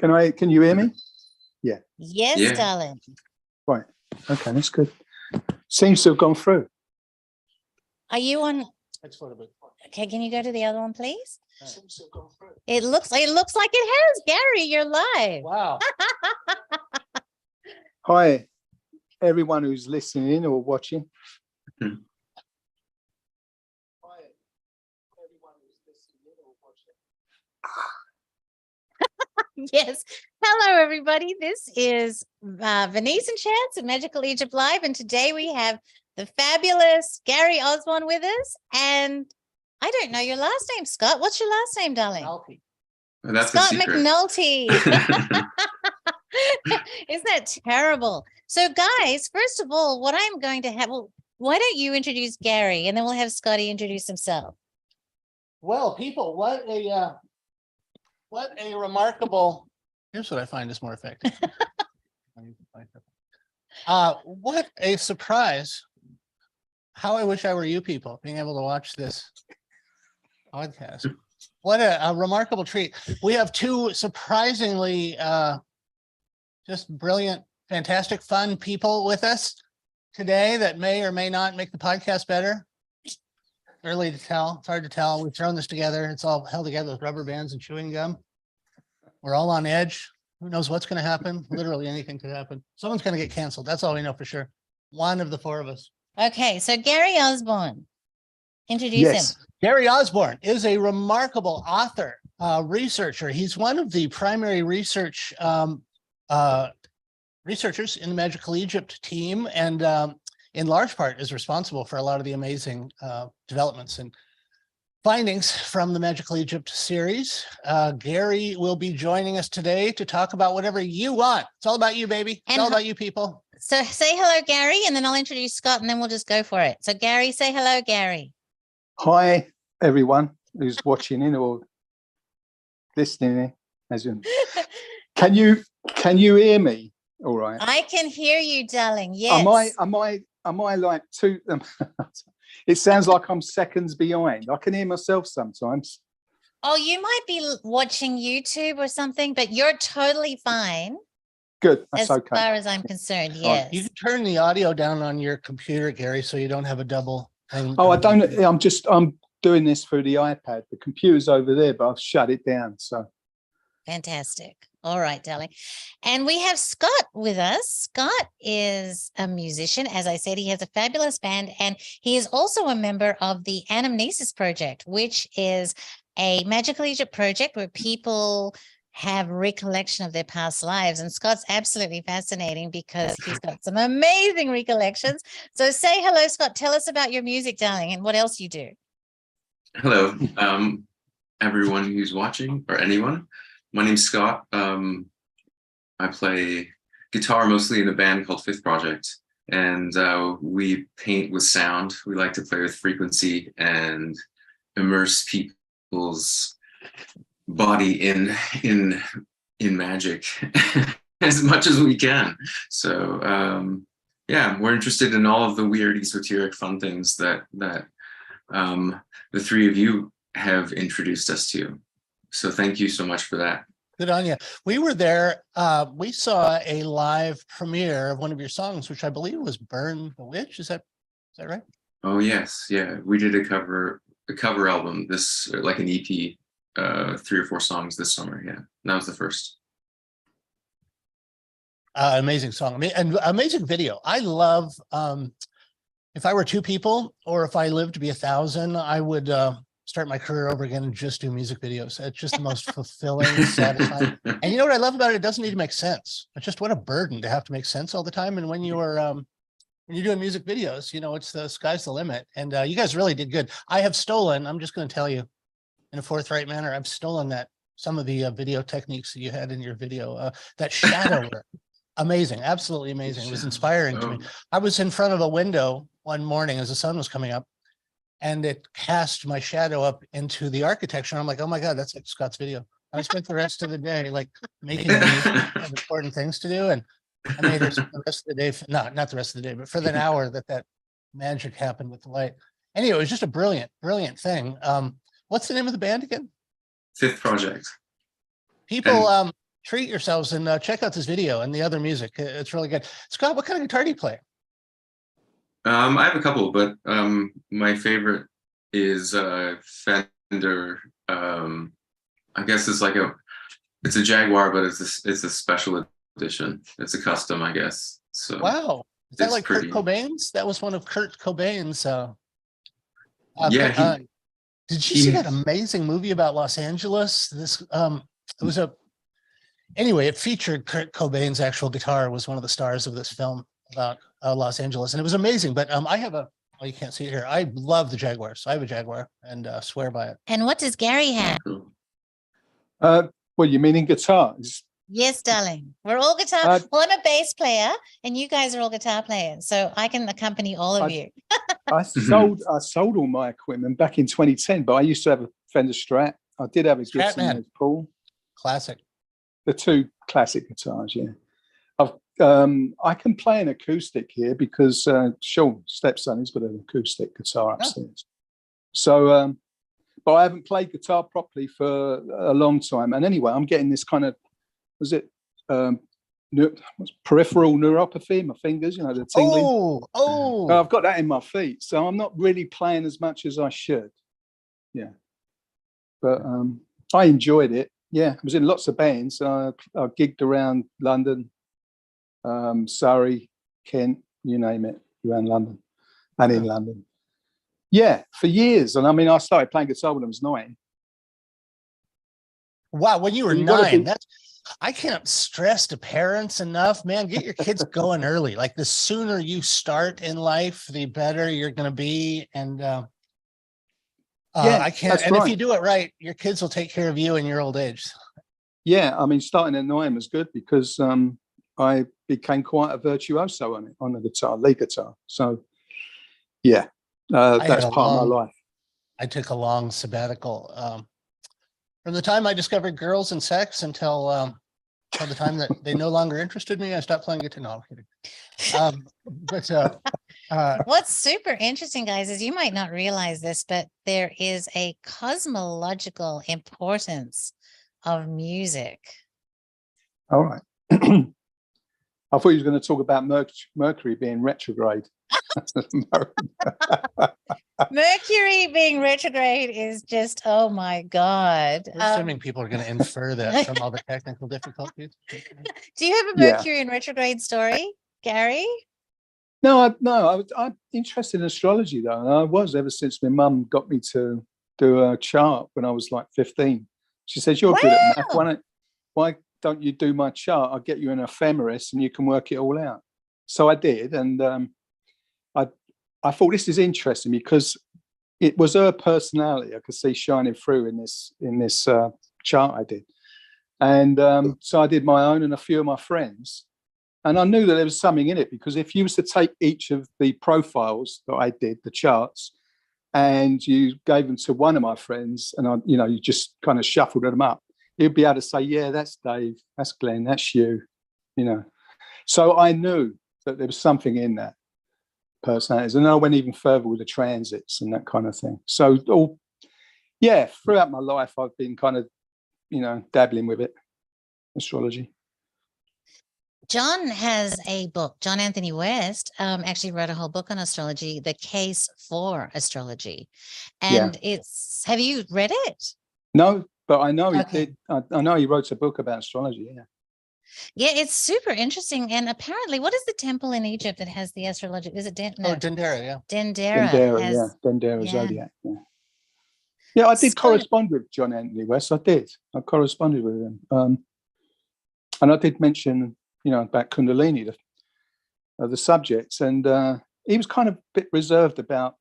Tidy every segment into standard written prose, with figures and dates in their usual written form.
Can you hear me? Yeah. Yes, Yeah. darling. Right. Okay, that's good. Seems to have gone through. Are you on? Okay, can you go to the other one, please? It looks like it has. Gary, you're live. Wow. Hi, everyone who's listening or watching. Hmm. Hi, everyone who's listening or watching. Yes. Hello, everybody. This is Vanese and Chance at Magical Egypt Live, and today we have the fabulous Gary Osborn with us. And I don't know your last name, Scott. What's your last name, darling? That's Scott a secret. McNulty. Isn't that terrible? So, guys, first of all, what I'm going to have, well, why don't you introduce Gary, and then we'll have Scotty introduce himself. Well, people, what a remarkable. Here's what I find is more effective. What a surprise. How I wish I were you people being able to watch this podcast. What a remarkable treat. We have two surprisingly just brilliant, fantastic, fun people with us today that may or may not make the podcast better. Early to tell. It's hard to tell. We've thrown this together. It's all held together with rubber bands and chewing gum. We're all on edge. Who knows what's going to happen? Literally anything could happen. Someone's going to get canceled. That's all we know for sure. One of the four of us. Okay, so Gary Osborn, introduce him. Gary Osborn is a remarkable author, researcher. He's one of the primary researchers in the Magical Egypt team, and in large part is responsible for a lot of the amazing developments and findings from the Magical Egypt series. Gary will be joining us today to talk about whatever you want. It's all about you, baby. It's all about you people. So say hello, Gary, and then I'll introduce Scott, and then we'll just go for it. So Gary, say hello, Gary. Hi, everyone who's watching in or listening. Can you hear me? All right. I can hear you, darling. Yes. Am I like two? It sounds like I'm seconds behind. I can hear myself sometimes. Oh, you might be watching YouTube or something, but you're totally fine. Good. That's as okay. far as I'm concerned, yes. You can turn the audio down on your computer, Gary, so you don't have a double thing. Oh, I don't. I'm doing this through the iPad. The computer's over there, but I've shut it down. So fantastic. All right, darling. And we have Scott with us. Scott is a musician. As I said, he has a fabulous band, and he is also a member of the Anamnesis Project, which is a Magical Egypt project where people have recollection of their past lives. And Scott's absolutely fascinating because he's got some amazing recollections. So say hello, Scott. Tell us about your music, darling, and what else you do. Hello, everyone who's watching, or anyone. My name's Scott. I play guitar mostly in a band called Fifth Project, and we paint with sound. We like to play with frequency and immerse people's body in magic as much as we can. So yeah, we're interested in all of the weird, esoteric, fun things that the three of you have introduced us to. So thank you so much for that. Good on you. We were there. We saw a live premiere of one of your songs, which I believe was "Burn the Witch." Is that right? Oh yes, yeah. We did a cover album. This like an EP, 3 or 4 songs this summer. Yeah, that was the first. Amazing song, and amazing video. I love. If I were 2 people, or if I lived to be 1,000, I would start my career over again and just do music videos. It's just the most fulfilling, satisfying. And you know what I love about it? It doesn't need to make sense. It's just what a burden to have to make sense all the time. And when you're doing music videos, you know, it's the sky's the limit. And you guys really did good. I have stolen, I'm just going to tell you in a forthright manner, I've stolen some of the video techniques that you had in your video. That shadow work, amazing, absolutely amazing. It was inspiring to me. I was in front of a window one morning as the sun was coming up, and it cast my shadow up into the architecture. And I'm like, oh my God, that's like Scott's video. I spent the rest of the day like making important things to do. And I made it the rest of the day. Not the rest of the day, but for the hour that magic happened with the light. Anyway, it was just a brilliant, brilliant thing. What's the name of the band again? Fifth Project. People, treat yourselves and check out this video and the other music. It's really good. Scott, what kind of guitar do you play? I have a couple, but my favorite is Fender. I guess it's a Jaguar, but it's a special edition. It's a custom, I guess. So Wow, is that it's like pretty. Kurt Cobain's? That was one of Kurt Cobain's. Yeah, did you see that amazing movie about Los Angeles? It was anyway, it featured Kurt Cobain's actual guitar, was one of the stars of this film about Los Angeles, and it was amazing. But I have well, you can't see it here. I love the Jaguar, so I have a Jaguar and swear by it. And what does Gary have? Well, you mean in guitars? Yes, darling. We're all guitar. Well, I'm a bass player, and you guys are all guitar players, so I can accompany all of you. I sold all my equipment back in 2010, but I used to have a Fender Strat. I did have a Gibson Les Paul. Classic. The two classic guitars, yeah. I can play an acoustic here because Sean, stepson, has got an acoustic guitar upstairs. So, but I haven't played guitar properly for a long time. And anyway, I'm getting this kind of, peripheral neuropathy in my fingers, you know, the tingling. I've got that in my feet, so I'm not really playing as much as I should. Yeah, but I enjoyed it. Yeah, I was in lots of bands. I gigged around London, Surrey, Kent, you name it, around London and in London. Yeah, for years. And I mean, I started playing guitar when I was 9. Wow, when you were 9, I can't stress to parents enough, man. Get your kids going early. Like the sooner you start in life, the better you're going to be. And I can't. And if you do it right, your kids will take care of you in your old age. Yeah, I mean, starting at 9 was good because I became quite a virtuoso on the guitar, lead guitar. So, yeah, that's part of my life. I took a long sabbatical. From the time I discovered girls and sex until the time that they no longer interested me, I stopped playing guitar. No, I'm kidding. What's super interesting, guys, is you might not realize this, but there is a cosmological importance of music. All right. I thought you were going to talk about Mercury being retrograde. Mercury being retrograde is just, oh my God. We're assuming people are going to infer that from all the technical difficulties. Do you have a Mercury in retrograde story, Gary? No, I'm interested in astrology though, and I was ever since my mum got me to do a chart when I was like 15. She says, "You're good at math. Why don't you do my chart? I'll get you an ephemeris and you can work it all out." So I did, and I thought this is interesting because it was her personality I could see shining through in this chart I did, and so I did my own and a few of my friends, and I knew that there was something in it because if you was to take each of the profiles that I did, the charts, and you gave them to one of my friends, and you just kind of shuffled them up, you'd be able to say, "Yeah, that's Dave, that's Glenn, that's you," So I knew that there was something in that personalities, and I went even further with the transits and that kind of thing. So throughout my life I've been kind of dabbling with it, astrology. John has a book. John Anthony West actually wrote a whole book on astrology, The Case for Astrology, and have you read it? No, but I know he did. I know he wrote a book about astrology. Yeah, it's super interesting. And apparently, what is the temple in Egypt that has the astrology? Is it Dendera, yeah. Dendera Zodiac. Yeah, I did correspond with John Anthony West. I corresponded with him. And I did mention, about Kundalini, the subjects. And he was kind of a bit reserved about,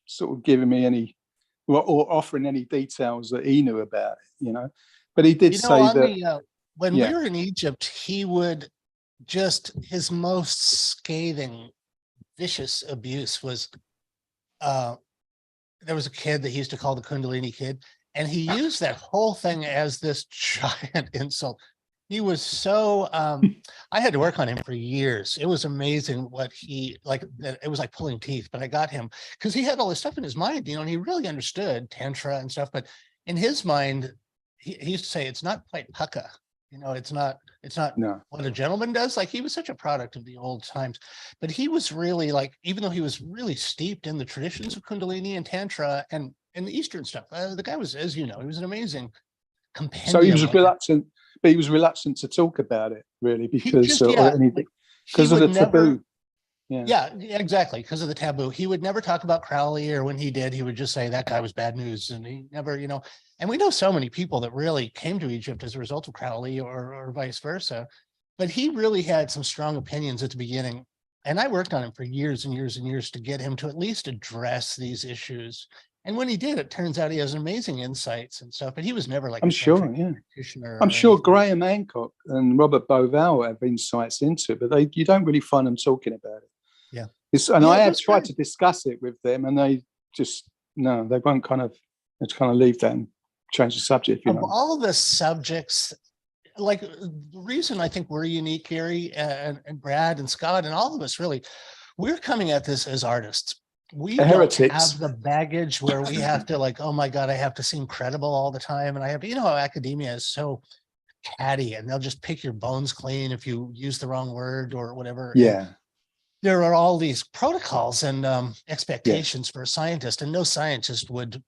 sort of giving me any, or offering any details that he knew about it, But he did say that... When we were in Egypt, he would his most scathing, vicious abuse was, there was a kid that he used to call the Kundalini kid, and he used that whole thing as this giant insult. He was so, I had to work on him for years. It was amazing what it was like pulling teeth, but I got him because he had all this stuff in his mind, and he really understood Tantra and stuff, but in his mind, he used to say, it's not quite pucka. It's not No. what a gentleman does. Like, he was such a product of the old times, but he was really like, even though he was really steeped in the traditions of Kundalini and Tantra and the Eastern stuff, the guy was, as you know, he was an amazing compendium. So he was reluctant, but he was reluctant to talk about it, really, because of the taboo. Yeah, exactly. Because of the taboo. He would never talk about Crowley, or when he did, he would just say that guy was bad news. And he never, and we know so many people that really came to Egypt as a result of Crowley or vice versa. But he really had some strong opinions at the beginning. And I worked on him for years and years and years to get him to at least address these issues. And when he did, it turns out he has amazing insights and stuff, but he was never like I'm sure Graham Hancock and Robert Bovell have insights into it, but you don't really find them talking about it. Yeah. I have tried to discuss it with them, and they just, no, they won't let's leave that and change the subject. Of all the subjects, like, the reason I think we're unique, Gary and Brad and Scott and all of us, really, we're coming at this as artists. We don't have the baggage where we have to, like, oh my God, I have to seem credible all the time. And I have, how academia is so catty, and they'll just pick your bones clean if you use the wrong word or whatever. Yeah. And there are all these protocols and expectations for a scientist, and no scientist would,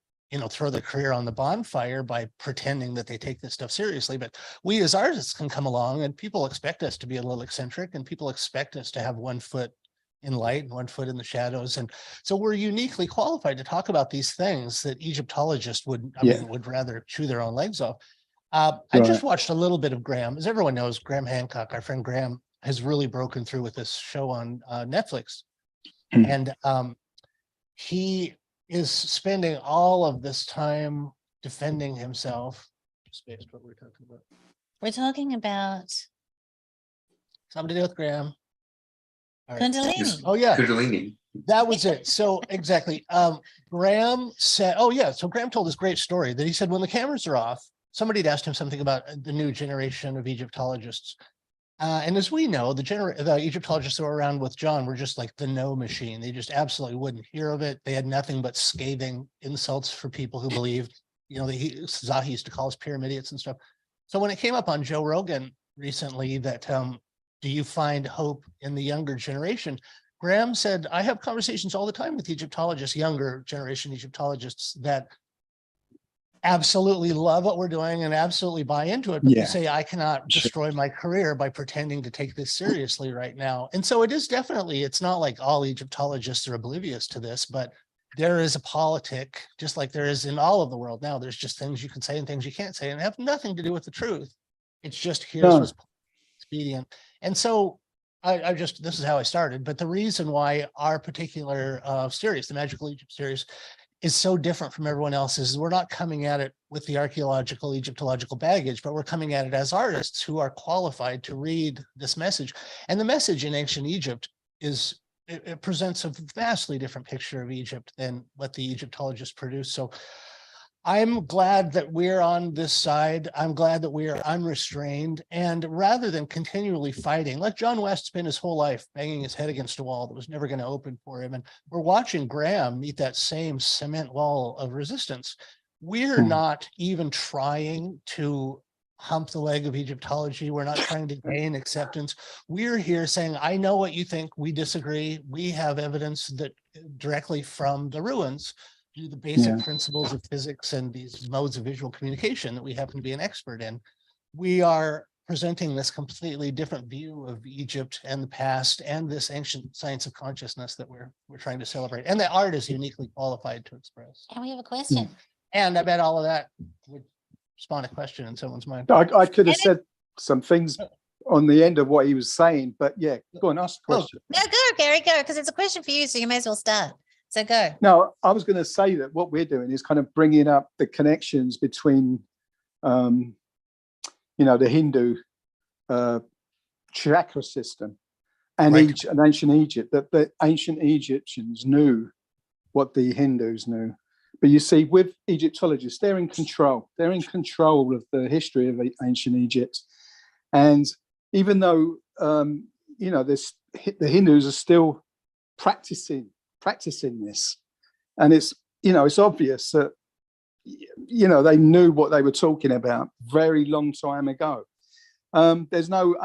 throw their career on the bonfire by pretending that they take this stuff seriously. But we as artists can come along, and people expect us to be a little eccentric, and people expect us to have 1 foot in light and 1 foot in the shadows. And so we're uniquely qualified to talk about these things that Egyptologists would rather chew their own legs off. I just watched a little bit of Graham. As everyone knows, Graham Hancock, our friend Graham, has really broken through with this show on Netflix. And he is spending all of this time defending himself. Space, what we're talking about. We're talking about something to do with Graham. Right. Kundalini. Oh yeah, Kundalini. That was it. So exactly. Graham said, so Graham told this great story that he said when the cameras are off, somebody had asked him something about the new generation of Egyptologists. And as we know, the Egyptologists who were around with John were just like the no machine. They just absolutely wouldn't hear of it. They had nothing but scathing insults for people who believed, Zahi used to call us pyramid idiots and stuff. So when it came up on Joe Rogan recently that, do you find hope in the younger generation? Graham said, I have conversations all the time with Egyptologists, younger generation Egyptologists, that absolutely love what we're doing and absolutely buy into it. But they say, I cannot destroy my career by pretending to take this seriously right now. And so it is definitely, it's not like all Egyptologists are oblivious to this, but there is a politic, just like there is in all of the world now. There's just things you can say and things you can't say, and have nothing to do with the truth. It's just here's what's expedient. And so this is how I started. But the reason why our particular series, the Magical Egypt series, is so different from everyone else is we're not coming at it with the archaeological, Egyptological baggage, but we're coming at it as artists who are qualified to read this message. And the message in ancient Egypt is, it presents a vastly different picture of Egypt than what the Egyptologists produce. So I'm glad that we're on this side. I'm glad that we are unrestrained. And rather than continually fighting, like John West spent his whole life banging his head against a wall that was never going to open for him. And we're watching Graham meet that same cement wall of resistance. We're not even trying to hump the leg of Egyptology. We're not trying to gain acceptance. We're here saying, I know what you think. We disagree. We have evidence that directly from the ruins, the basic principles of physics and these modes of visual communication that we happen to be an expert in. We are presenting this completely different view of Egypt and the past and this ancient science of consciousness that we're trying to celebrate, and that art is uniquely qualified to express. And we have a question. And I bet all of that would spawn a question in someone's mind. I could have said some things on the end of what he was saying, but go on, ask the question. No, go, Gary, go, because it's a question for you, so you may as well start. So go. No, I was going to say that what we're doing is kind of bringing up the connections between, the Hindu chakra system and ancient Egypt. That the ancient Egyptians knew what the Hindus knew. But you see, with Egyptologists, they're in control. They're in control of the history of ancient Egypt. And even though, the Hindus are still practicing this, and it's obvious that you know, they knew what they were talking about very long time ago. There's no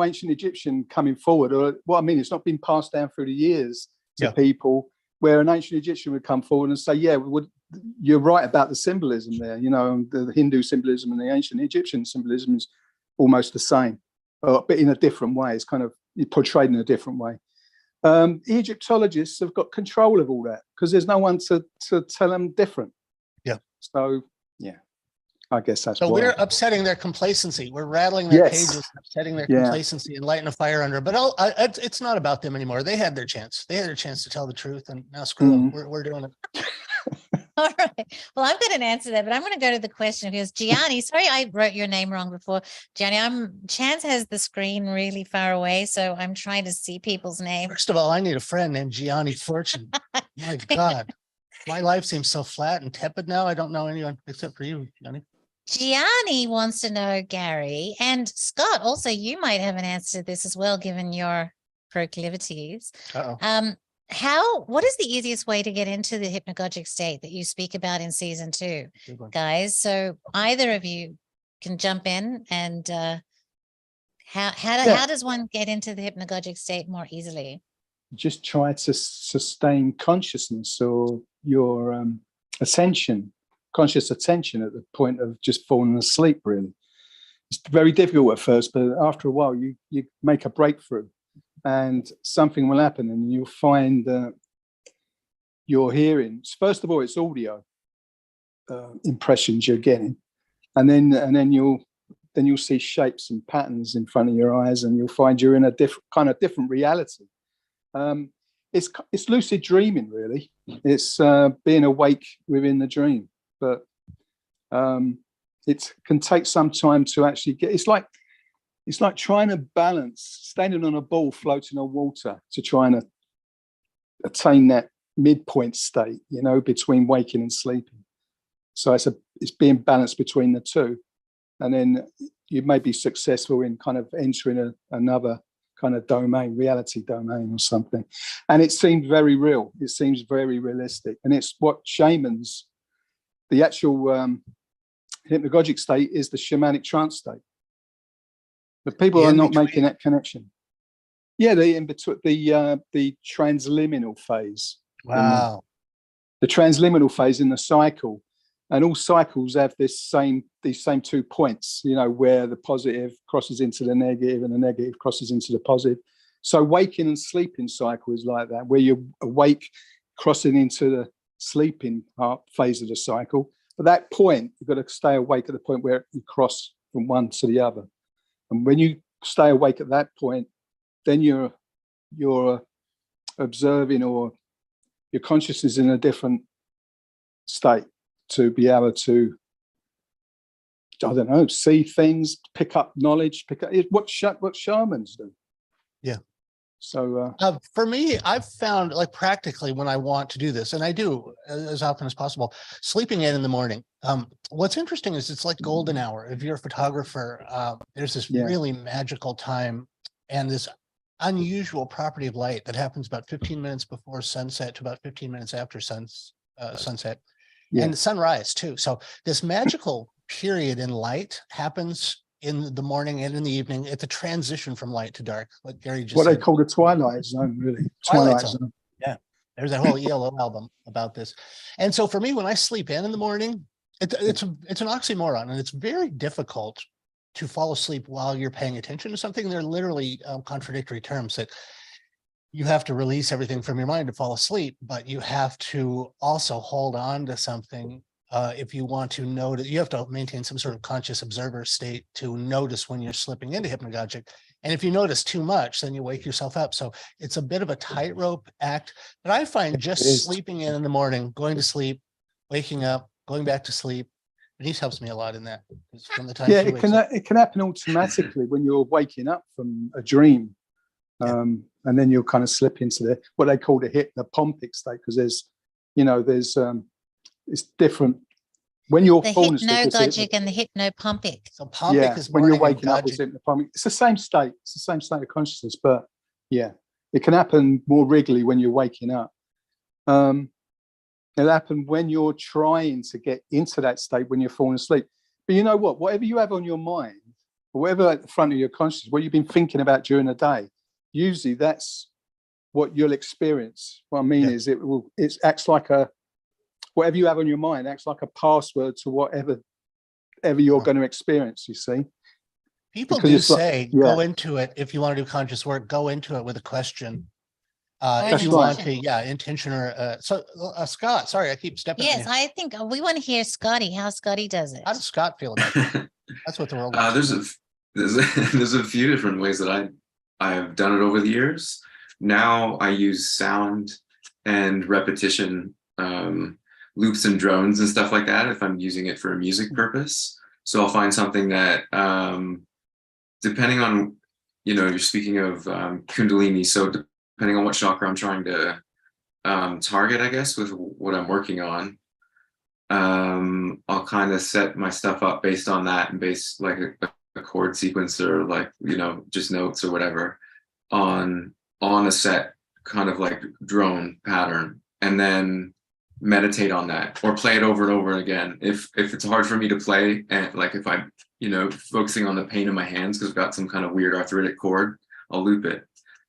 ancient Egyptian coming forward, or what I mean, it's not been passed down through the years to people where an ancient Egyptian would come forward and say, yeah, you're right about the symbolism there. You know, the Hindu symbolism and the ancient Egyptian symbolism is almost the same, but in a different way. It's kind of portrayed in a different way. The Egyptologists have got control of all that because there's no one to tell them different. Yeah. So, yeah, I guess that's so why. we're upsetting their complacency. We're rattling their cages, upsetting their complacency and lighting a fire under. But it's not about them anymore. They had their chance. They had their chance to tell the truth, and now screw them. We're doing it. All right. Well, I've got an answer there, but I'm going to go to the question because Gianni, sorry, I wrote your name wrong before. Gianni, Chance has the screen really far away, so I'm trying to see people's names. First of all, I need a friend named Gianni Fortune. My God, my life seems so flat and tepid now. I don't know anyone except for you, Gianni. Gianni wants to know, Gary, and Scott, also, you might have an answer to this as well, given your proclivities. What is the easiest way to get into the hypnagogic state that you speak about in season 2, guys? So either of you can jump in, and how does one get into the hypnagogic state more easily? Just try to sustain consciousness or your conscious attention at the point of just falling asleep, really. It's very difficult at first, but after a while you make a breakthrough and something will happen, and you'll find that your hearing, first of all, it's audio impressions you're getting, and then you'll see shapes and patterns in front of your eyes, and you'll find you're in a different reality. It's lucid dreaming, really. It's being awake within the dream, but it can take some time to actually get. It's like trying to balance, standing on a ball floating on water to try and attain that midpoint state, you know, between waking and sleeping. So it's being balanced between the two, and then you may be successful in kind of entering another kind of domain, reality domain or something. And it seemed very real. It seems very realistic, and it's what shamans. The actual hypnagogic state is the shamanic trance state. But people are not making that connection. Yeah, the transliminal phase. Wow. The transliminal phase in the cycle, and all cycles have these same 2 points, you know, where the positive crosses into the negative and the negative crosses into the positive. So waking and sleeping cycle is like that, where you're awake crossing into the sleeping phase of the cycle. At that point, you've got to stay awake at the point where you cross from one to the other. And when you stay awake at that point, then you're observing, or your consciousness is in a different state to be able to, I don't know, see things, pick up knowledge, what shamans do. Yeah. So for me, I've found, like, practically when I want to do this, and I do as often as possible, sleeping in the morning. What's interesting is it's like golden hour. If you're a photographer, there's this really magical time and this unusual property of light that happens about 15 minutes before sunset to about 15 minutes after sunset, and sunrise too. So this magical period in light happens in the morning and in the evening at the transition from light to dark, like Gary just said. They call the twilight zone, really. Twilight zone. Yeah, there's a whole ELO album about this. And so for me, when I sleep in the morning, it's an oxymoron, and it's very difficult to fall asleep while you're paying attention to something. They're literally contradictory terms, that you have to release everything from your mind to fall asleep, but you have to also hold on to something. If you want to notice, you have to maintain some sort of conscious observer state to notice when you're slipping into hypnagogic. And if you notice too much, then you wake yourself up. So it's a bit of a tightrope act. But I find just sleeping in the morning, going to sleep, waking up, going back to sleep, Vanese helps me a lot in that. From the time it can happen automatically when you're waking up from a dream. And then you'll kind of slip into what they call the hypnopompic state, because there's it's different when you're falling asleep. The hypnagogic and the hypnopompic. So pompic is when you're waking up with hypnopompic. It's the same state. It's the same state of consciousness, but it can happen more regularly when you're waking up. It'll happen when you're trying to get into that state when you're falling asleep. But you know what? Whatever you have on your mind, or whatever at the front of your consciousness, what you've been thinking about during the day, usually that's what you'll experience. What I mean is it acts like whatever you have on your mind acts like a password to whatever you're going to experience, you see. People do say, go into it. If you want to do conscious work, go into it with a question. If you want to, intention or Scott, sorry, I keep stepping. Yes, I think we want to hear Scotty, how Scotty does it. How does Scott feel about it? That's what the world wants. There's a few different ways that I have done it over the years. Now I use sound and repetition, loops and drones and stuff like that if I'm using it for a music purpose. So I'll find something that, depending on, you're speaking of Kundalini, so depending on what chakra I'm trying to target, I guess, with what I'm working on, I'll kind of set my stuff up based on that and base like a chord sequence or like, just notes or whatever on a set kind of like drone pattern, and then meditate on that or play it over and over again. If it's hard for me to play, and like if I'm, focusing on the pain in my hands because I've got some kind of weird arthritic chord, I'll loop it.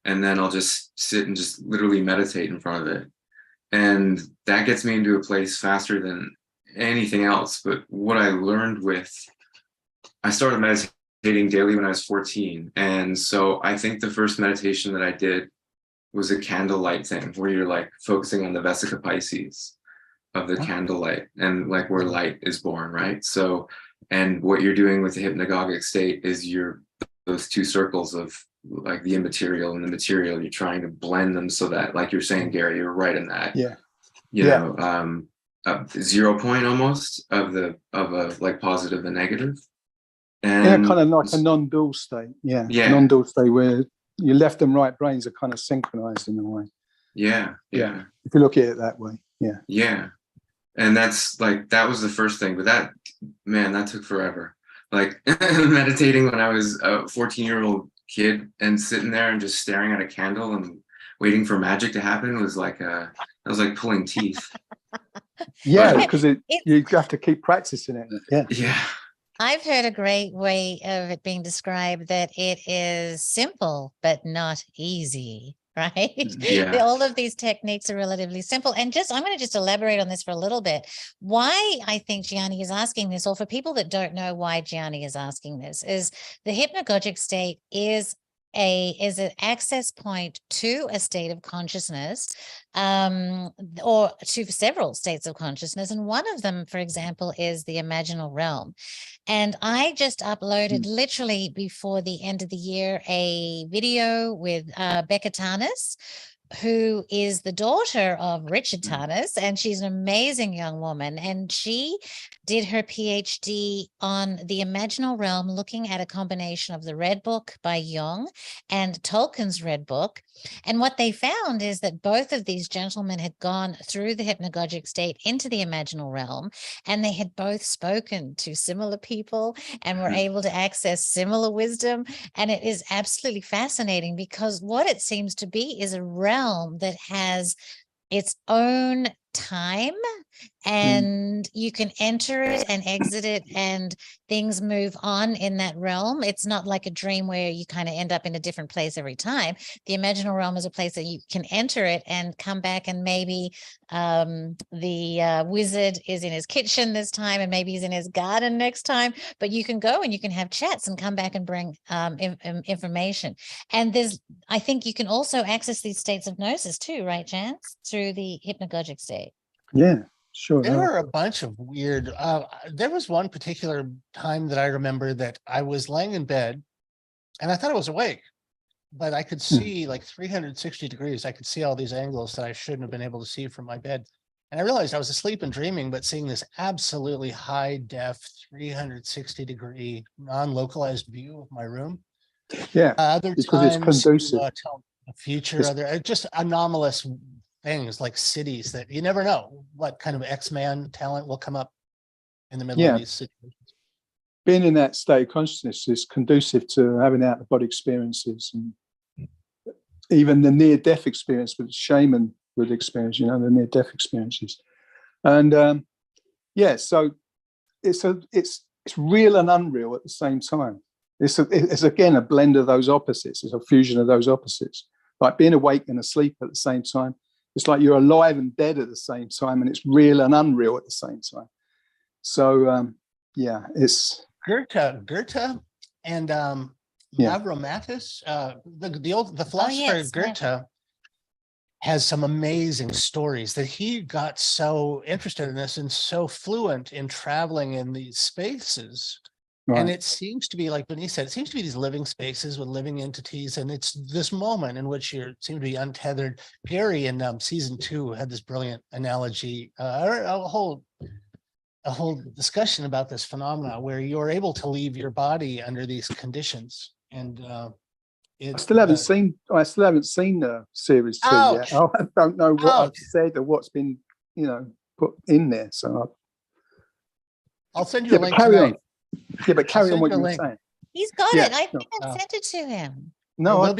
And then I'll just sit and just literally meditate in front of it. And that gets me into a place faster than anything else. But what I learned I started meditating daily when I was 14. And so I think the first meditation that I did was a candlelight thing where you're like focusing on the Vesica Pisces of the candlelight and like where light is born, right? So, and what you're doing with the hypnagogic state is those two circles of like the immaterial and the material, you're trying to blend them so that, like you're saying, Gary, you're right in that. A 0 point almost of a like positive and negative. And kind of like a non-dual state. Non-dual state where your left and right brains are kind of synchronized in a way. Yeah. If you look at it that way. Yeah. And that's like, that was the first thing, but that took forever. Like meditating when I was a 14-year-old kid and sitting there and just staring at a candle and waiting for magic to happen was like pulling teeth. Because you have to keep practicing it. Yeah. I've heard a great way of it being described that it is simple but not easy, right? Yeah. All of these techniques are relatively simple. And I'm going to just elaborate on this for a little bit. Why I think Gianni is asking this, or for people that don't know why Gianni is asking this, is the hypnagogic state is an access point to a state of consciousness, or to several states of consciousness. And one of them, for example, is the imaginal realm. And I just uploaded literally before the end of the year a video with Becca Tarnas, who is the daughter of Richard Tarnas, and she's an amazing young woman. And she did her PhD on the imaginal realm, looking at a combination of the Red Book by Jung and Tolkien's Red Book. And what they found is that both of these gentlemen had gone through the hypnagogic state into the imaginal realm, and they had both spoken to similar people and were able to access similar wisdom. And it is absolutely fascinating, because what it seems to be is a realm that has its own time, and you can enter it and exit it, and things move on in that realm. It's not like a dream where you kind of end up in a different place every time. The imaginal realm is a place that you can enter it and come back, and maybe the wizard is in his kitchen this time, and maybe he's in his garden next time, but you can go and you can have chats and come back and bring information. And I think you can also access these states of gnosis too, right, Chance, through the hypnagogic state. Yeah, sure. There were a bunch of weird, there was one particular time that I remember that I was laying in bed and I thought I was awake, but I could see like 360 degrees. I could see all these angles that I shouldn't have been able to see from my bed. And I realized I was asleep and dreaming, but seeing this absolutely high def 360 degree non-localized view of my room. Yeah, other because times, it's conducive. Tell the future, just anomalous things like cities that you never know what kind of X-Man talent will come up in the middle of these situations. Being in that state of consciousness is conducive to having out-of-body experiences, and even the near-death experience that shaman would experience, the near-death experiences. And yeah, so it's real and unreal at the same time. It's again a blend of those opposites. It's a fusion of those opposites, like being awake and asleep at the same time. It's like you're alive and dead at the same time, and it's real and unreal at the same time. So yeah, it's Goethe and Mavromatis, the philosopher Goethe has some amazing stories that he got so interested in this and so fluent in traveling in these spaces. Right. And it seems to be, like Vanese said, it seems to be these living spaces with living entities. And it's this moment in which you seem to be untethered. Gary in season 2 had this brilliant analogy, a whole discussion about this phenomena where you're able to leave your body under these conditions. And I still haven't seen the series 2 yet. I don't know what I've said or what's been, put in there. So I'll send you a link carry tonight. on. Yeah, but carry on what you were saying. He's got it. I think I sent it to him. No, I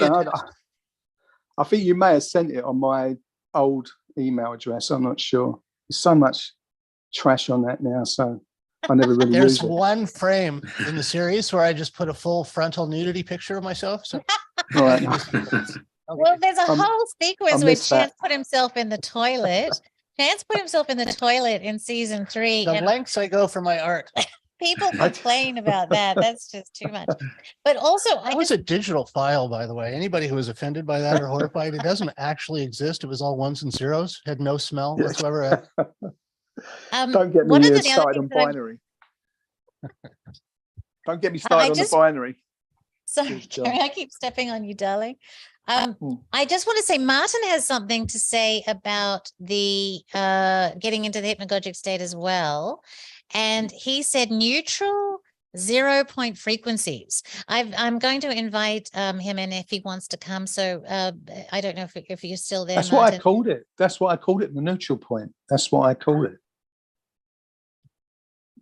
think you may have sent it on my old email address. I'm not sure. There's so much trash on that now, so I never really There's use it. one frame in the series where I just put a full frontal nudity picture of myself. So right. Well, there's a whole sequence where Chance put himself in the toilet. Chance put himself in the toilet in season 3. The lengths I go for my art. People complain about that. That's just too much. But also, that was a digital file, by the way. Anybody who was offended by that or horrified, it doesn't actually exist. It was all ones and zeros, had no smell whatsoever. Don't get me started on binary. Don't get me started on the binary. Sorry, Gary, I keep stepping on you, darling. I just want to say Martin has something to say about the getting into the hypnagogic state as well. And he said neutral 0 point frequencies. I'm going to invite him in if he wants to come. So I don't know if you're still there. That's Martin. what I called it. That's what I called it, the neutral point. That's what I called it.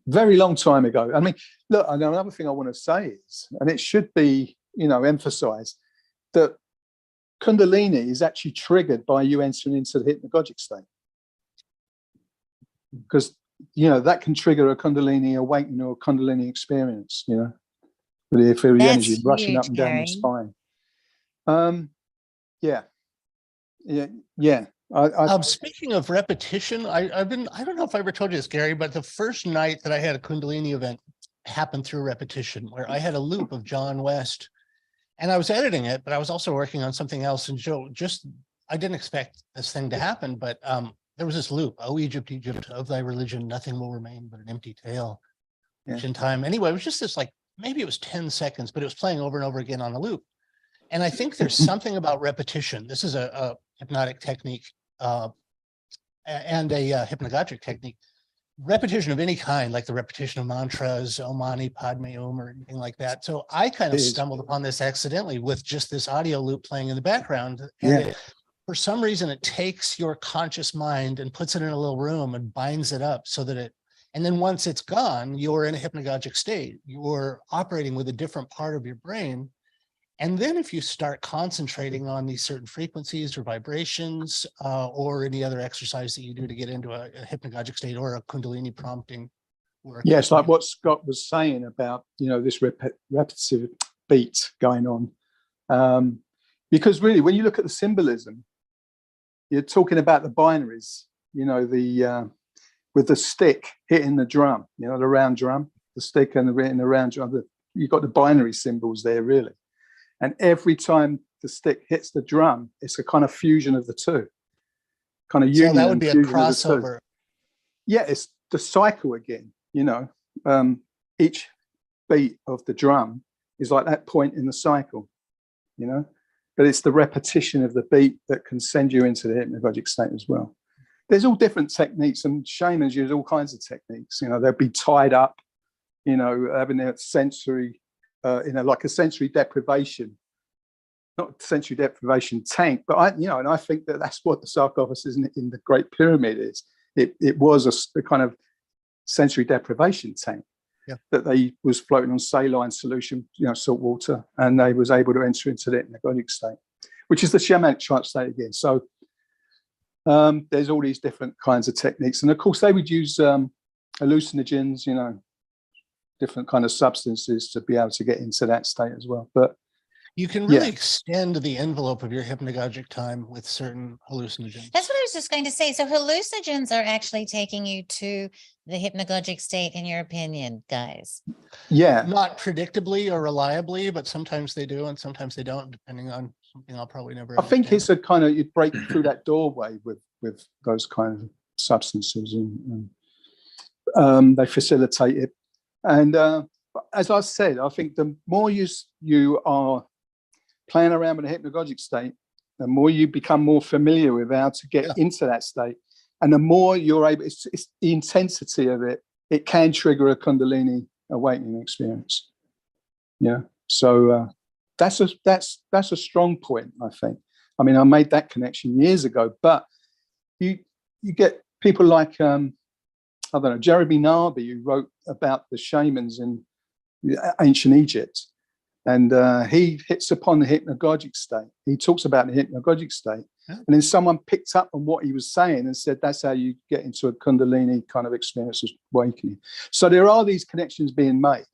Very long time ago. I mean, look, another thing I want to say is, and it should be, emphasized, that Kundalini is actually triggered by you entering into the hypnagogic state. Because that can trigger a Kundalini awakening or a Kundalini experience, with the energy rushing up and down the spine. Speaking of repetition, I don't know if I ever told you this, Gary, but the first night that I had a Kundalini event happened through repetition, where I had a loop of John West, and I was editing it, but I was also working on something else. And Joe, I didn't expect this thing to happen, but there was this loop, "Oh, Egypt, Egypt, of thy religion, nothing will remain but an empty tale." Which in time, anyway, it was just this, maybe it was 10 seconds, but it was playing over and over again on the loop. And I think there's something about repetition. This is a hypnotic technique and a hypnagogic technique. Repetition of any kind, like the repetition of mantras, Om Mani Padme Hum, or anything like that. So I kind of stumbled upon this accidentally with just this audio loop playing in the background. And for some reason, it takes your conscious mind and puts it in a little room and binds it up so that and then once it's gone, you're in a hypnagogic state. You're operating with a different part of your brain. And then if you start concentrating on these certain frequencies or vibrations or any other exercise that you do to get into a hypnagogic state or a Kundalini prompting work. Yes, like what Scott was saying about, this repetitive beat going on. Because really, when you look at the symbolism, you're talking about the binaries, with the stick hitting the drum, the round drum, the stick and the round drum. You've got the binary symbols there, really. And every time the stick hits the drum, it's a kind of fusion of the two, kind of union. So that would be a crossover. Yeah, it's the cycle again. Each beat of the drum is like that point in the cycle, but it's the repetition of the beat that can send you into the hypnagogic state as well. There's all different techniques, and shamans use all kinds of techniques. They'll be tied up, having their sensory, like a sensory deprivation, not sensory deprivation tank, but I think that's what the sarcophagus in the Great Pyramid is. It was a kind of sensory deprivation tank that they was floating on saline solution, salt water, and they was able to enter into the hypnagogic state, which is the shamanic trance state again. So There's all these different kinds of techniques, and of course they would use hallucinogens, you know, different kind of substances to be able to get into that state as well. But you can really extend the envelope of your hypnagogic time with certain hallucinogens. That's what I was just going to say. So hallucinogens are actually taking you to the hypnagogic state, in your opinion, guys? Yeah. Not predictably or reliably, but sometimes they do and sometimes they don't, depending on something I'll probably never I think it's a kind of, you break through that doorway with those kind of substances, and they facilitate it. And as I said, I think the more you are playing around with the hypnagogic state, the more you become more familiar with how to get into that state, and the more you're able, it's the intensity of it. It can trigger a Kundalini awakening experience. Yeah, so that's a strong point, I think. I mean, I made that connection years ago, but you get people like I don't know, Jeremy Narby, who wrote about the shamans in ancient Egypt. And he hits upon the hypnagogic state. He talks about the hypnagogic state. Yeah. And then someone picked up on what he was saying and said, that's how you get into a Kundalini kind of experience of awakening. So there are these connections being made.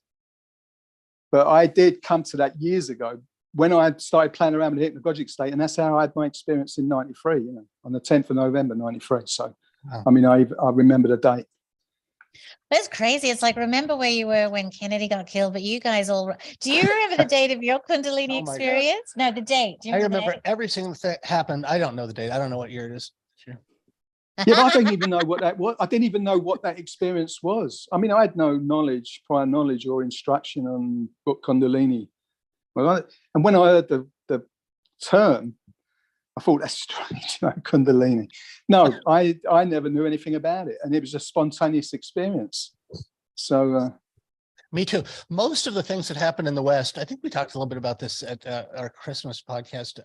But I did come to that years ago when I started playing around with the hypnagogic state. And that's how I had my experience in 93, you know, on the 10th of November, 93. So, wow. I mean, I remember the date. That's crazy. It's like, remember where you were when Kennedy got killed, but you guys all, do you remember the date of your Kundalini experience? No, the date. Do you remember every single thing that happened. I don't know the date. I don't know what year it is. Sure. Yeah, but I don't even know what that was. I didn't even know what that experience was. I mean, I had no prior knowledge or instruction on what Kundalini. And when I heard the term, I thought, that's strange, you know, Kundalini. No, I never knew anything about it. And it was a spontaneous experience. So me too. Most of the things that happen in the West, I think we talked a little bit about this at our Christmas podcast.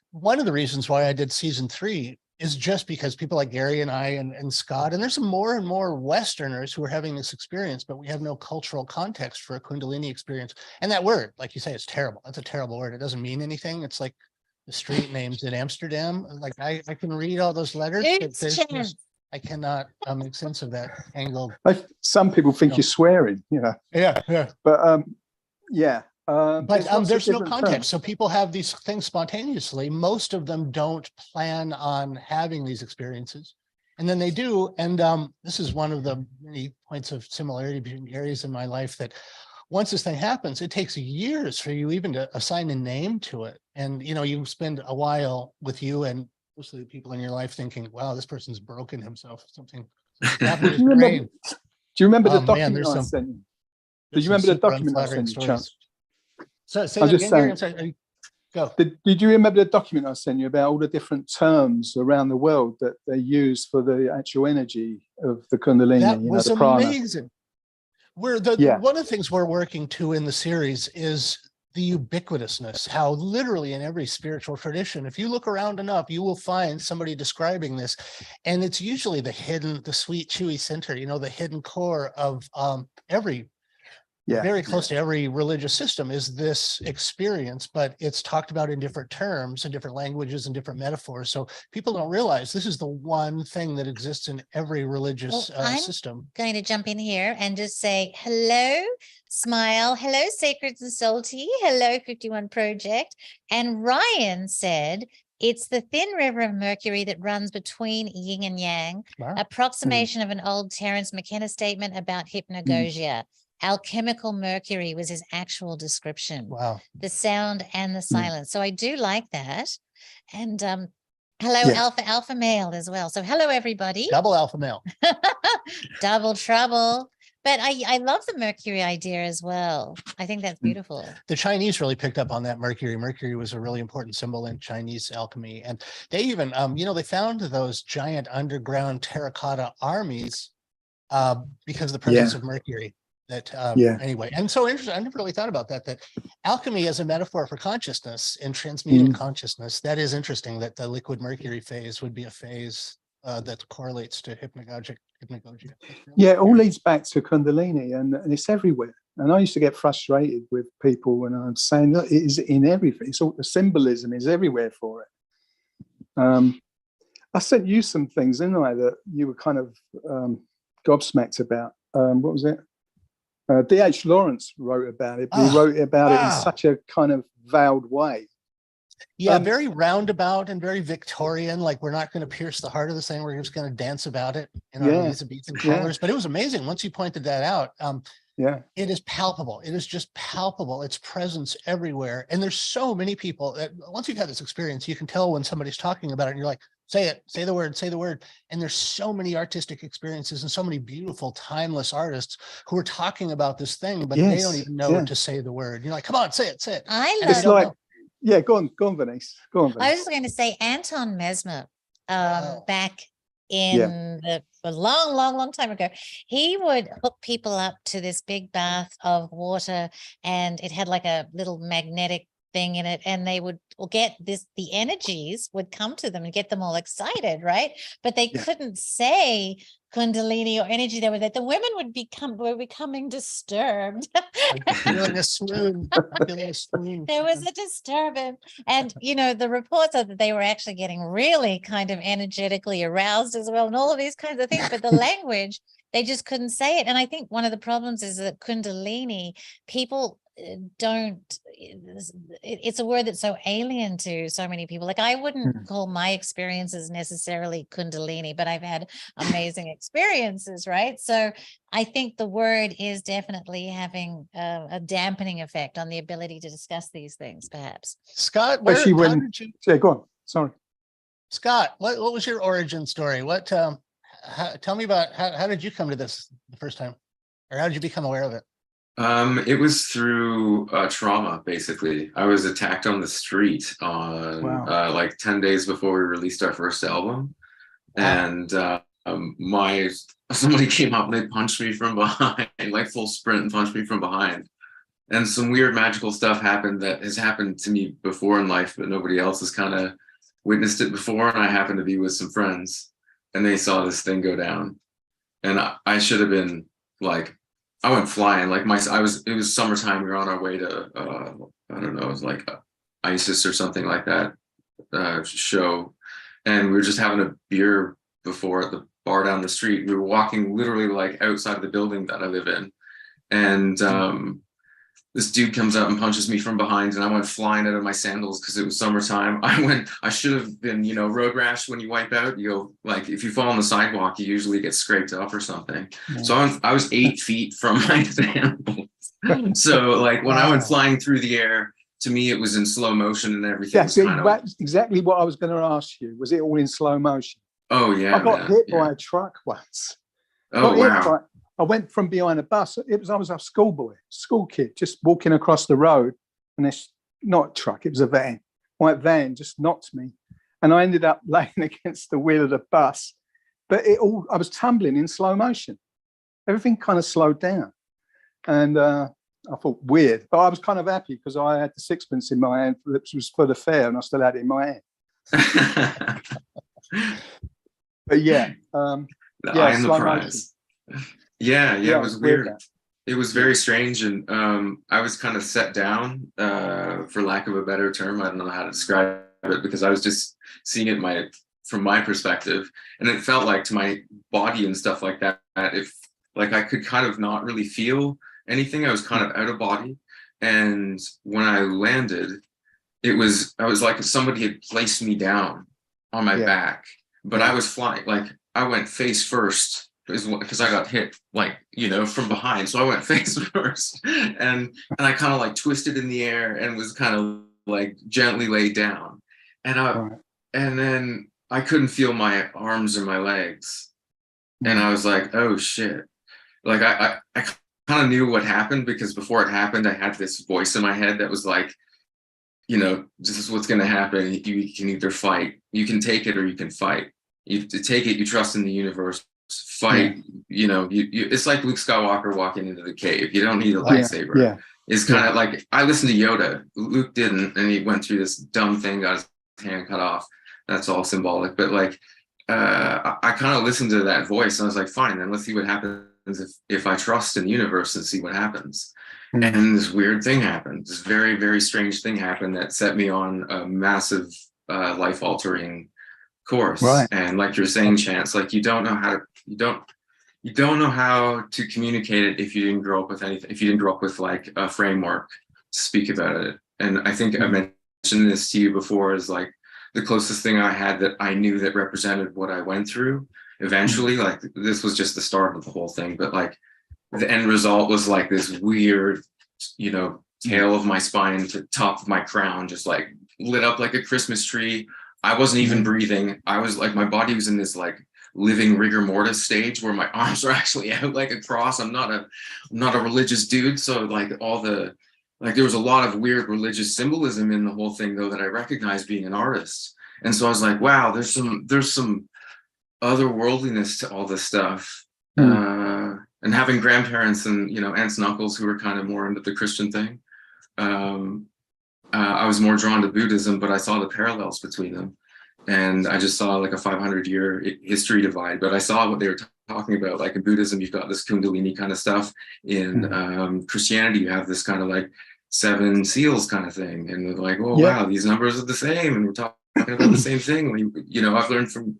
One of the reasons why I did season 3 is just because people like Gary and I and Scott, and there's some more and more Westerners who are having this experience, but we have no cultural context for a Kundalini experience. And that word, like you say, it's terrible. That's a terrible word. It doesn't mean anything. It's like the street names in Amsterdam. Like I can read all those letters. I cannot make sense of that angle. Some people think you're swearing, you know. Yeah. But yeah. But there's no context. Terms. So people have these things spontaneously. Most of them don't plan on having these experiences. And then they do. And this is one of the many points of similarity between areas in my life, that once this thing happens, it takes years for you even to assign a name to it. And, you know, you spend a while with you and most of the people in your life thinking, wow, this person's broken himself. Something happened to his brain. Do you remember the document I sent you? Do you remember the document I sent you, Charles? So say that again, Gary. Go. Did you remember the document I sent you about all the different terms around the world that they use for the actual energy of the Kundalini? That was the amazing. One of the things we're working to in the series is the ubiquitousness, how literally in every spiritual tradition, if you look around enough, you will find somebody describing this. And it's usually the sweet, chewy center, you know, the hidden core of very close to every religious system is this experience, but it's talked about in different terms and different languages and different metaphors. So people don't realize this is the one thing that exists in every religious system. I'm going to jump in here and just say, hello, Smile. Hello, Sacred and Salty. Hello, 51 Project. And Ryan said, it's the thin river of Mercury that runs between yin and yang, approximation of an old Terence McKenna statement about hypnagogia. Alchemical Mercury was his actual description. Wow. The sound and the silence. So I do like that. And hello, alpha male as well. So hello, everybody. Double alpha male. Double trouble. But I love the Mercury idea as well. I think that's beautiful. The Chinese really picked up on that Mercury. Mercury was a really important symbol in Chinese alchemy. And they even, they found those giant underground terracotta armies because of the presence of Mercury. Anyway, and so interesting. I never really thought about that alchemy as a metaphor for consciousness and transmuting consciousness. That is interesting, that the liquid mercury phase would be a phase that correlates to hypnagogia. It all leads back to Kundalini, and it's everywhere. And I used to get frustrated with people when I'm saying, look, it is in everything. It's all, the symbolism is everywhere for it. I sent you some things, didn't I, that you were kind of gobsmacked about. What was it? D.H. Lawrence wrote about it, but he wrote about it in such a kind of veiled way. Yeah, very roundabout and very Victorian. Like, we're not going to pierce the heart of this thing. We're just going to dance about it in our Elizabethan colors. But it was amazing once you pointed that out. It is palpable. It is just palpable. Its presence everywhere. And there's so many people that once you've had this experience, you can tell when somebody's talking about it and you're like, say it, say the word, say the word. And there's so many artistic experiences and so many beautiful, timeless artists who are talking about this thing, but they don't even know to say the word. You're like, come on, say it, say it. I It's love like, yeah, go on, Vanese. Go on, Vanese. I was just going to say Anton Mesmer, back in a long time ago, he would hook people up to this big bath of water, and it had like a little magnetic thing in it, and they would get this, the energies would come to them and get them all excited, right? But they couldn't say Kundalini or energy. They were that the women were becoming disturbed. Feeling a swoon. There was a disturbance, and the reports are that they were actually getting really kind of energetically aroused as well, and all of these kinds of things. But the language, they just couldn't say it. And I think one of the problems is that Kundalini, people don't, it's a word that's so alien to so many people. Like, I wouldn't call my experiences necessarily Kundalini, but I've had amazing experiences, right? So I think the word is definitely having a dampening effect on the ability to discuss these things, perhaps. Scott, go on. Sorry, Scott, what was your origin story? What tell me about how did you come to this the first time, or how did you become aware of it? It was through trauma, basically. I was attacked on the street on like 10 days before we released our first album. And somebody came up and they punched me from behind, like full sprint, and punched me from behind. And some weird magical stuff happened that has happened to me before in life, but nobody else has kind of witnessed it before. And I happened to be with some friends and they saw this thing go down. And I should have been like, I went flying. Like it was summertime. We were on our way to, I don't know, it was like ISIS or something like that show. And we were just having a beer before at the bar down the street. We were walking literally like outside of the building that I live in. And this dude comes up and punches me from behind, and I went flying out of my sandals because it was summertime. I should have been, road rash. When you wipe out, you go, like, if you fall on the sidewalk, you usually get scraped up or something. So I was 8 feet from my sandals. So like when I went flying through the air, to me, it was in slow motion and everything. That's exactly what I was going to ask you. Was it all in slow motion? Oh yeah. I got hit by a truck once. Oh wow. I went from behind a bus. I was a school kid, just walking across the road, and it's not a truck, it was a van. White van just knocked me, and I ended up laying against the wheel of the bus. But I was tumbling in slow motion. Everything kind of slowed down, and I thought weird, but I was kind of happy because I had the sixpence in my hand, which was for the fare, and I still had it in my hand. But yeah, I am the prize. Yeah, it was weird. It was very strange, and I was kind of set down, for lack of a better term. I don't know how to describe it, because I was just seeing it from my perspective, and it felt like to my body and stuff like that, if like I could kind of not really feel anything. I was kind of out of body, and when I landed, I was like if somebody had placed me down on my back, but I was flying. Like I went face first, because I got hit from behind. So I went face first, and I kind of like twisted in the air and was kind of like gently laid down. And then I couldn't feel my arms or my legs. And I was like, oh shit. Like I kind of knew what happened, because before it happened, I had this voice in my head that was like, this is what's going to happen. You can either fight, you can take it, or you can fight. You take it, you trust in the universe. Fight, it's like Luke Skywalker walking into the cave. You don't need a lightsaber. It's kind of like, I listened to Yoda. Luke didn't, and he went through this dumb thing, got his hand cut off. That's all symbolic. But like, I kind of listened to that voice, and I was like, fine, then let's see what happens if I trust in the universe and see what happens. And this weird thing happened. This very, very strange thing happened that set me on a massive life-altering course. Right. And like you're saying, Chance, like you don't know how to, you don't know how to communicate it if you didn't grow up with anything, if you didn't grow up with like a framework to speak about it. And I think I mentioned this to you before, is like the closest thing I had that I knew that represented what I went through eventually. Like this was just the start of the whole thing, but like the end result was like this weird, you know, tail of my spine to top of my crown, just like lit up like a Christmas tree. I wasn't even breathing. I was like, my body was in this like living rigor mortis stage where my arms are actually out like a cross. I'm not a religious dude. So like all the, like there was a lot of weird religious symbolism in the whole thing though, that I recognized being an artist. And so I was like, wow, there's some otherworldliness to all this stuff. And having grandparents and, you know, aunts and uncles who were kind of more into the Christian thing. I was more drawn to Buddhism, but I saw the parallels between them. And I just saw like a 500-year history divide, but I saw what they were talking about. Like in Buddhism, you've got this Kundalini kind of stuff. In Christianity, you have this kind of like 7 seals kind of thing. And they're like, oh, wow, these numbers are the same. And we're talking about the same thing. You know, I've learned from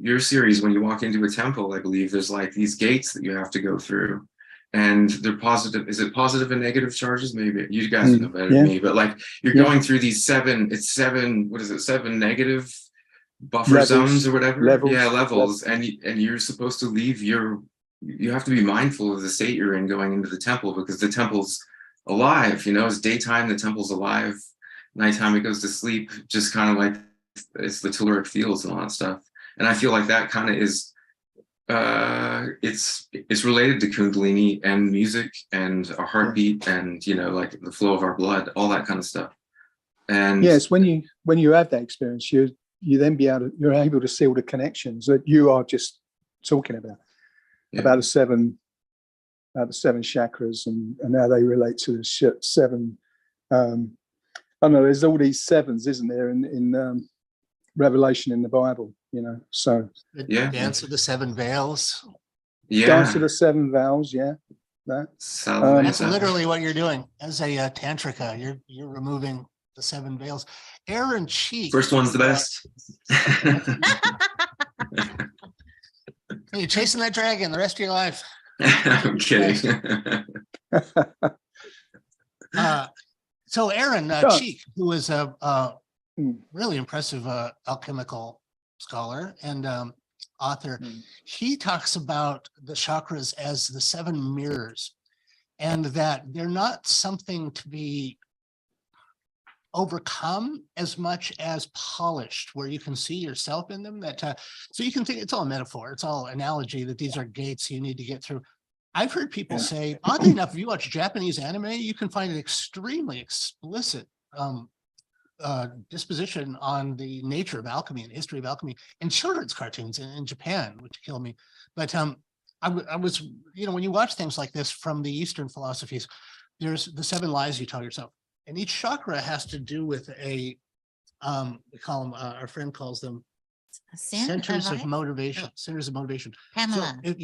your series, when you walk into a temple, I believe there's like these gates that you have to go through. And they're positive. Is it positive and negative charges? Maybe you guys know better than me, but like you're going through these 7, it's 7, what is it? 7 negative buffer zones or whatever. Levels. And you're supposed to leave you have to be mindful of the state you're in going into the temple, because the temple's alive, you know, it's daytime, the temple's alive, nighttime it goes to sleep, just kind of like it's the telluric fields and all that stuff. And I feel like that kind of is, it's related to Kundalini and music and our heartbeat and, you know, like the flow of our blood, all that kind of stuff. And yes, when you have that experience, you then you're able to see all the connections that you are just talking about the seven chakras and how they relate to the 7. I don't know. There's all these 7s, isn't there, in Revelation in the Bible? You know, so Dance of the 7 veils. Dance of the 7 veils. That's literally what you're doing as a tantrika. You're removing the 7 veils. Aaron Cheek. First one's the best. You're chasing that dragon the rest of your life. I'm kidding. So Aaron Cheek, who is a really impressive alchemical scholar and author, he talks about the chakras as the 7 mirrors, and that they're not something to be overcome as much as polished, where you can see yourself in them. That so you can think it's all a metaphor, it's all analogy, that these are gates you need to get through. I've heard people say, oddly enough, if you watch Japanese anime, you can find an extremely explicit disposition on the nature of alchemy and history of alchemy in children's cartoons in Japan, which killed me. But I was, you know, when you watch things like this from the Eastern philosophies, there's the 7 lies you tell yourself. And each chakra has to do with a, we call them, our friend calls them centers of motivation. Centers of motivation. Pamela. So,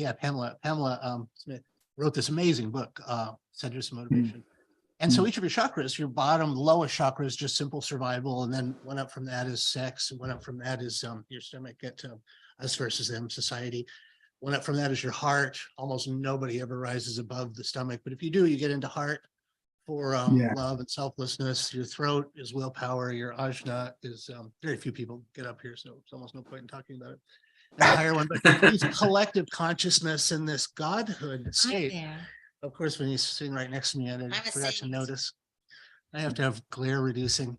Pamela Smith wrote this amazing book, Centers of Motivation. And so each of your chakras, your bottom lowest chakra is just simple survival, and then one up from that is sex, and one up from that is your stomach, get us versus them, society. One up from that is your heart. Almost nobody ever rises above the stomach, but if you do, you get into heart for love and selflessness. Your throat is willpower. Your ajna is very few people get up here, so it's almost no point in talking about it. And the higher one, but these collective consciousness in this godhood state. Of course, when he's sitting right next to me, I forgot to notice. I have to have glare reducing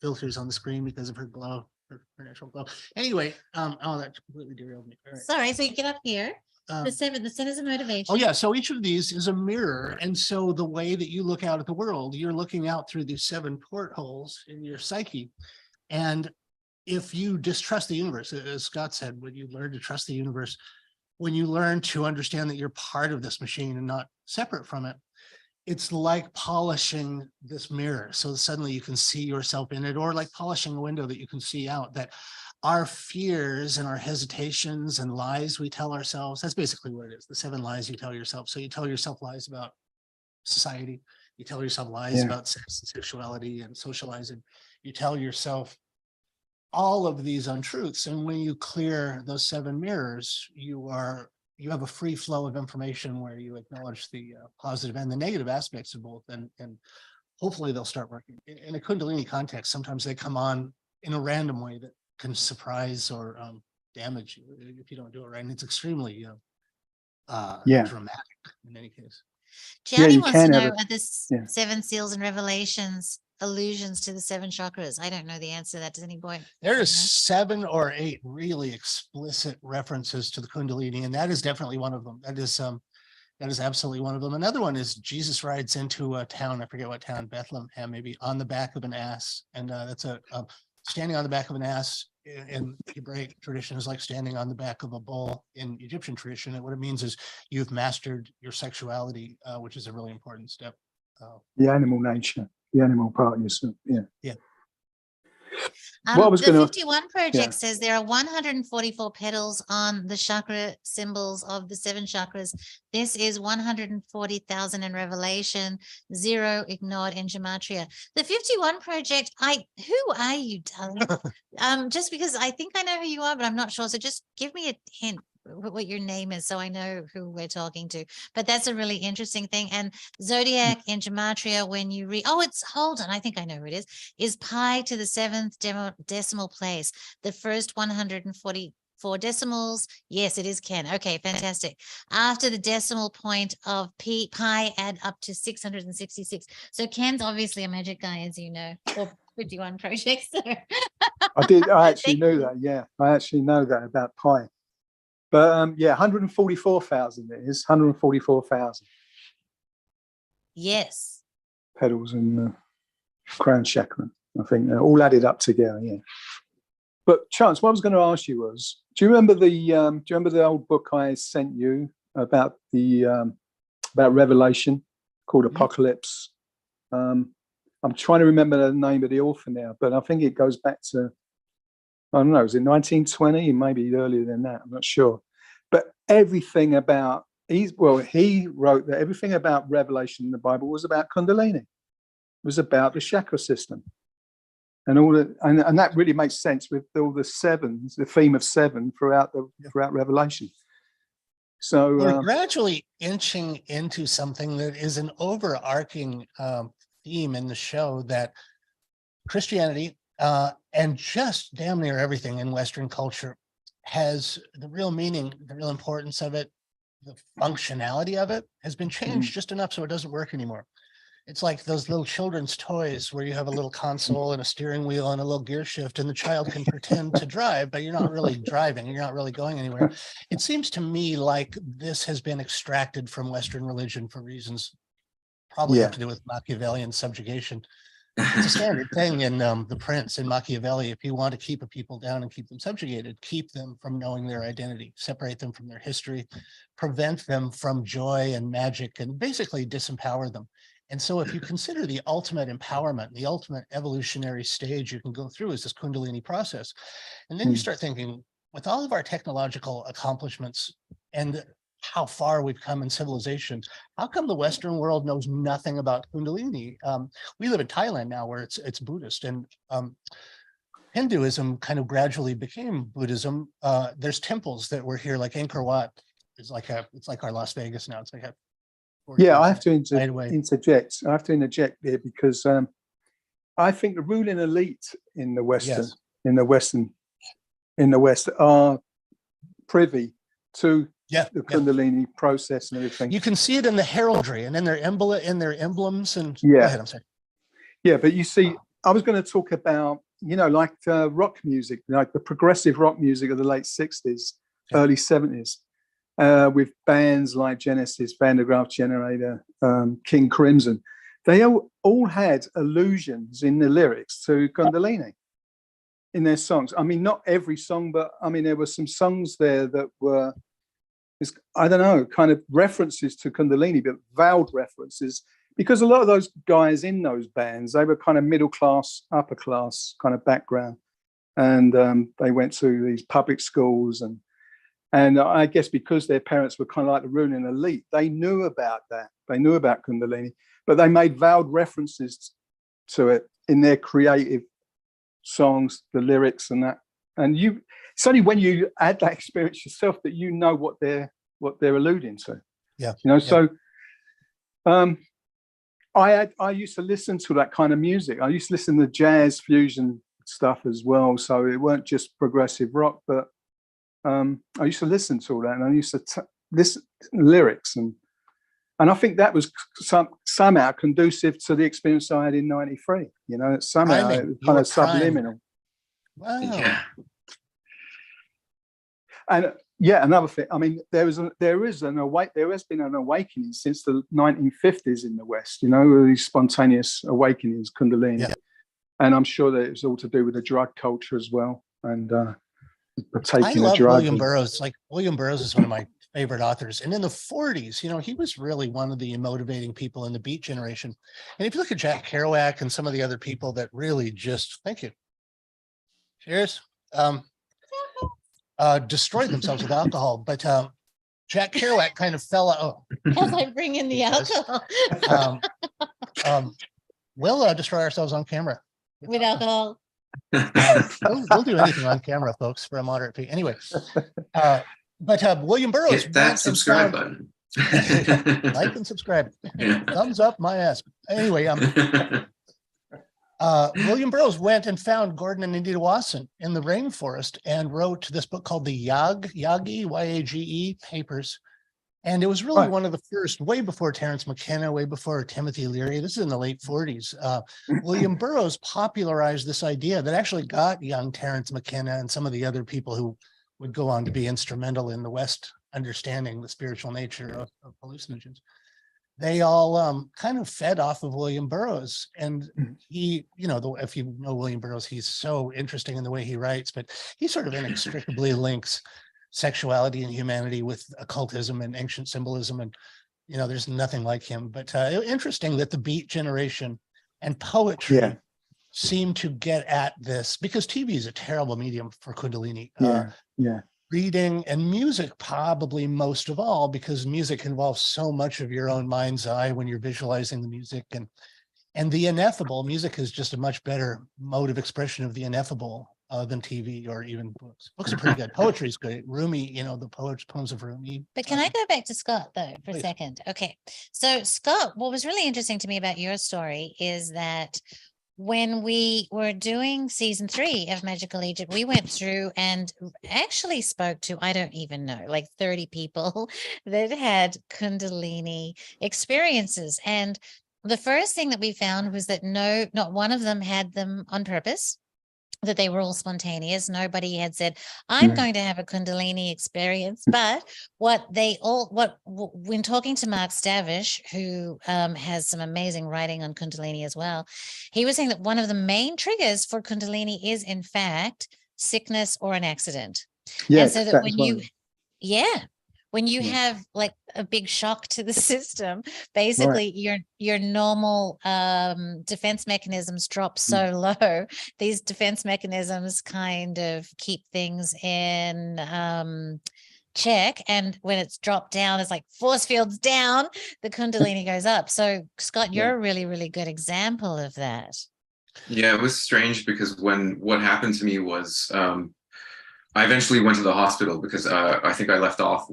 filters on the screen because of her glow, her natural glow. Anyway, that completely derailed me. All right. Sorry, so you get up here. The centers of motivation. Oh yeah, so each of these is a mirror, and so the way that you look out at the world, you're looking out through these 7 portholes in your psyche. And if you distrust the universe, as Scott said, when you learn to trust the universe, when you learn to understand that you're part of this machine and not separate from it, it's like polishing this mirror so suddenly you can see yourself in it, or like polishing a window that you can see out. That our fears and our hesitations and lies we tell ourselves, that's basically what it is, the 7 lies you tell yourself. So you tell yourself lies about society, you tell yourself lies about sex and sexuality and socializing, you tell yourself all of these untruths. And when you clear those 7 mirrors, you have a free flow of information where you acknowledge the positive and the negative aspects of both, and hopefully they'll start working. In a Kundalini context, sometimes they come on in a random way that can surprise or damage you if you don't do it right. And it's extremely dramatic in any case. Gianni you wants to can know, have are the 7 seals and revelations allusions to the 7 chakras? I don't know the answer to that. Does anybody? There is 7 or 8 really explicit references to the Kundalini, and that is definitely one of them. That is absolutely one of them. Another one is Jesus rides into a town, I forget what town, Bethlehem, maybe, on the back of an ass. And that's standing on the back of an ass in Hebraic tradition is like standing on the back of a bull in Egyptian tradition. And what it means is you've mastered your sexuality, which is a really important step. The animal nature, the animal part of yourself. Yeah. The 51 project says there are 144 petals on the chakra symbols of the 7 chakras. This is 140,000 in Revelation, 0 ignored in Gematria. The 51 project, who are you, darling? Just because I think I know who you are, but I'm not sure. So just give me a hint what your name is so I know who we're talking to. But that's a really interesting thing. And zodiac in Gematria, when you read, hold on, I think I know who it is pi to the 7th decimal place, the first 144 decimals. Yes, it is Ken. Okay, fantastic. After the decimal point of pi, add up to 666. So Ken's obviously a magic guy, as you know, or 51 projects. I actually knew that. Yeah, I actually know that about pi. But 144,000 it is, 144,000. Yes. Petals in the crown chakra. I think they're all added up together, yeah. But Chance, what I was going to ask you was, do you remember the old book I sent you about about Revelation called Apocalypse? I'm trying to remember the name of the author now, but I think it goes back to, I don't know, was it 1920? Maybe earlier than that, I'm not sure. But everything about, he wrote that everything about Revelation in the Bible was about Kundalini. It was about the chakra system. And and that really makes sense with all the 7s, the theme of 7 throughout Revelation. So we're gradually inching into something that is an overarching theme in the show, that Christianity and just damn near everything in Western culture has the real meaning, the real importance of it, the functionality of it has been changed just enough so it doesn't work anymore. It's like those little children's toys where you have a little console and a steering wheel and a little gear shift, and the child can pretend to drive, but you're not really driving. You're not really going anywhere. It seems to me like this has been extracted from Western religion for reasons probably have to do with Machiavellian subjugation. It's a standard thing in The Prince in Machiavelli. If you want to keep a people down and keep them subjugated, keep them from knowing their identity, separate them from their history, prevent them from joy and magic, and basically disempower them. And so if you consider the ultimate empowerment, the ultimate evolutionary stage you can go through is this Kundalini process. And then you start thinking, with all of our technological accomplishments and how far we've come in civilization, how come the Western world knows nothing about Kundalini? We live in Thailand now, where it's Buddhist, and Hinduism kind of gradually became Buddhism. There's temples that were here, like Angkor Wat. It's like our Las Vegas now. It's like a I have to interject. I have to interject there because I think the ruling elite in the West are privy to the Kundalini process and everything. You can see it in the heraldry and in their emblems. And go ahead, I'm sorry. Yeah, but you see, I was going to talk about, like rock music, like the progressive rock music of the late 60s, early 70s, with bands like Genesis, Van der Graaf Generator, King Crimson. They all had allusions in the lyrics to Kundalini in their songs. I mean, not every song, but I mean, there were some songs there that were, I don't know, kind of references to Kundalini, but veiled references, because a lot of those guys in those bands, they were kind of middle class, upper class kind of background, and they went to these public schools, and I guess because their parents were kind of like the ruling elite, they knew about that. They knew about Kundalini, but they made veiled references to it in their creative songs, the lyrics and that. And it's only when you add that experience yourself that you know what they're alluding to. Yeah. You know, so I used to listen to that kind of music. I used to listen to jazz fusion stuff as well. So it weren't just progressive rock, but I used to listen to all that, and I used to listen lyrics, and I think that was somehow conducive to the experience I had in '93. You know, somehow it was kind of subliminal. Wow. Yeah. And yeah, another thing. I mean, there has been an awakening since the 1950s in the West. You know, these spontaneous awakenings, Kundalini, yeah. And I'm sure that it was all to do with the drug culture as well, and taking I love a drug. William Burroughs. Like, William Burroughs is one of my favorite authors. And in the 40s, you know, he was really one of the motivating people in the Beat generation. And if you look at Jack Kerouac and some of the other people that really just, thank you. Cheers. Destroyed themselves with alcohol. But Jack Kerouac kind of fell out. As I bring in the alcohol. We'll destroy ourselves on camera. With alcohol. We'll do anything on camera, folks, for a moderate fee. Anyway, but William Burroughs. Hit that subscribe button. Like and subscribe. Yeah. Thumbs up my ass. Anyway, William Burroughs went and found Gordon and India Wasson in the rainforest and wrote this book called the Yagi, Y-A-G-E papers. And it was really one of the first, way before Terence McKenna, way before Timothy Leary. This is in the late 40s. William Burroughs popularized this idea that actually got young Terence McKenna and some of the other people who would go on to be instrumental in the West understanding the spiritual nature of hallucinogens. They all kind of fed off of William Burroughs. And he, you know, if you know William Burroughs, he's so interesting in the way he writes, but he sort of inextricably links sexuality and humanity with occultism and ancient symbolism. And, you know, there's nothing like him. But interesting that the Beat generation and poetry seem to get at this, because TV is a terrible medium for Kundalini. Reading and music, probably most of all, because music involves so much of your own mind's eye when you're visualizing the music, and the ineffable. Music is just a much better mode of expression of the ineffable than TV or even books. Books are pretty good. Poetry is great. Rumi, you know, the poems of Rumi. But can I go back to Scott though for Please. a second? Okay. So Scott, what was really interesting to me about your story is that when we were doing season 3 of Magical Egypt, we went through and actually spoke to, I don't even know, like 30 people that had Kundalini experiences. And the first thing that we found was that not one of them had them on purpose, that they were all spontaneous. Nobody had said, I'm going to have a Kundalini experience. But when talking to Mark Stavish, who has some amazing writing on Kundalini as well, he was saying that one of the main triggers for Kundalini is, in fact, sickness or an accident. Yeah, and so that when you have like a big shock to the system, basically your normal defense mechanisms drop so low. These defense mechanisms kind of keep things in check, and when it's dropped down, it's like force fields down, the Kundalini goes up. So Scott, you're a really, really good example of that. Yeah, it was strange because what happened to me was I eventually went to the hospital because I think I left off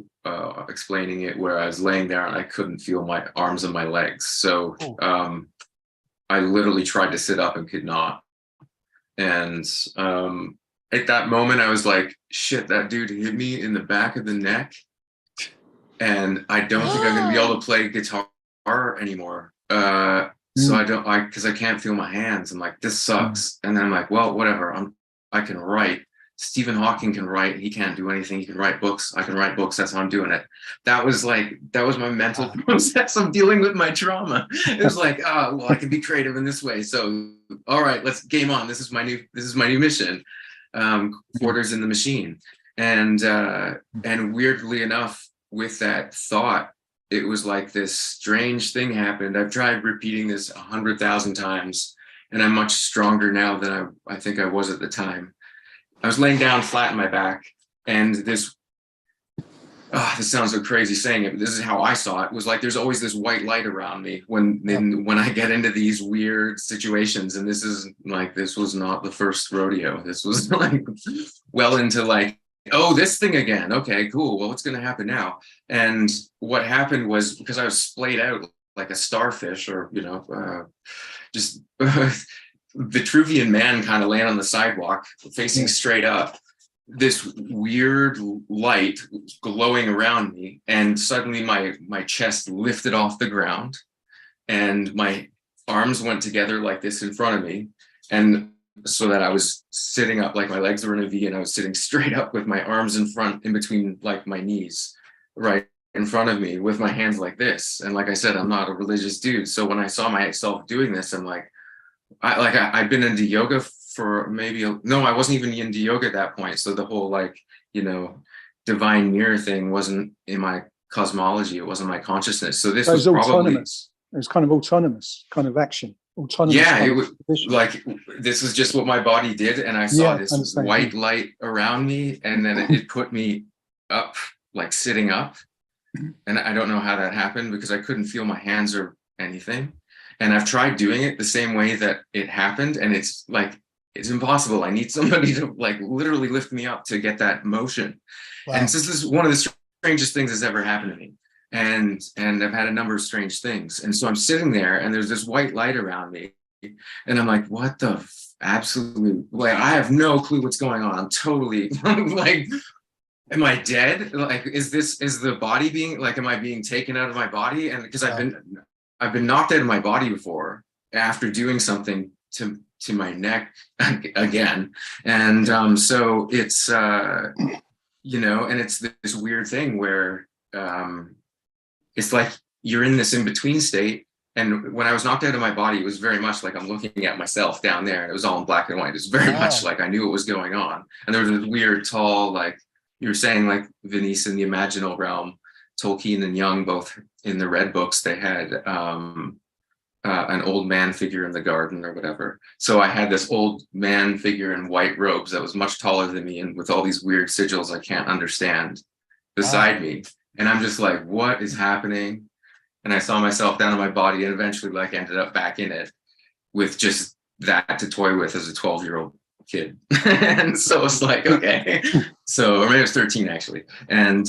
explaining it, where I was laying there and I couldn't feel my arms and my legs. So I literally tried to sit up and could not. And at that moment, I was like, shit, that dude hit me in the back of the neck. And I don't think I'm going to be able to play guitar anymore. So because I can't feel my hands. I'm like, this sucks. And then I'm like, well, whatever. I can write. Stephen Hawking can write. He can't do anything. He can write books. I can write books. That's how I'm doing it. That was my mental process of dealing with my trauma. It was like, well, I can be creative in this way. So, all right, let's game on. This is my new mission. Quarters in the machine. And weirdly enough, with that thought, it was like this strange thing happened. I've tried repeating this 100,000 times, and I'm much stronger now than I think I was at the time. I was laying down flat in my back, and this this sounds so crazy saying it, but this is how I saw it, was like there's always this white light around me when I get into these weird situations. And this was not the first rodeo. This was like well into like, oh, this thing again. Okay, cool. Well, what's going to happen now? And what happened was, because I was splayed out like a starfish, or, just Vitruvian man kind of laying on the sidewalk, facing straight up, this weird light glowing around me, and suddenly my chest lifted off the ground and my arms went together like this in front of me, and so that I was sitting up, like my legs were in a V, and I was sitting straight up with my arms in front, in between like my knees, right in front of me, with my hands like this. And like I said, I'm not a religious dude, so when I saw myself doing this, I'm like, I've been into yoga for I wasn't even into yoga at that point. So the whole divine mirror thing wasn't in my cosmology. It wasn't my consciousness. So this was autonomous. It was kind of autonomous kind of action. Autonomous. Yeah, it was like, this is just what my body did. And I saw this white light around me, and then it put me up, like sitting up. And I don't know how that happened, because I couldn't feel my hands or anything. And I've tried doing it the same way that it happened, and it's impossible. I need somebody to like literally lift me up to get that motion. Wow. And this is one of the strangest things that's ever happened to me. And I've had a number of strange things. And so I'm sitting there, and there's this white light around me, and I'm like, what the absolute, like, I have no clue what's going on. I'm totally like, am I dead? Like, is the body being, like, am I being taken out of my body? And because I've been knocked out of my body before after doing something to my neck again. And so it's, and it's this weird thing where it's like you're in this in-between state. And when I was knocked out of my body, it was very much like I'm looking at myself down there, and it was all in black and white. It's very much like I knew what was going on. And there was this weird, tall, like you were saying, like Vanese in the Imaginal realm, Tolkien and Jung, both in the Red books, they had an old man figure in the garden or whatever. So I had this old man figure in white robes that was much taller than me, and with all these weird sigils I can't understand beside me. And I'm just like, what is happening? And I saw myself down in my body, and eventually like ended up back in it with just that to toy with as a 12-year-old kid. And so it's like, okay. So, or maybe I was 13 actually. And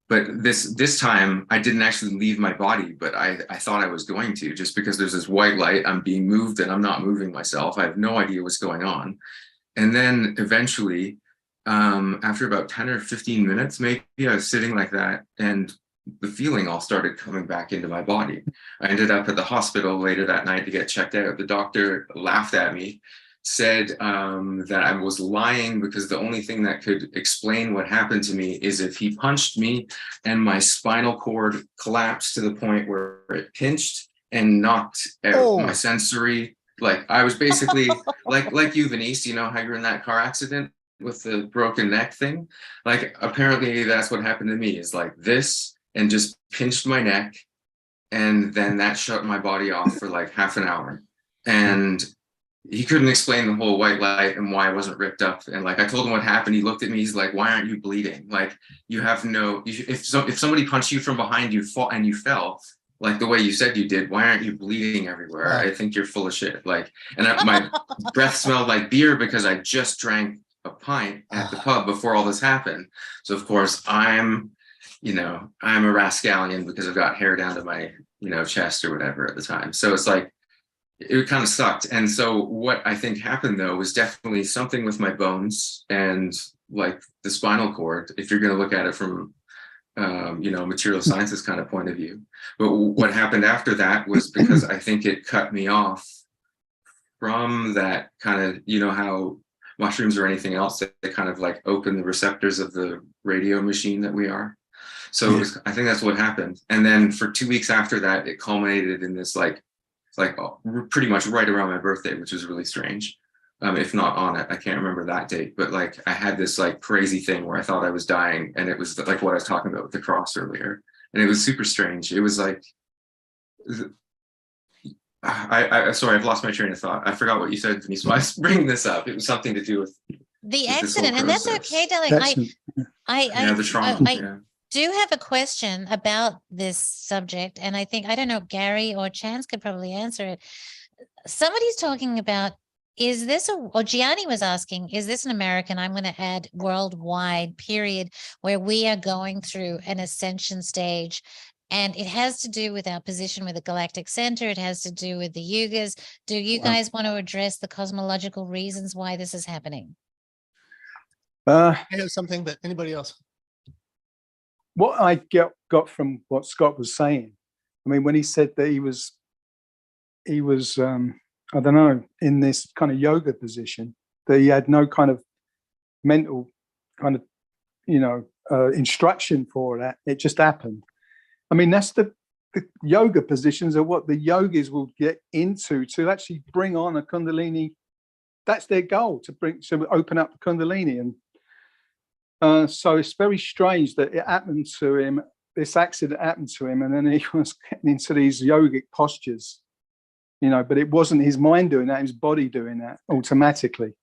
but this time I didn't actually leave my body, but I thought I was going to, just because there's this white light, I'm being moved and I'm not moving myself. I have no idea what's going on. And then eventually, after about 10 or 15 minutes, maybe, I was sitting like that, and the feeling all started coming back into my body. I ended up at the hospital later that night to get checked out. The doctor laughed at me, said that I was lying, because the only thing that could explain what happened to me is if he punched me and my spinal cord collapsed to the point where it pinched and knocked out my sensory. Like, I was basically like you, Vanese, you know how you're in that car accident with the broken neck thing? Like, apparently that's what happened to me, is like this, and just pinched my neck, and then that shut my body off for like half an hour. And he couldn't explain the whole white light and why I wasn't ripped up. And like, I told him what happened. He looked at me, he's like, why aren't you bleeding? Like, you have no, if somebody punched you from behind, you fought and you fell like the way you said you did, why aren't you bleeding everywhere? I think you're full of shit. Like, and my breath smelled like beer, because I just drank a pint at the pub before all this happened. So of course I'm a rascallion, because I've got hair down to my, chest or whatever at the time. So it's like, it kind of sucked. And so what I think happened though was definitely something with my bones and like the spinal cord, if you're going to look at it from, material sciences kind of point of view. But what happened after that was, because I think it cut me off from that kind of, how mushrooms or anything else, they kind of like open the receptors of the radio machine that we are. So I think that's what happened. And then for 2 weeks after that, it culminated in this like pretty much right around my birthday, which was really strange. If not on it, I can't remember that date, but like I had this like crazy thing where I thought I was dying, and it was like what I was talking about with the cross earlier, and it was super strange. It was like, sorry, I've lost my train of thought. I forgot what you said, Denise. Why I was bringing this up? It was something to do with the accident, and that's okay, darling. The trauma. do have a question about this subject, and I think, I don't know, Gary or Chance could probably answer it. Somebody's talking about, is this or Gianni was asking, is this an American, I'm going to add worldwide period, where we are going through an ascension stage? And it has to do with our position with the galactic center. It has to do with the yugas. Do you guys want to address the cosmological reasons why this is happening? I have something, but anybody else? What I got from what Scott was saying, I mean, when he said that he was I don't know, in this kind of yoga position, that he had no kind of mental kind of, instruction for that. It just happened. I mean, that's the yoga positions are what the yogis will get into to actually bring on a Kundalini. That's their goal, to open up the Kundalini. And so it's very strange that it happened to him. This accident happened to him, and then he was getting into these yogic postures, but it wasn't his mind doing that, his body doing that automatically.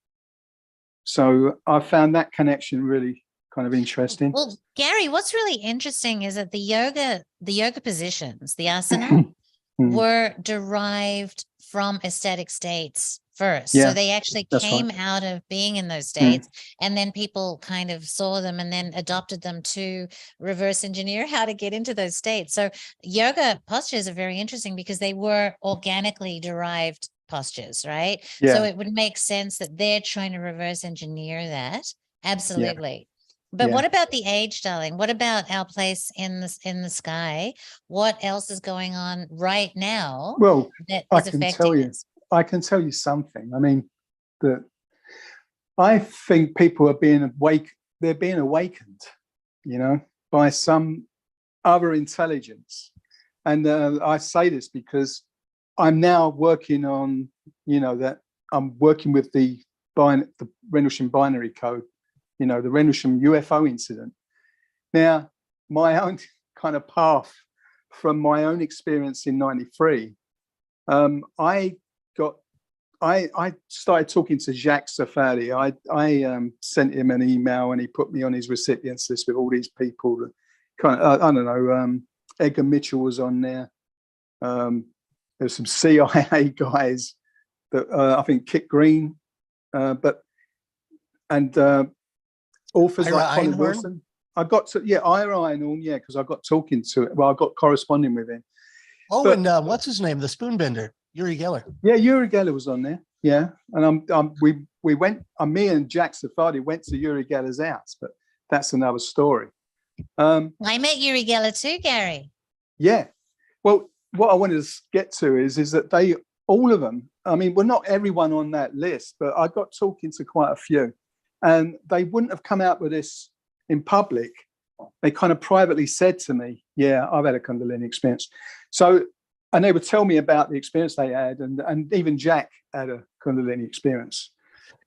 So I found that connection really kind of interesting. Well, Gary, what's really interesting is that the yoga positions, the asana, were derived from ecstatic states first. Yeah, so they actually came out of being in those states, and then people kind of saw them and then adopted them to reverse engineer how to get into those states. So yoga postures are very interesting because they were organically derived postures, right? Yeah. So it would make sense that they're trying to reverse engineer that. Absolutely. But what about the age, darling? What about our place in the sky? What else is going on right now? Well, that I is can affecting tell you. us? I can tell you something. I mean, I think people are being they're being awakened, by some other intelligence. And I say this because I'm now working on, that I'm working with the Rendlesham binary code, the Rendlesham UFO incident. Now, my own kind of path from my own experience in '93, I started talking to Jacques Safari. I sent him an email, and he put me on his recipients list with all these people that kind of, I don't know, Edgar Mitchell was on there. There's some CIA guys that I think Kit Green, and authors like Colin Wilson. I got to, Ira Einhorn, because I got talking to it. Well, I got corresponding with him. Oh, but, and what's his name? The spoonbender, Uri Geller. Yeah, Uri Geller was on there. Yeah, and we went. Me and Jack Safadi went to Uri Geller's house, but that's another story. I met Uri Geller too, Gary. Yeah. Well, what I wanted to get to is that all of them. I mean, well, not everyone on that list, but I got talking to quite a few, and they wouldn't have come out with this in public. They kind of privately said to me, "Yeah, I've had a Kundalini experience." So, and they would tell me about the experience they had, and even Jack had a Kundalini experience.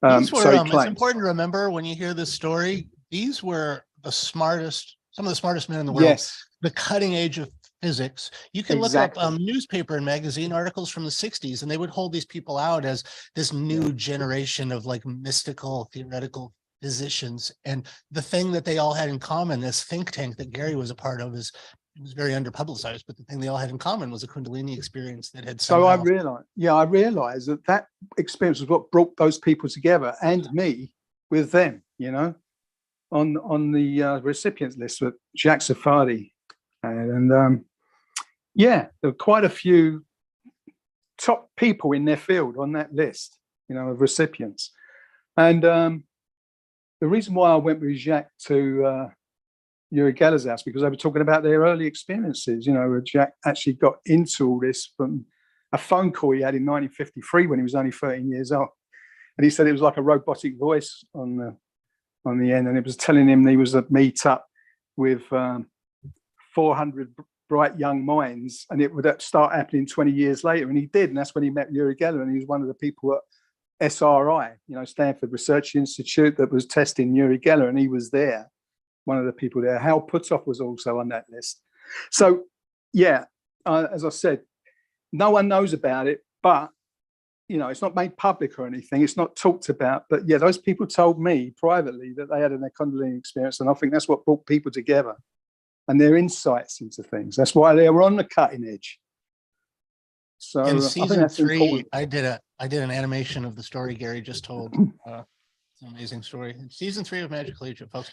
These were, it's important to remember when you hear this story, these were some of the smartest men in the world. Yes. The cutting edge of physics. You can look up newspaper and magazine articles from the 60s, and they would hold these people out as this new generation of like mystical, theoretical physicians. And the thing that they all had in common, this think tank that Gary was a part of, it was very underpublicized, but the thing they all had in common was a Kundalini experience that had somehow... So I realized that experience was what brought those people together, and me with them, on the recipients list with Jacques Safadi. And there were quite a few top people in their field on that list, of recipients. And the reason why I went with Jacques to Uri Geller's house, because they were talking about their early experiences. Jack actually got into all this from a phone call he had in 1953 when he was only 13 years old. And he said it was like a robotic voice on the end, and it was telling him he was at meet up with 400 bright young minds, and it would start happening 20 years later. And he did, and that's when he met Uri Geller, and he was one of the people at SRI, Stanford Research Institute, that was testing Uri Geller, and he was there, one of the people there. Hal Puthoff was also on that list. So, as I said, no one knows about it, but, it's not made public or anything. It's not talked about. But, those people told me privately that they had a Kundalini experience, and I think that's what brought people together. and their insights into things. That's why they were on the cutting edge. So In I think season that's 3, important. I did an animation of the story Gary just told. It's an amazing story. Season 3 of Magical Egypt, folks.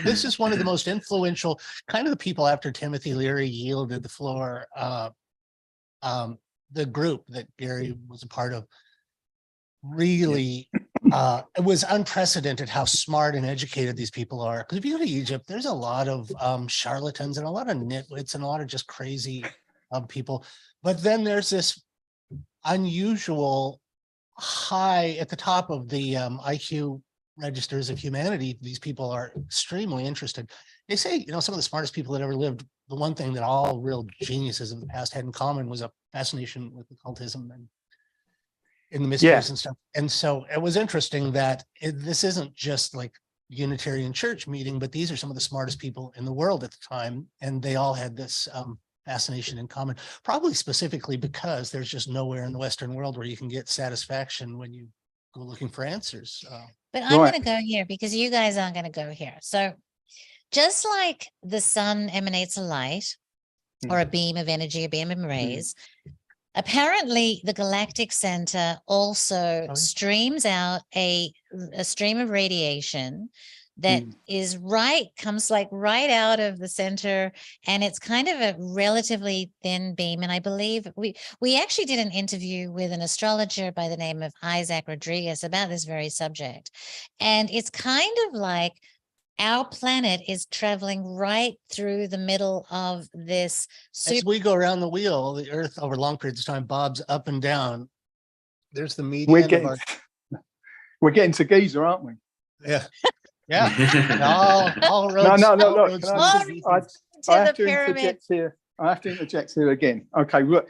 This is one of the most influential, kind of the people after Timothy Leary yielded the floor. The group that Gary was a part of really, it was unprecedented how smart and educated these people are. Because if you go to Egypt, there's a lot of charlatans and a lot of nitwits and a lot of just crazy people. But then there's this unusual high at the top of the IQ registers of humanity. These people are extremely interested. They say, you know, some of the smartest people that ever lived, the one thing that all real geniuses of the past had in common was a fascination with occultism and in the mysteries and stuff. And so it was interesting that this isn't just like Unitarian Church meeting, but these are some of the smartest people in the world at the time. And they all had this fascination in common, probably specifically because there's just nowhere in the Western world where you can get satisfaction when you go looking for answers. But I'm going to go here because you guys aren't going to go here. So just like the sun emanates a light or a beam of energy, a beam of rays, apparently the galactic center also streams out a stream of radiation that is comes like right out of the center, and it's kind of a relatively thin beam. And I believe we actually did an interview with an astrologer by the name of Isaac Rodriguez about this very subject. And it's kind of like our planet is traveling right through the middle of this. As we go around the wheel, the Earth over long periods of time bobs up and down. There's the median. We're getting to Giza, aren't we? Yeah. Yeah. all roads. No. Roads I have to interject here. I have to interject here again. Okay, look,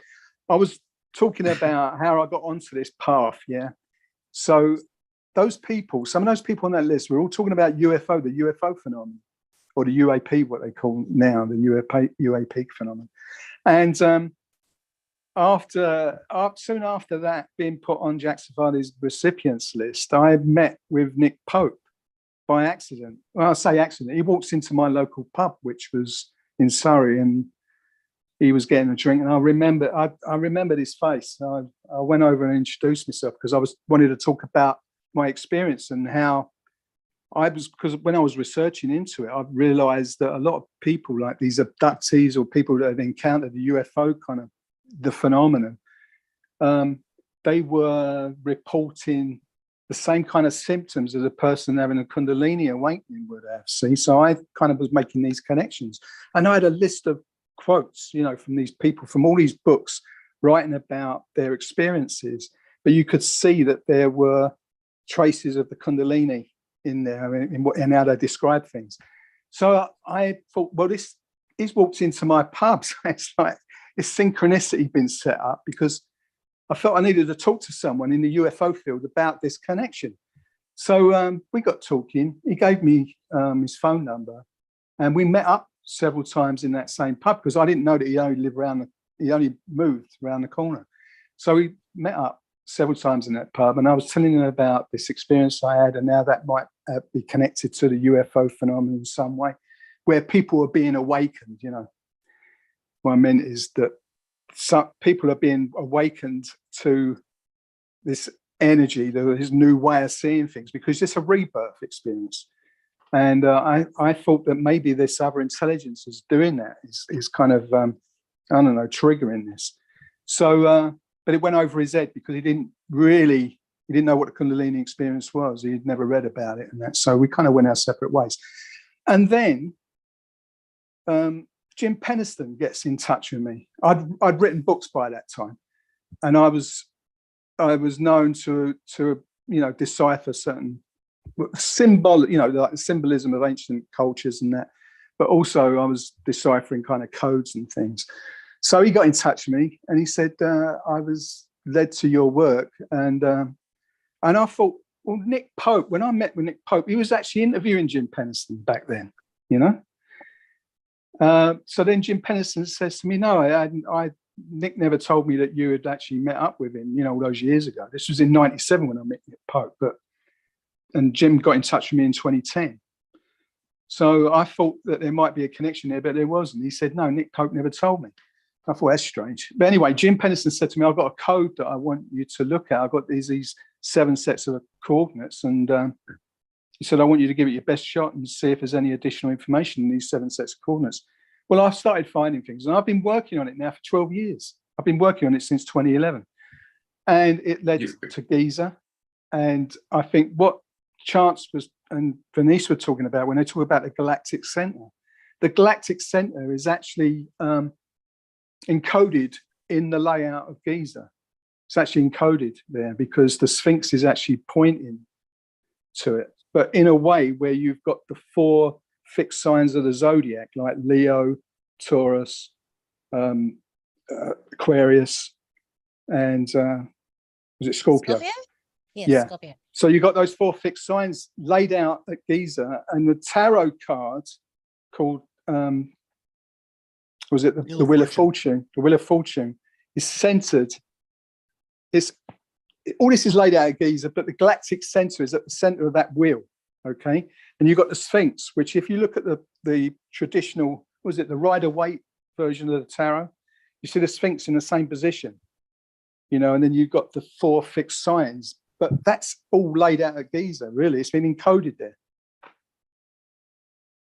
I was talking about how I got onto this path. Yeah. So those people, some of those people on that list, we're all talking about the UFO phenomenon, or the UAP, what they call now, the UAP phenomenon. And soon after that being put on Jack Savani's recipients list, I met with Nick Pope by accident. Well, I say accident. He walks into my local pub, which was in Surrey, and he was getting a drink. And I remembered his face. I went over and introduced myself because I wanted to talk about my experience and how because when I was researching into it, I realized that a lot of people, like these abductees or people that have encountered the UFO kind of the phenomenon, they were reporting the same kind of symptoms as a person having a Kundalini awakening would have. See, so I kind of was making these connections, and I had a list of quotes, you know, from these people from all these books writing about their experiences, but you could see that there were traces of the Kundalini in there in how they describe things. So I thought, well, he's walked into my pub. So it's like this synchronicity been set up because I felt I needed to talk to someone in the UFO field about this connection. So we got talking. He gave me his phone number, and we met up several times in that same pub because I didn't know that he only moved around the corner. So we met up several times in that pub, and I was telling him about this experience I had, and now that might be connected to the UFO phenomenon in some way, where people are being awakened. You know, what I meant is that some people are being awakened to this energy, this new way of seeing things, because it's a rebirth experience. And I thought that maybe this other intelligence is doing that, is kind of, I don't know, triggering this. So, but it went over his head because he didn't know what the Kundalini experience was. He'd never read about it and that. So we kind of went our separate ways. And then Jim Penniston gets in touch with me. I'd written books by that time, and I was known to decipher certain like the symbolism of ancient cultures and that, but also I was deciphering kind of codes and things. So he got in touch with me and he said, I was led to your work. And I thought, well, Nick Pope, when I met with Nick Pope, he was actually interviewing Jim Penniston back then, you know? So then Jim Penniston says to me, no, Nick never told me that you had actually met up with him, you know, all those years ago. This was in 97 when I met Nick Pope, and Jim got in touch with me in 2010. So I thought that there might be a connection there, but there wasn't. He said, no, Nick Pope never told me. I thought, that's strange. But anyway, Jim Pennison said to me, I've got a code that I want you to look at. I've got these 7 sets of coordinates. And he said, I want you to give it your best shot and see if there's any additional information in these 7 sets of coordinates. Well, I started finding things, and I've been working on it now for 12 years. I've been working on it since 2011. And it led to Giza. And I think what Chance and Vanese were talking about when they talk about the Galactic Center, the Galactic Center is actually encoded in the layout of Giza. It's actually encoded there because the Sphinx is actually pointing to it, but in a way where you've got the 4 fixed signs of the zodiac, like Leo, Taurus, Aquarius, and was it Scorpio? Scorpio? Yes, yeah. Scorpio. So you got those 4 fixed signs laid out at Giza, and the tarot card called was it the Wheel of Fortune? The Wheel of Fortune is centered. All this is laid out at Giza, but the Galactic Center is at the center of that wheel. Okay, and you've got the Sphinx, which, if you look at the traditional, was it the Rider-Waite version of the tarot? You see the Sphinx in the same position, you know, and then you've got the 4 fixed signs. But that's all laid out at Giza, really. It's been encoded there.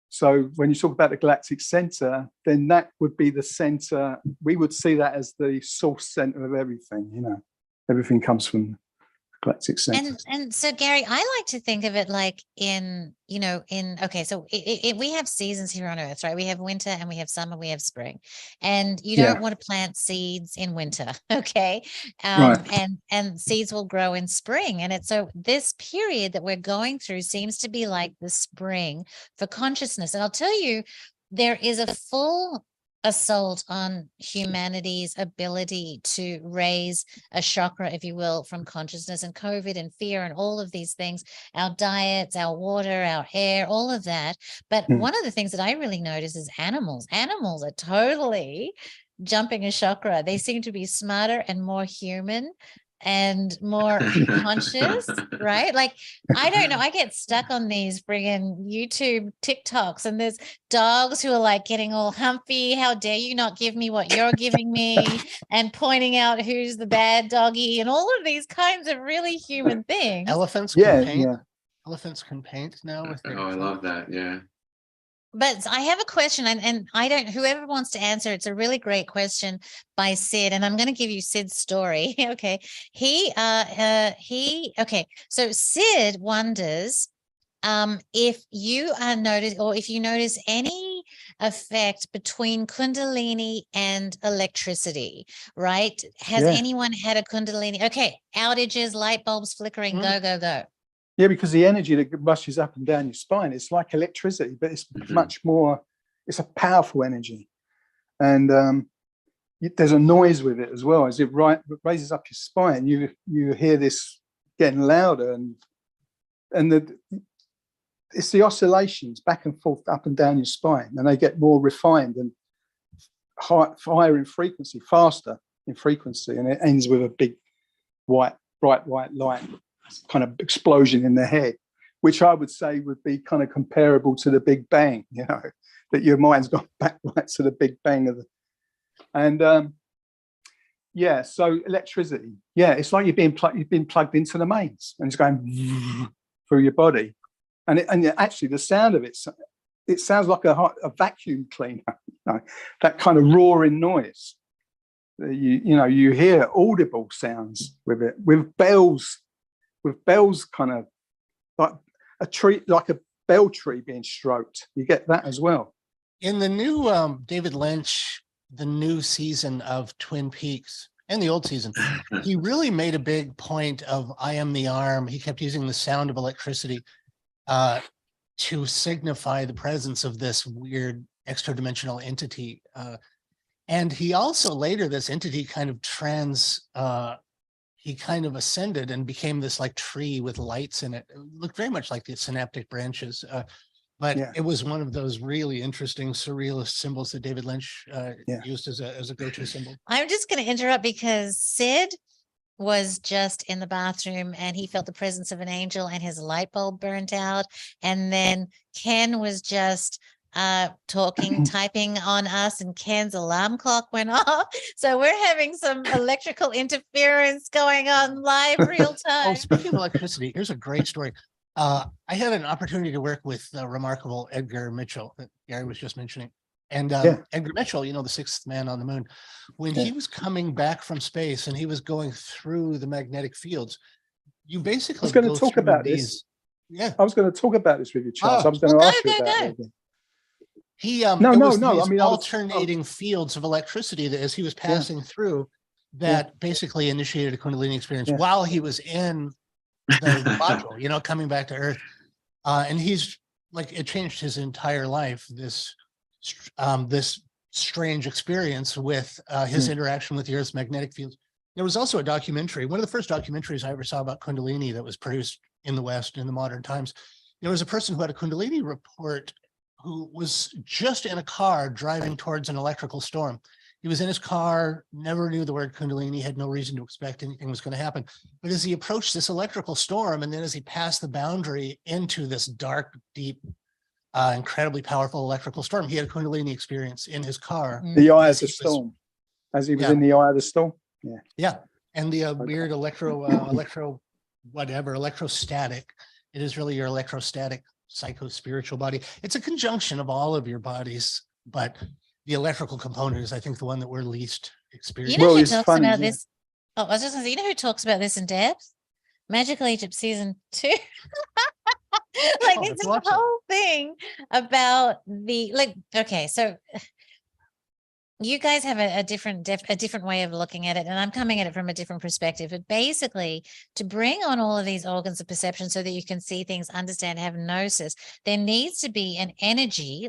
So when you talk about the Galactic Center, then that would be the center. We would see that as the source center of everything, you know. Everything comes from the Galactic Center. And so, Gary, I like to think of it like okay, so we have seasons here on Earth, right? We have winter and we have summer, we have spring, and you don't want to plant seeds in winter, okay? Right. And seeds will grow in spring, and so this period that we're going through seems to be like the spring for consciousness. And I'll tell you, there is a full assault on humanity's ability to raise a chakra, if you will, from consciousness, and COVID and fear and all of these things, our diets, our water, our air, all of that. But one of the things that I really notice is animals. Animals are totally jumping a chakra. They seem to be smarter and more human and more conscious, right? Like, I don't know, I get stuck on these friggin' YouTube TikToks, and there's dogs who are like getting all humpy. How dare you not give me what you're giving me, and pointing out who's the bad doggy, and all of these kinds of really human things. Elephants can paint. Yeah. Elephants can paint now with their I love that. Yeah. But I have a question, and I don't, whoever wants to answer, it's a really great question by Sid, and I'm going to give you Sid's story. Okay. Okay. So Sid wonders if you notice any effect between Kundalini and electricity, right? Has anyone had a Kundalini? Okay. Outages, light bulbs flickering, go. Yeah, because the energy that rushes up and down your spine, it's like electricity, but it's much more, it's a powerful energy. And there's a noise with it as well. As it raises up your spine, you hear this getting louder, and it's the oscillations back and forth, up and down your spine, and they get more refined and higher in frequency, faster in frequency, and it ends with a big bright white light kind of explosion in the head, which I would say would be kind of comparable to the Big Bang, you know, that your mind's gone back right to the Big Bang of so electricity, it's like you've been plugged into the mains, and it's going through your body, and actually the sound of it sounds like a vacuum cleaner, you know, that kind of roaring noise. You hear audible sounds with it, with bells kind of like a tree, like a bell tree being stroked. You get that as well. In the new David Lynch, the new season of Twin Peaks, and the old season, he really made a big point of I am the arm. He kept using the sound of electricity to signify the presence of this weird extra-dimensional entity. And he also later, this entity kind of he kind of ascended and became this like tree with lights in it. It looked very much like the synaptic branches, but it was one of those really interesting surrealist symbols that David Lynch used as a go-to symbol. I'm just going to interrupt because Sid was just in the bathroom and he felt the presence of an angel and his light bulb burnt out. And then Ken was just talking, typing on us, and Ken's alarm clock went off. So we're having some electrical interference going on live real time. Oh, speaking of electricity, here's a great story. I had an opportunity to work with the remarkable Edgar Mitchell that Gary was just mentioning. And Edgar Mitchell, the sixth man on the moon, when he was coming back from space and he was going through the magnetic fields, you basically I was going to talk about this. Yeah. I was going to talk about this with you, Charles. I was going to ask you about it. He no. I mean, alternating fields of electricity that as he was passing through that basically initiated a Kundalini experience while he was in the module, coming back to Earth. And he's like, it changed his entire life. This strange experience with his interaction with the Earth's magnetic fields. There was also a documentary, one of the first documentaries I ever saw about Kundalini that was produced in the West in the modern times. There was a person who had a Kundalini report who was just in a car driving towards an electrical storm. He was in his car, never knew the word Kundalini, had no reason to expect anything was going to happen. But as he approached this electrical storm, and then as he passed the boundary into this dark, deep, incredibly powerful electrical storm, he had a Kundalini experience in his car. The eye of the storm, as he was in the eye of the storm. Yeah. And the weird electrostatic. It is really your electrostatic psycho-spiritual body. It's a conjunction of all of your bodies, but the electrical component is, I think, the one that we're least experiencing. You know who talks about this? Oh, I was just going to say, you know who talks about this in depth? Magical Egypt season 2. This is the whole thing about okay, so you guys have a different way of looking at it, and I'm coming at it from a different perspective. But basically, to bring on all of these organs of perception so that you can see things, understand, have gnosis, there needs to be an energy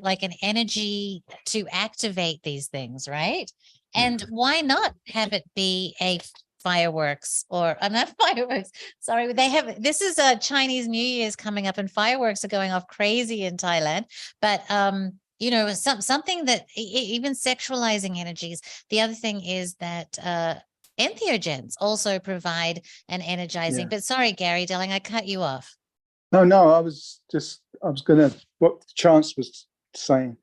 to activate these things, right? And why not have it be a fireworks or not fireworks? Sorry, this is a Chinese New Year's coming up, and fireworks are going off crazy in Thailand. But something that even sexualizing energies. The other thing is that entheogens also provide an energizing. But sorry, Gary, darling, I cut you off. No, I was going to, what Chance was saying.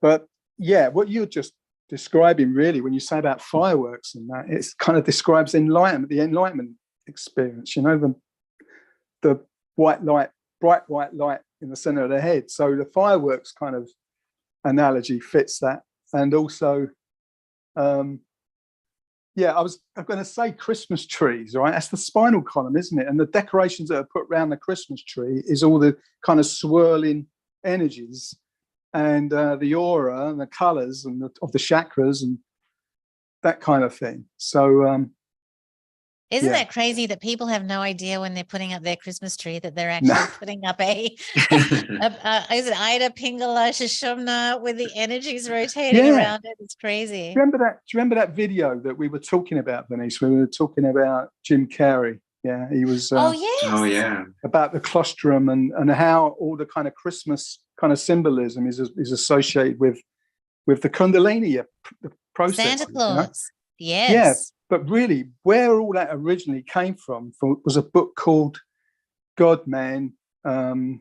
But what you're just describing really, when you say about fireworks and that, it kind of describes the enlightenment experience, the white light, bright white light in the center of the head. So the fireworks kind of analogy fits that. And also I'm going to say Christmas trees, right? That's the spinal column, isn't it? And the decorations that are put around the Christmas tree is all the kind of swirling energies and the aura and the colors and of the chakras and that kind of thing. So isn't that crazy that people have no idea when they're putting up their Christmas tree that they're actually putting up is it Ida Pingala Shishumna with the energies rotating around it? It's crazy. Do you remember that video that we were talking about, Vanese? We were talking about Jim Carrey. Yeah, he was about the colostrum and how all the kind of Christmas kind of symbolism is associated with the Kundalini process. Santa Claus. Yes. Yeah. But really, where all that originally came from was a book called God, Man, The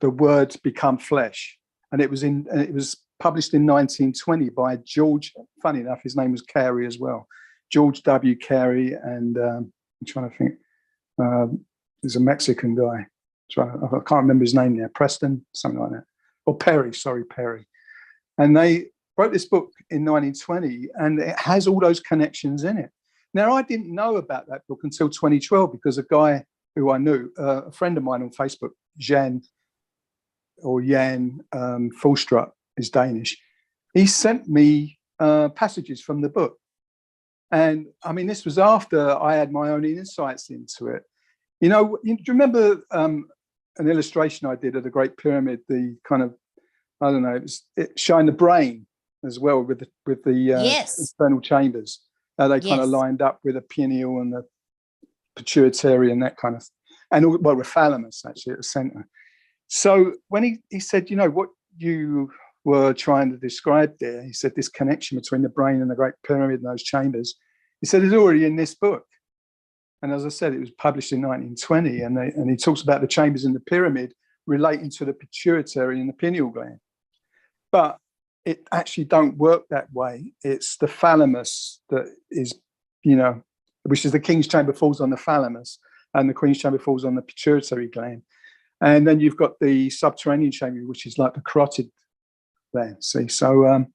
Words Become Flesh. And it was published in 1920 by George, funny enough, his name was Carey as well, George W. Carey. And I'm trying to think, there's a Mexican guy. I can't remember his name now, Preston, something like that. Or Perry. And they wrote this book in 1920, and it has all those connections in it. Now, I didn't know about that book until 2012 because a guy who I knew, a friend of mine on Facebook, Jan Fulstrup, is Danish. He sent me passages from the book. And I mean, this was after I had my own insights into it. Do you remember an illustration I did of the Great Pyramid, the kind of, I don't know, it showing the brain as well with the internal chambers. They kind of lined up with the pineal and the pituitary and that kind of, and the thalamus actually at the center. So when he said, what you were trying to describe there, he said this connection between the brain and the Great Pyramid and those chambers, he said it's already in this book. And as I said, it was published in 1920, and he talks about the chambers in the pyramid relating to the pituitary and the pineal gland. But it actually don't work that way. It's the thalamus that is, which is the king's chamber falls on the thalamus, and the queen's chamber falls on the pituitary gland. And then you've got the subterranean chamber, which is like the carotid gland. See, so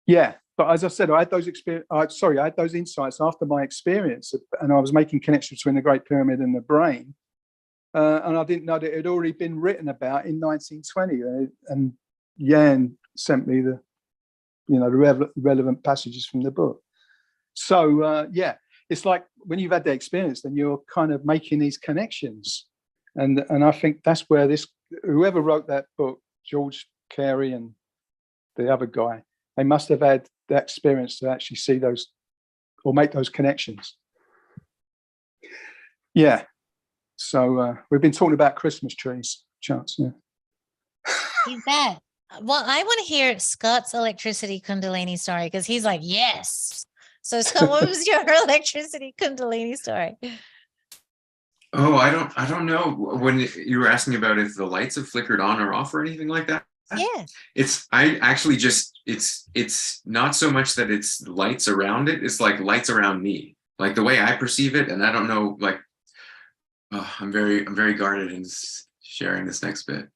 yeah. But as I said, I had those I had those insights after my experience, and I was making connections between the Great Pyramid and the brain, and I didn't know that it had already been written about in 1920. And Jan sent me the relevant passages from the book. So yeah, it's like when you've had the experience, then you're kind of making these connections, and I think that's where whoever wrote that book, George Carey and the other guy, they must have had that experience to actually see those or make those connections. Yeah. So we've been talking about Christmas trees, Chance. Yeah. Is that? Well, I want to hear Scott's electricity Kundalini story, because he's like, yes. So Scott, what was your electricity Kundalini story? Oh, I don't know. When you were asking about if the lights have flickered on or off or anything like that. Yeah. It's not so much that it's lights around it. It's like lights around me, like the way I perceive it. And I don't know, like, I'm very guarded in sharing this next bit.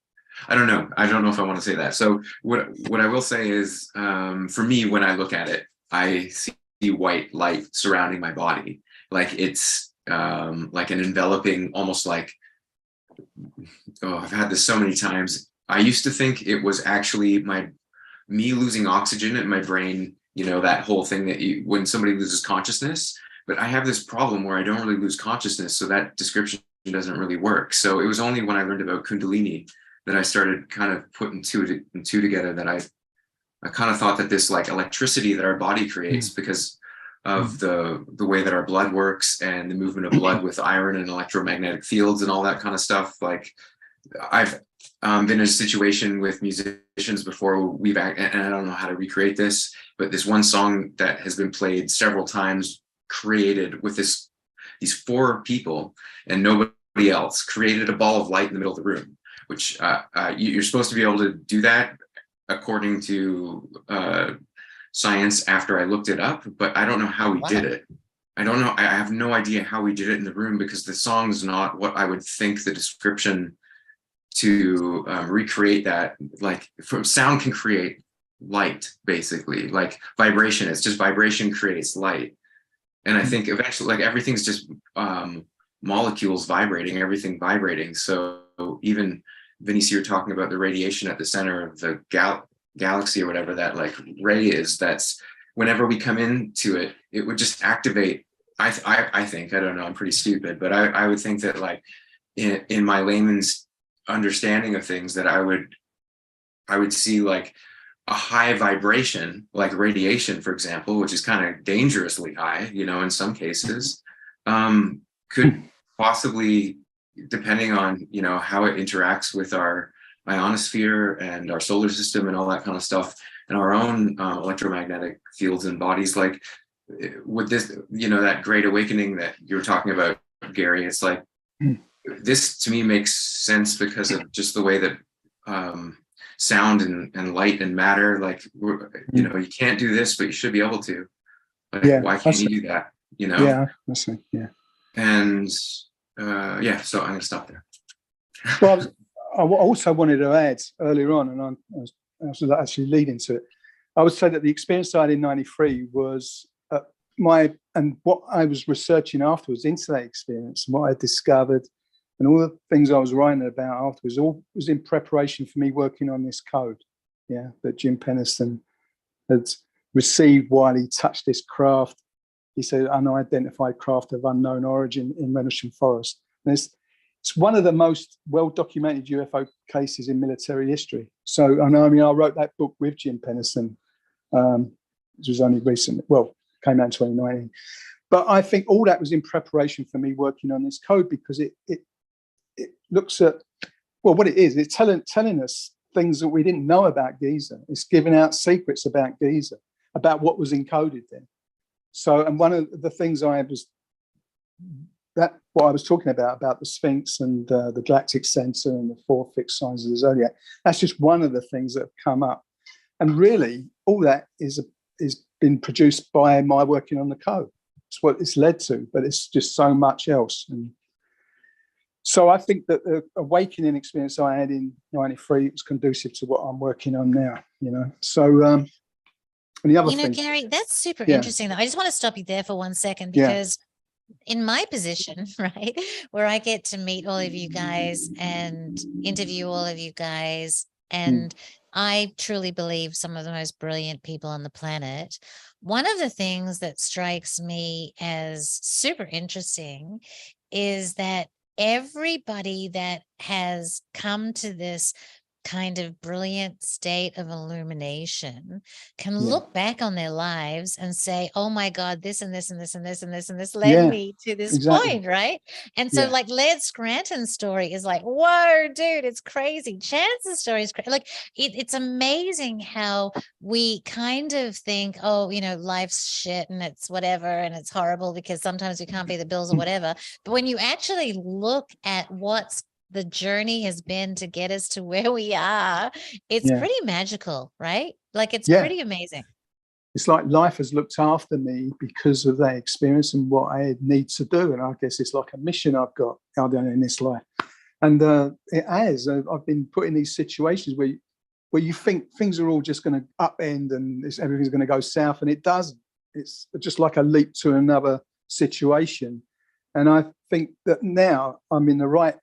I don't know if I want to say that. So what I will say is, for me, when I look at it, I see white light surrounding my body. Like it's like an enveloping, almost like, I've had this so many times. I used to think it was actually me losing oxygen in my brain, that whole thing that when somebody loses consciousness. But I have this problem where I don't really lose consciousness, so that description doesn't really work. So it was only when I learned about Kundalini that I started kind of putting two together, that I kind of thought that this like electricity that our body creates because of the way that our blood works and the movement of blood with iron and electromagnetic fields and all that kind of stuff. Like I've been in a situation with musicians before and I don't know how to recreate this, but this one song that has been played several times, created with these four people and nobody else, created a ball of light in the middle of the room, which you're supposed to be able to do that according to science after I looked it up, but I don't know how we did it. I don't know. I have no idea how we did it in the room, because the song's not what I would think the description to recreate that. Like sound can create light, basically, like vibration. It's just vibration creates light. And I think eventually, like everything's just molecules vibrating, everything vibrating. So even Vanese, you're talking about the radiation at the center of the galaxy or whatever that like ray is, that's whenever we come into it, it would just activate. I think, I don't know, I'm pretty stupid, but I would think that like in my layman's understanding of things, that I would see like a high vibration, like radiation, for example, which is kind of dangerously high, in some cases, could possibly, depending on, how it interacts with our ionosphere and our solar system and all that kind of stuff, and our own electromagnetic fields and bodies, like with this, that great awakening that you were talking about, Gary, it's like, this to me makes sense because of just the way that sound and light and matter, like, you can't do this, but you should be able to. Like, why can't you do that? Yeah, I see. Yeah. And so I'm going to stop there. Well, I also wanted to add earlier on, and I was actually leading to it. I would say that the experience I had in '93 was what I was researching afterwards into that experience, and what I discovered, and all the things I was writing about afterwards, all was in preparation for me working on this code, that Jim Penniston had received while he touched this craft. He said, unidentified craft of unknown origin in Rendlesham Forest. And it's one of the most well-documented UFO cases in military history. So, I wrote that book with Jim Penniston, which was only recent, came out in 2019. But I think all that was in preparation for me working on this code, because it looks at, what it is. It's telling us things that we didn't know about Giza. It's giving out secrets about Giza, about what was encoded there. So, and one of the things I was that what I was talking about the Sphinx and the Galactic Center and the 4 fixed signs of the zodiac, that's just one of the things that have come up. And really, all that is been produced by my working on the code. It's what it's led to, but it's just so much else. And so I think that the awakening experience I had in '93 was conducive to what I'm working on now, you know. So, and the other thing, Gary, that's super interesting. I just want to stop you there for 1 second, because in my position, right, where I get to meet all of you guys and interview all of you guys, and I truly believe some of the most brilliant people on the planet. One of the things that strikes me as super interesting is that everybody that has come to this kind of brilliant state of illumination can look back on their lives and say, oh my God, this and this and this and this and this and this led me to this point, right? And so like Laird Scranton's story is like, whoa, dude, it's crazy. Chance's story is crazy. Like it's amazing how we kind of think, oh, you know, life's shit and it's whatever and it's horrible because sometimes we can't pay the bills or whatever. But when you actually look at what's the journey has been to get us to where we are, it's pretty magical, right? Like it's pretty amazing. It's like life has looked after me because of that experience and what I need to do. And I guess it's like a mission I've got out there in this life. And it has. I've been put in these situations where you think things are all just going to upend and everything's going to go south, and it doesn't. It's just like a leap to another situation. And I think that now I'm in the right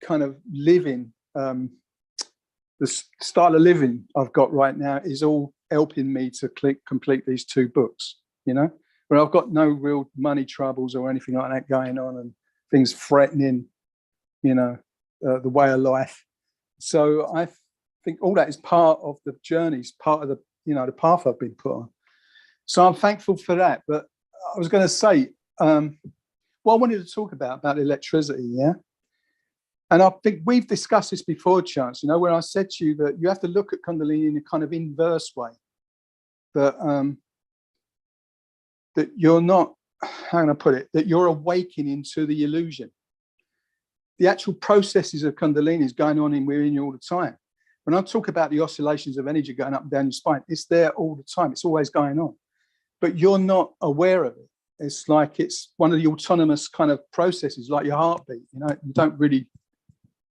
kind of living, the style of living I've got right now is all helping me to complete these 2 books, you know, where I've got no real money troubles or anything like that going on and things threatening, you know, the way of life. So I think all that is part of the journeys, part of the, you know, the path I've been put on. So I'm thankful for that. But I was going to say, what I wanted to talk about electricity, and I think we've discussed this before, Chance, you know, where I said to you that you have to look at Kundalini in a kind of inverse way, that that you're not, how can I put it, that you're awakening to the illusion. The actual processes of Kundalini is going on within you all the time. When I talk about the oscillations of energy going up and down your spine, it's there all the time. It's always going on, but you're not aware of it. It's like it's one of the autonomous kind of processes, like your heartbeat. You know, you don't really.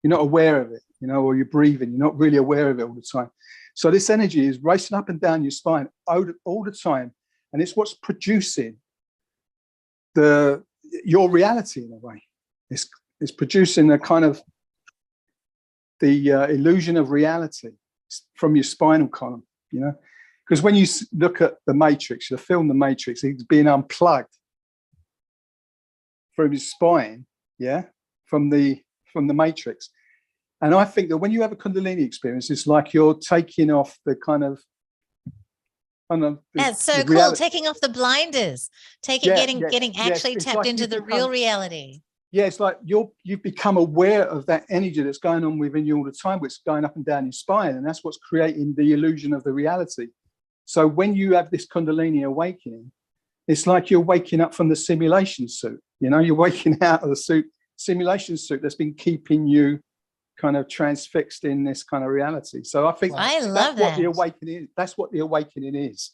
You're not aware of it, you know, or you're breathing. You're not really aware of it all the time. So this energy is racing up and down your spine all the time, and it's what's producing your reality in a way. It's producing a kind of the illusion of reality from your spinal column, you know, because when you look at the Matrix, the film The Matrix, it's being unplugged from your spine, from the Matrix. And I think that when you have a Kundalini experience, it's like you're taking off the kind of, I don't know. That's so cool. Taking off the blinders, getting actually tapped like into the real reality. Yeah, it's like you've become aware of that energy that's going on within you all the time, which is going up and down your spine, and that's what's creating the illusion of the reality. So when you have this Kundalini awakening, it's like you're waking up from the simulation suit. You know, you're waking out of the simulation suit that's been keeping you kind of transfixed in this kind of reality. So I think that's what the awakening is. That's what the awakening is.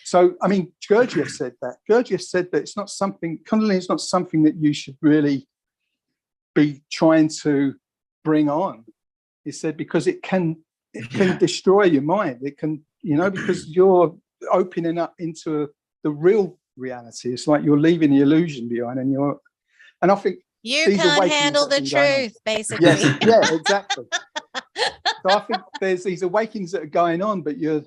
So, I mean, Gurdjieff said that. Gurdjieff said that it's not something, Kundalini is not something that you should really be trying to bring on. He said, because it can destroy your mind. It can, you know, because you're opening up into the real reality. It's like you're leaving the illusion behind, and I think you can't handle the truth, basically. Yeah, exactly. So I think there's these awakenings that are going on, but you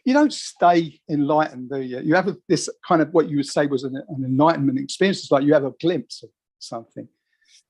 don't stay enlightened, do you? You have this kind of what you would say was an enlightenment experience. It's like you have a glimpse of something.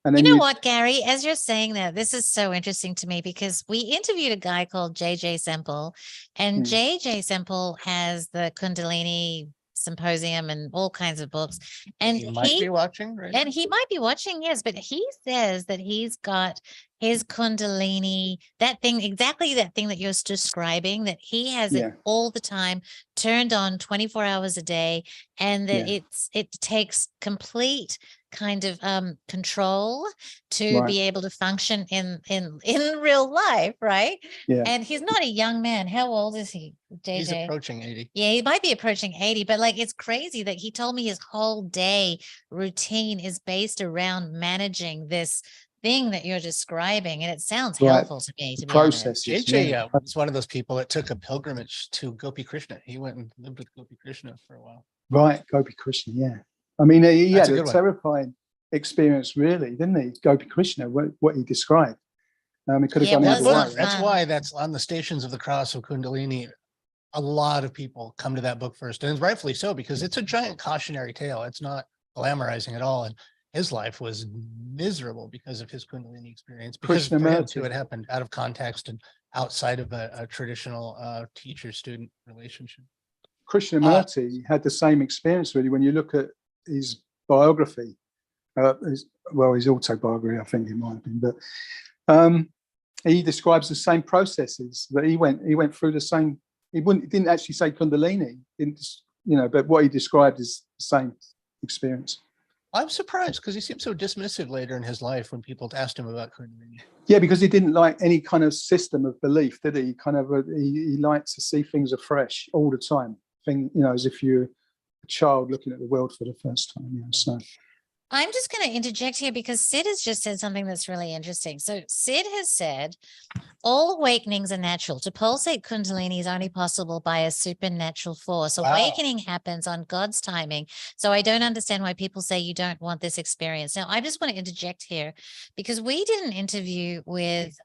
And then you know what, Gary, as you're saying that, this is so interesting to me because we interviewed a guy called JJ Semple, and JJ Semple has the Kundalini Symposium and all kinds of books. And he might be watching, right? And he might be watching, yes, but he says that he's got his Kundalini, exactly that thing that you're describing, that he has it all the time turned on 24 hours a day, and that Yeah. it takes complete kind of control to Right. be able to function in real life, right? Yeah. And he's not a young man. How old is he, JJ? He's approaching 80. Yeah, he might be approaching 80, but like it's crazy that he told me his whole day routine is based around managing this thing that you're describing, and it sounds Right. helpful to me, to be honest. Processes. JJ was one of those people that took a pilgrimage to Gopi Krishna. He went and lived with Gopi Krishna for a while. Right, Gopi Krishna, yeah. I mean, he That's had a a good one. terrifying experience, really, didn't he? Gopi Krishna, what he described. It could have Yeah, gone it either wasn't way. That's fun. why that's on the Stations of the Cross of Kundalini. A lot of people come to that book first, and rightfully so, because it's a giant cautionary tale. It's not glamorizing at all. And his life was miserable because of his Kundalini experience, because for him Krishnamurti. too, it happened out of context and outside of a traditional teacher-student relationship. Krishnamurti had the same experience, really, when you look at his biography, his autobiography, I think it might have been, but he describes the same processes that he went through the same. He didn't actually say Kundalini, but what he described is the same experience. I'm surprised because he seemed so dismissive later in his life when people asked him about Kundalini. Yeah, because he didn't like any kind of system of belief, did he? He likes to see things afresh all the time. As if you're a child looking at the world for the first time. So I'm just going to interject here because Sid has just said something that's really interesting. So Sid has said, all awakenings are natural. To pulsate Kundalini is only possible by a supernatural force. Wow. Awakening happens on God's timing. So I don't understand why people say you don't want this experience. Now, I just want to interject here because we did an interview with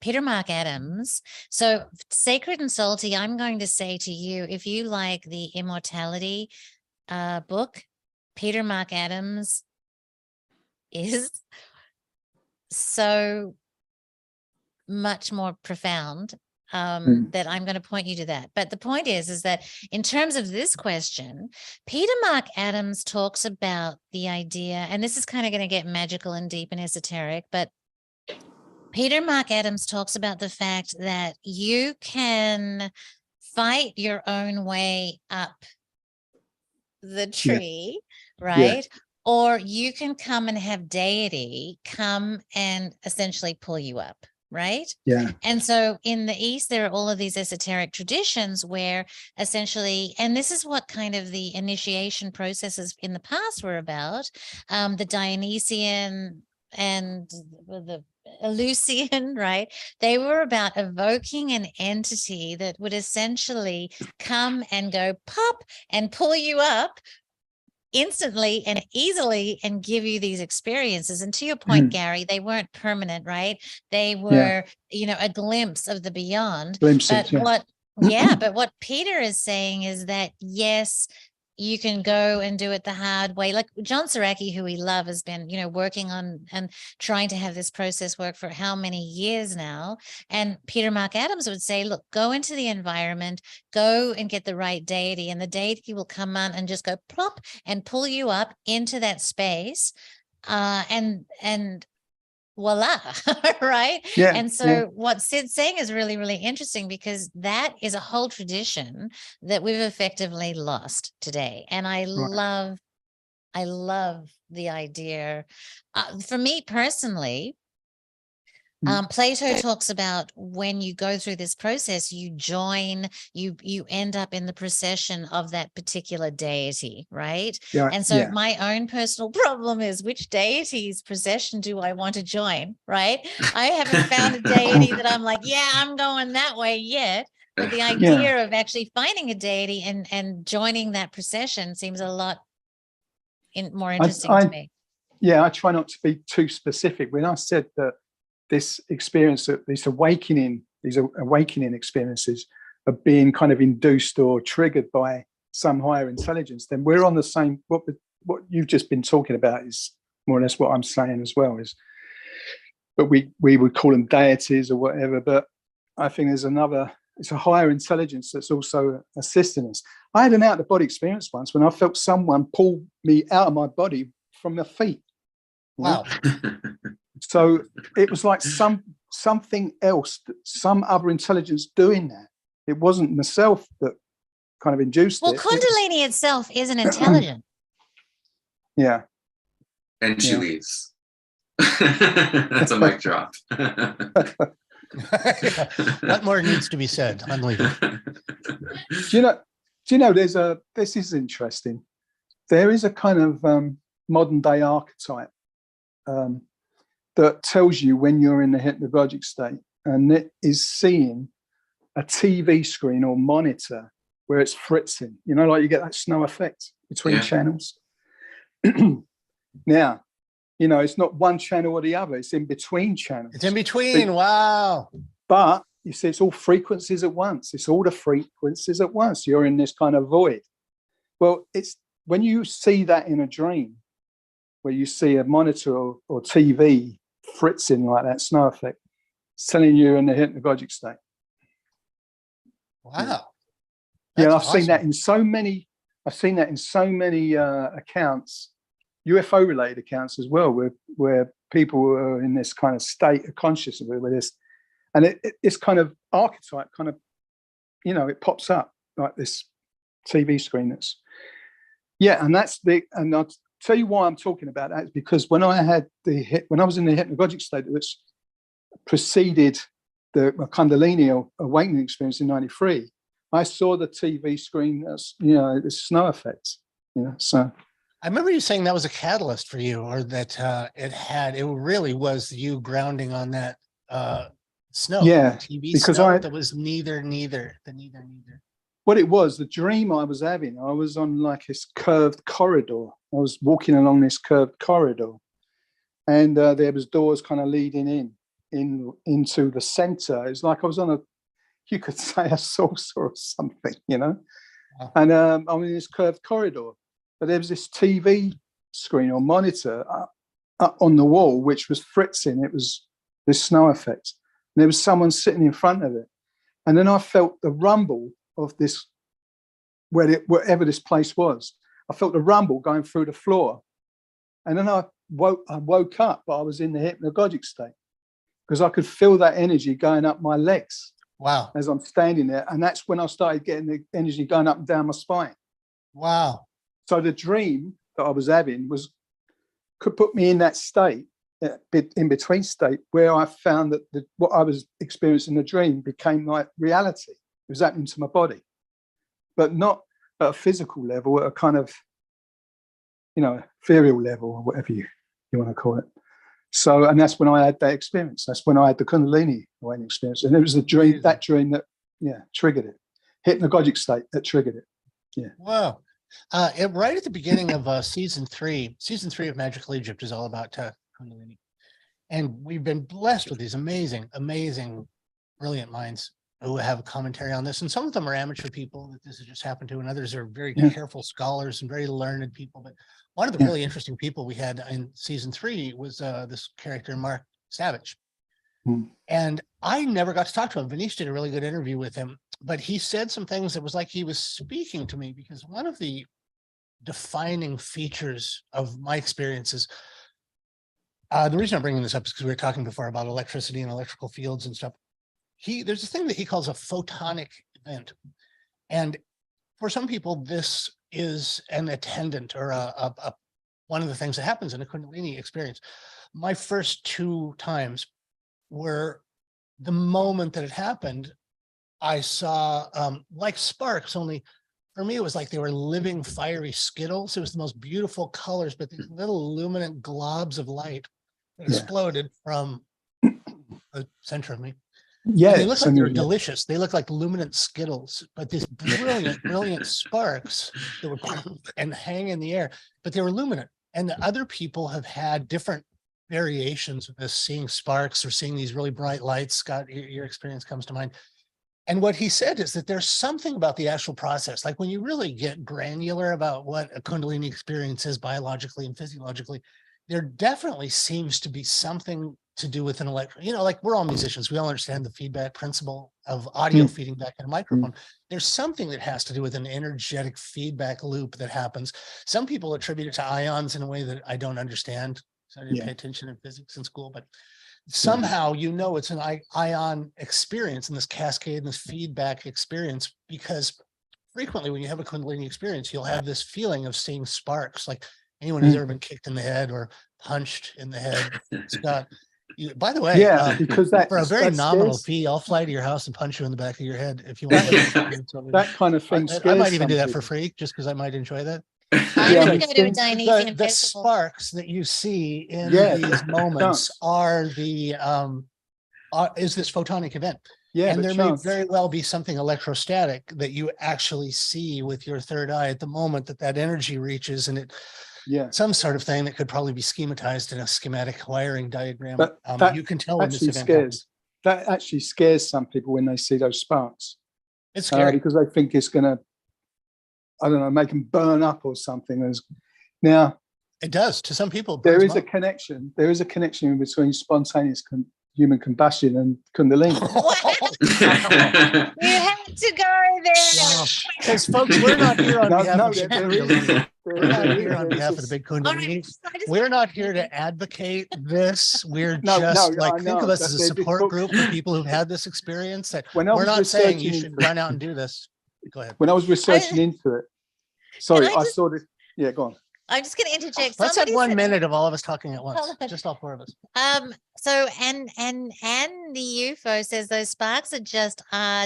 Peter Mark Adams. So Sacred and Salty, I'm going to say to you, if you like the Immortality book, Peter Mark Adams is so much more profound that I'm going to point you to that. But the point is that in terms of this question, Peter Mark Adams talks about the idea, and this is kind of going to get magical and deep and esoteric, but Peter Mark Adams talks about the fact that you can fight your own way up the tree, right? Yeah. Or you can come and have deity come and essentially pull you up, right? Yeah. And so in the East, there are all of these esoteric traditions where essentially, and this is what kind of the initiation processes in the past were about, the Dionysian and the Eleusinian, right? They were about evoking an entity that would essentially come and go pop and pull you up instantly and easily and give you these experiences. And to your point, Gary, they weren't permanent, right? They were, a glimpse of the beyond. Glimpses, but what Peter is saying is that, yes, you can go and do it the hard way. Like John Saraki, who we love, has been, working on and trying to have this process work for how many years now. And Peter Mark Adams would say, look, go into the environment, go and get the right deity, and the deity will come on and just go plop and pull you up into that space. And voila, right? Yeah. And so what Sid's saying is really, really interesting because that is a whole tradition that we've effectively lost today. And I love the idea. For me personally, Plato talks about when you go through this process, you end up in the procession of that particular deity, right? Yeah, and so my own personal problem is, which deity's procession do I want to join, right? I haven't found a deity that I'm like, yeah, I'm going that way yet. But the idea of actually finding a deity and joining that procession seems a lot more interesting to me. Yeah, I try not to be too specific. When I said that this experience, these awakening experiences of being kind of induced or triggered by some higher intelligence, then we're on the same, what you've just been talking about is more or less what I'm saying as well, but we would call them deities or whatever, but I think it's a higher intelligence that's also assisting us. I had an out-of-body experience once when I felt someone pull me out of my body from the feet. Wow. So it was like something else, some other intelligence doing that. It wasn't myself that kind of induced Well, it. Kundalini itself isn't intelligent. Yeah. And she Yeah. leaves. That's a mic drop. What more needs to be said? I'm leaving. Do you know, this is interesting. There is a kind of modern day archetype that tells you when you're in the hypnagogic state, and it is seeing a TV screen or monitor where it's fritzing, you know, like you get that snow effect between channels. Now, you know, it's not one channel or the other, it's in between channels. It's in between. Wow. But you see, it's all frequencies at once. It's all the frequencies at once. You're in this kind of void. Well, it's when you see that in a dream, where you see a monitor or TV fritzing like that snow effect, it's telling you in the hypnagogic state. Wow. Yeah, I've seen that in so many. I've seen that in so many accounts, UFO related accounts as well, where people are in this kind of state of consciousness with this, and it's kind of archetype, kind of, you know, it pops up like this TV screen. And that's the, and I'll tell you why I'm talking about that, is because when I was in the hypnagogic state, which preceded the Kundalini awakening experience in '93, I saw the TV screen as, you know, the snow effects, you know. So I remember you saying that was a catalyst for you, or that it really was you grounding on that snow. Yeah, TV because snow that was neither. What it was, the dream I was having, I was on like this curved corridor. I was walking along this curved corridor, and there was doors kind of leading into the center. It's like I was on you could say a saucer or something, you know. Wow. And I'm in this curved corridor, but there was this TV screen or monitor up on the wall, which was fritzing. It was this snow effect. And there was someone sitting in front of it. And then I felt the rumble of this, wherever this place was. I felt the rumble going through the floor. And then I woke up, but I was in the hypnagogic state because I could feel that energy going up my legs. Wow. As I'm standing there. And that's when I started getting the energy going up and down my spine. Wow. So the dream that I was having could put me in that state, in between state, where I found that what I was experiencing in the dream became like reality. It was happening to my body, but not at a physical level, at a kind of, you know, ethereal level, or whatever you want to call it. So, and that's when I had that experience. That's when I had the Kundalini awakening experience. And it was the dream, that dream that, triggered it. Hypnagogic state that triggered it. Yeah. Wow. Right at the beginning of season 3 of Magical Egypt is all about Kundalini. And we've been blessed with these amazing, brilliant minds who have a commentary on this. And some of them are amateur people that this has just happened to, and others are very careful scholars and very learned people. But one of the really interesting people we had in season 3 was this character, Mark Savage. And I never got to talk to him. Vanese did a really good interview with him, but he said some things that was like he was speaking to me, because one of the defining features of my experiences, the reason I'm bringing this up is because we were talking before about electricity and electrical fields and stuff. There's a thing that he calls a photonic event. And for some people, this is an attendant or one of the things that happens in a Kundalini experience. My first 2 times were the moment that it happened, I saw like sparks, only for me, it was like they were living fiery Skittles. It was the most beautiful colors, but these little luminant globs of light that exploded from the center of me. Yeah, and they look like they were delicious. They look like luminant Skittles, but these brilliant sparks that would and hang in the air, but they were luminant. And the other people have had different variations of this, seeing sparks or seeing these really bright lights. Scott, your experience comes to mind. And what he said is that there's something about the actual process, like when you really get granular about what a Kundalini experience is biologically and physiologically, there definitely seems to be something to do with an like we're all musicians. We all understand the feedback principle of audio feeding back in a microphone. There's something that has to do with an energetic feedback loop that happens. Some people attribute it to ions in a way that I don't understand. So I didn't pay attention in physics in school, but somehow, it's an ion experience in this cascade and this feedback experience, because frequently when you have a Kundalini experience, you'll have this feeling of seeing sparks, like anyone who's ever been kicked in the head or punched in the head. Scott, by the way, because that for a very that nominal scares, fee, I'll fly to your house and punch you in the back of your head if you want. that kind of thing scares I might even some do that for people. free, just because I might enjoy that. I'm Yeah, going I to mean, go to a Dionysian The festival. sparks that you see in Yeah, these moments chance. are the is this photonic event. Yeah, And but there chance. may very well be something electrostatic that you actually see with your third eye at the moment that energy reaches, and it some sort of thing that could probably be schematized in a schematic wiring diagram. But that you can tell when this event scares. happens. That actually scares some people when they see those sparks. It's scary because they think it's going to, I don't know, make them burn up or something. Now, it does to some people. There is a connection between spontaneous human combustion and Kundalini. You had to go there. Because folks, we're not here on behalf of Kundalini. We're not here on behalf of the big Kundalini. We're not here to advocate this. We're just think of us as a support group for people who've had this experience. That we're not saying you should run out and do this. Go ahead. When I was researching into it, sorry, I saw this. Yeah, go on. I'm just going to interject. Let's have 1 minute of all of us talking at once. Just all four of us. So and the UFO says those sparks are just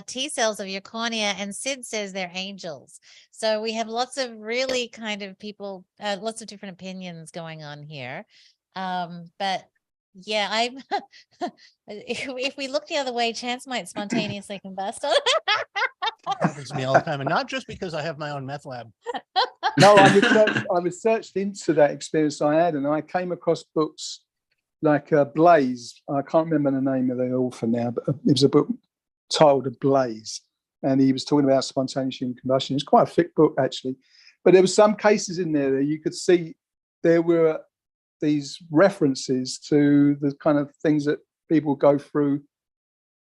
T cells of your cornea, and Sid says they're angels. So we have lots of really kind of people, lots of different opinions going on here. But yeah, I'm. if we look the other way, Chance might spontaneously combust. It happens to me all the time, and not just because I have my own meth lab. No, I researched into that experience I had, and I came across books like Blaze. I can't remember the name of the author now, but it was a book titled Blaze, and he was talking about spontaneous human combustion. It's quite a thick book, actually, but there were some cases in there that you could see there were these references to the kind of things that people go through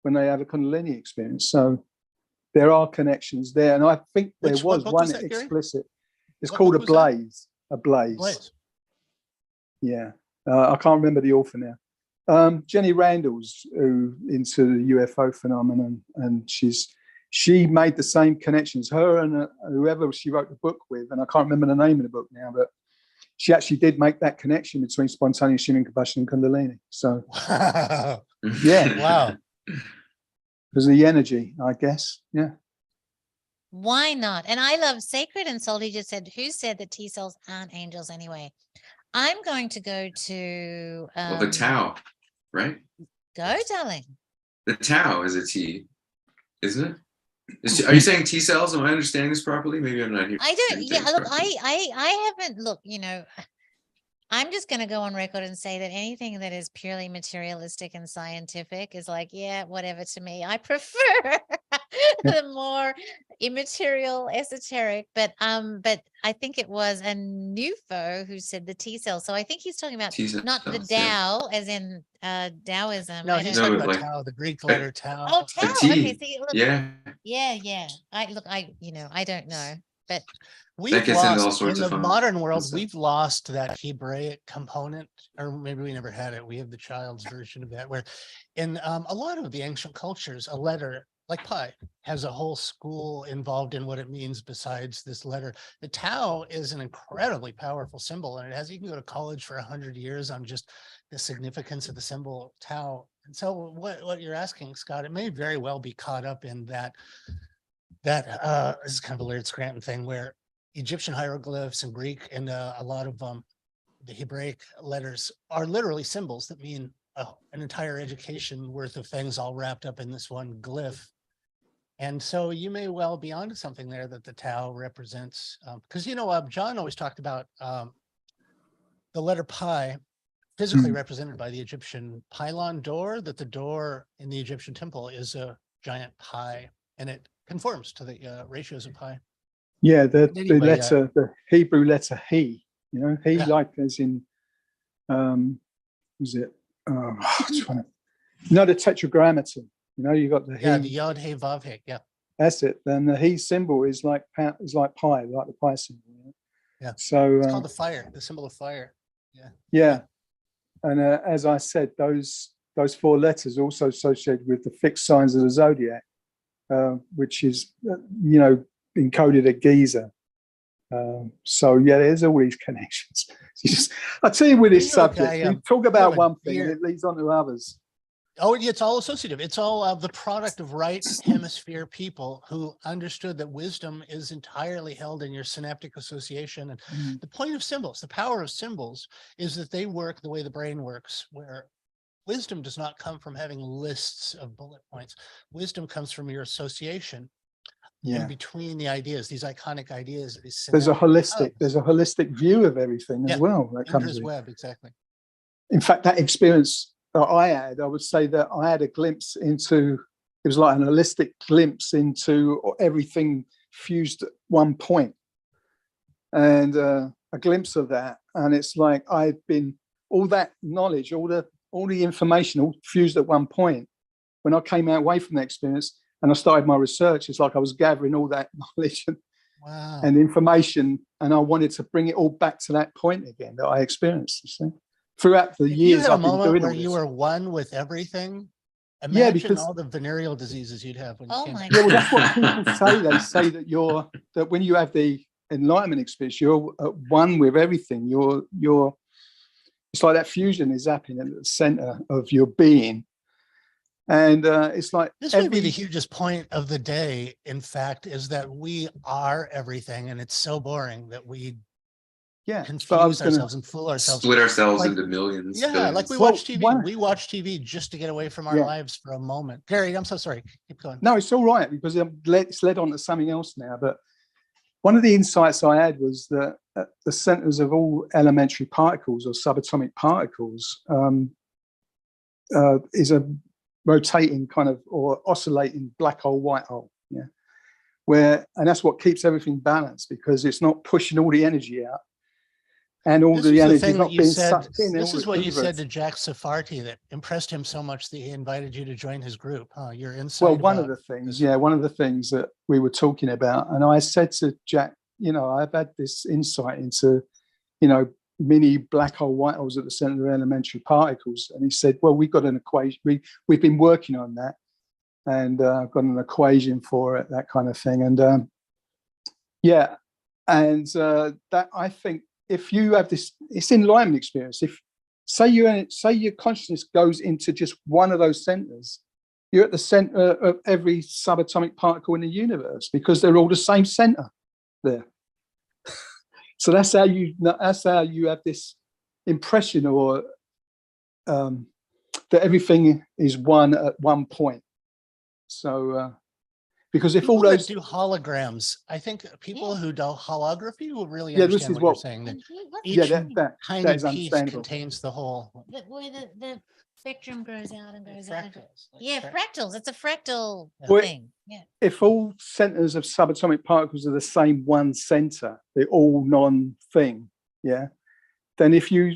when they have a Kundalini experience. So there are connections there, and I think there was one explicit. It's called A Blaze. A Blaze. Yeah, I can't remember the author now. Jenny Randall's into the UFO phenomenon, and she made the same connections. Her and whoever she wrote the book with, and I can't remember the name of the book now, but she actually did make that connection between spontaneous human combustion and Kundalini. So, wow. Yeah, wow. Because the energy, I guess. Yeah. Why not? And I love Sacred and Salty just said, who said that T cells aren't angels anyway? I'm going to go to the Tao, right? Go, darling. The Tao is a T, isn't it? Are you saying T cells? Am I understanding this properly? Maybe I'm not here. I don't. Yeah, look, I haven't. Look, I'm just going to go on record and say that anything that is purely materialistic and scientific is like, yeah, whatever to me. I prefer the more immaterial, esoteric. But I think it was a Nufo who said the T cell. So I think he's talking about not the Tao, as in Taoism. No, he's talking about Tao, the Greek letter Tao. Oh, Tao. Okay, see, look, yeah. I don't know, but. We've lost in the modern world. We've lost that Hebraic component, or maybe we never had it. We have the child's version of that, where in a lot of the ancient cultures, a letter like pi has a whole school involved in what it means besides this letter. The Tao is an incredibly powerful symbol, and you can go to college for 100 years on just the significance of the symbol Tao. And so what you're asking, Scott, it may very well be caught up in that this is kind of a Laird Scranton thing where Egyptian hieroglyphs and Greek and a lot of the Hebraic letters are literally symbols that mean an entire education worth of things all wrapped up in this one glyph. And so you may well be onto something there that the Tao represents. Because, John always talked about the letter pi physically represented by the Egyptian pylon door, that the door in the Egyptian temple is a giant pi, and it conforms to the ratios of pi. Yeah, the letter, the Hebrew letter he, like as in, was it? The tetragrammaton. You got the he. Yeah, the yod he vav he. Yeah, that's it. Then the he symbol is like pi, like the pi symbol. Yeah. So it's called the fire, the symbol of fire. Yeah. Yeah, and as I said, those four letters are also associated with the fixed signs of the zodiac, which is encoded at Giza. So yeah, there's all these connections. I tell you, with this subject, you talk about one thing and it leads on to others. Oh, it's all associative. It's all the product of right hemisphere people who understood that wisdom is entirely held in your synaptic association. And the point of symbols, the power of symbols, is that they work the way the brain works, where wisdom does not come from having lists of bullet points. Wisdom comes from your association in between the ideas, these iconic ideas. There's a holistic view of everything as well. That comes in. Web, exactly. In fact, that experience that I had, I would say that I had a glimpse into, it was like an holistic glimpse into everything fused at one point. And a glimpse of that. And it's like I've been, all that knowledge, all the information all fused at one point. When I came away from that experience and I started my research, it's like I was gathering all that knowledge and information, and I wanted to bring it all back to that point again that I experienced, you see. Throughout the years, I've been doing where you were one with everything. Imagine because all the venereal diseases you'd have when you came. Yeah, well, that's what people say. They say that when you have the enlightenment experience, you're at one with everything. You're. It's like that fusion is happening at the center of your being, and it's like this would be the hugest point of the day. In fact, is that we are everything, and it's so boring that we. Confuse ourselves and fool ourselves. Split ourselves into millions. Yeah, like we watch TV. We watch TV just to get away from our lives for a moment. Gary, I'm so sorry. Keep going. No, it's all right, because it's led on to something else now. But one of the insights I had was that at the centers of all elementary particles or subatomic particles is a rotating kind of or oscillating black hole, white hole. Yeah, and that's what keeps everything balanced, because it's not pushing all the energy out. And all the energy is not being sucked in. This is what you said to Jack Safarti that impressed him so much that he invited you to join his group. Your insight. Well, one of the things that we were talking about, and I said to Jack, I've had this insight into, mini black hole white holes at the center of elementary particles, and he said, well, we've got an equation. We've been working on that, and I've got an equation for it, that kind of thing, and that I think. If you have this, it's enlightenment experience. If say your consciousness goes into just one of those centers, you're at the center of every subatomic particle in the universe, because they're all the same center there. So that's how you have this impression, or that everything is one at one point. So. Because if people all those do holograms, I think people who do holography will really understand what you're saying. That each tiny piece contains the whole. Where the spectrum grows out and goes out. Fractals. It's a fractal thing. Yeah. If all centers of subatomic particles are the same one center, they're all non-thing. Yeah. Then if your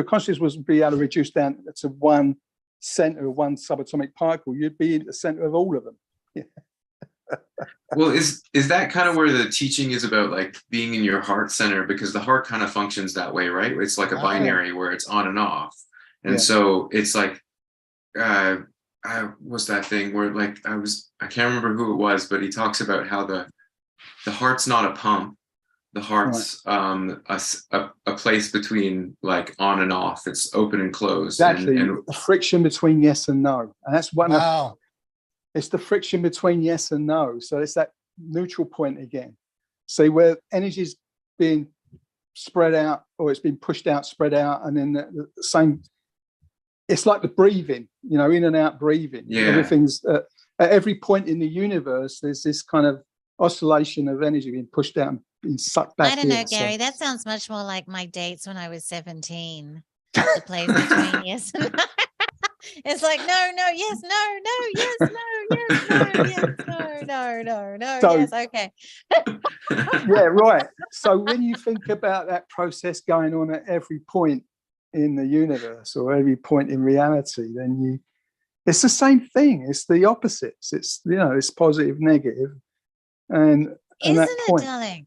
consciousness was to be able to reduce down to one center, one subatomic particle, you'd be in the center of all of them. Well, is that kind of where the teaching is about, like being in your heart center, because the heart kind of functions that way, right? It's like a binary where it's on and off, and so it's like what's that thing where like I can't remember who it was, but he talks about how the heart's not a pump, the heart's a place between like on and off. It's open and closed. Exactly, and the friction between yes and no, and that's one. Wow. It's the friction between yes and no. So it's that neutral point again. See, where energy is being spread out, or it's been pushed out, spread out, and then the same. It's like the breathing, in and out breathing. Yeah. Everything's at every point in the universe. There's this kind of oscillation of energy being pushed out and being sucked back. I don't know, Gary. That sounds much more like my dates when I was 17. The place between yes and no. It's like no, yes, no, yes, no, yes, no, yes, no, So, yes, okay. Yeah, right. So when you think about that process going on at every point in the universe or every point in reality, then it's the same thing. It's the opposites. It's it's positive, negative, and isn't that it, point. darling?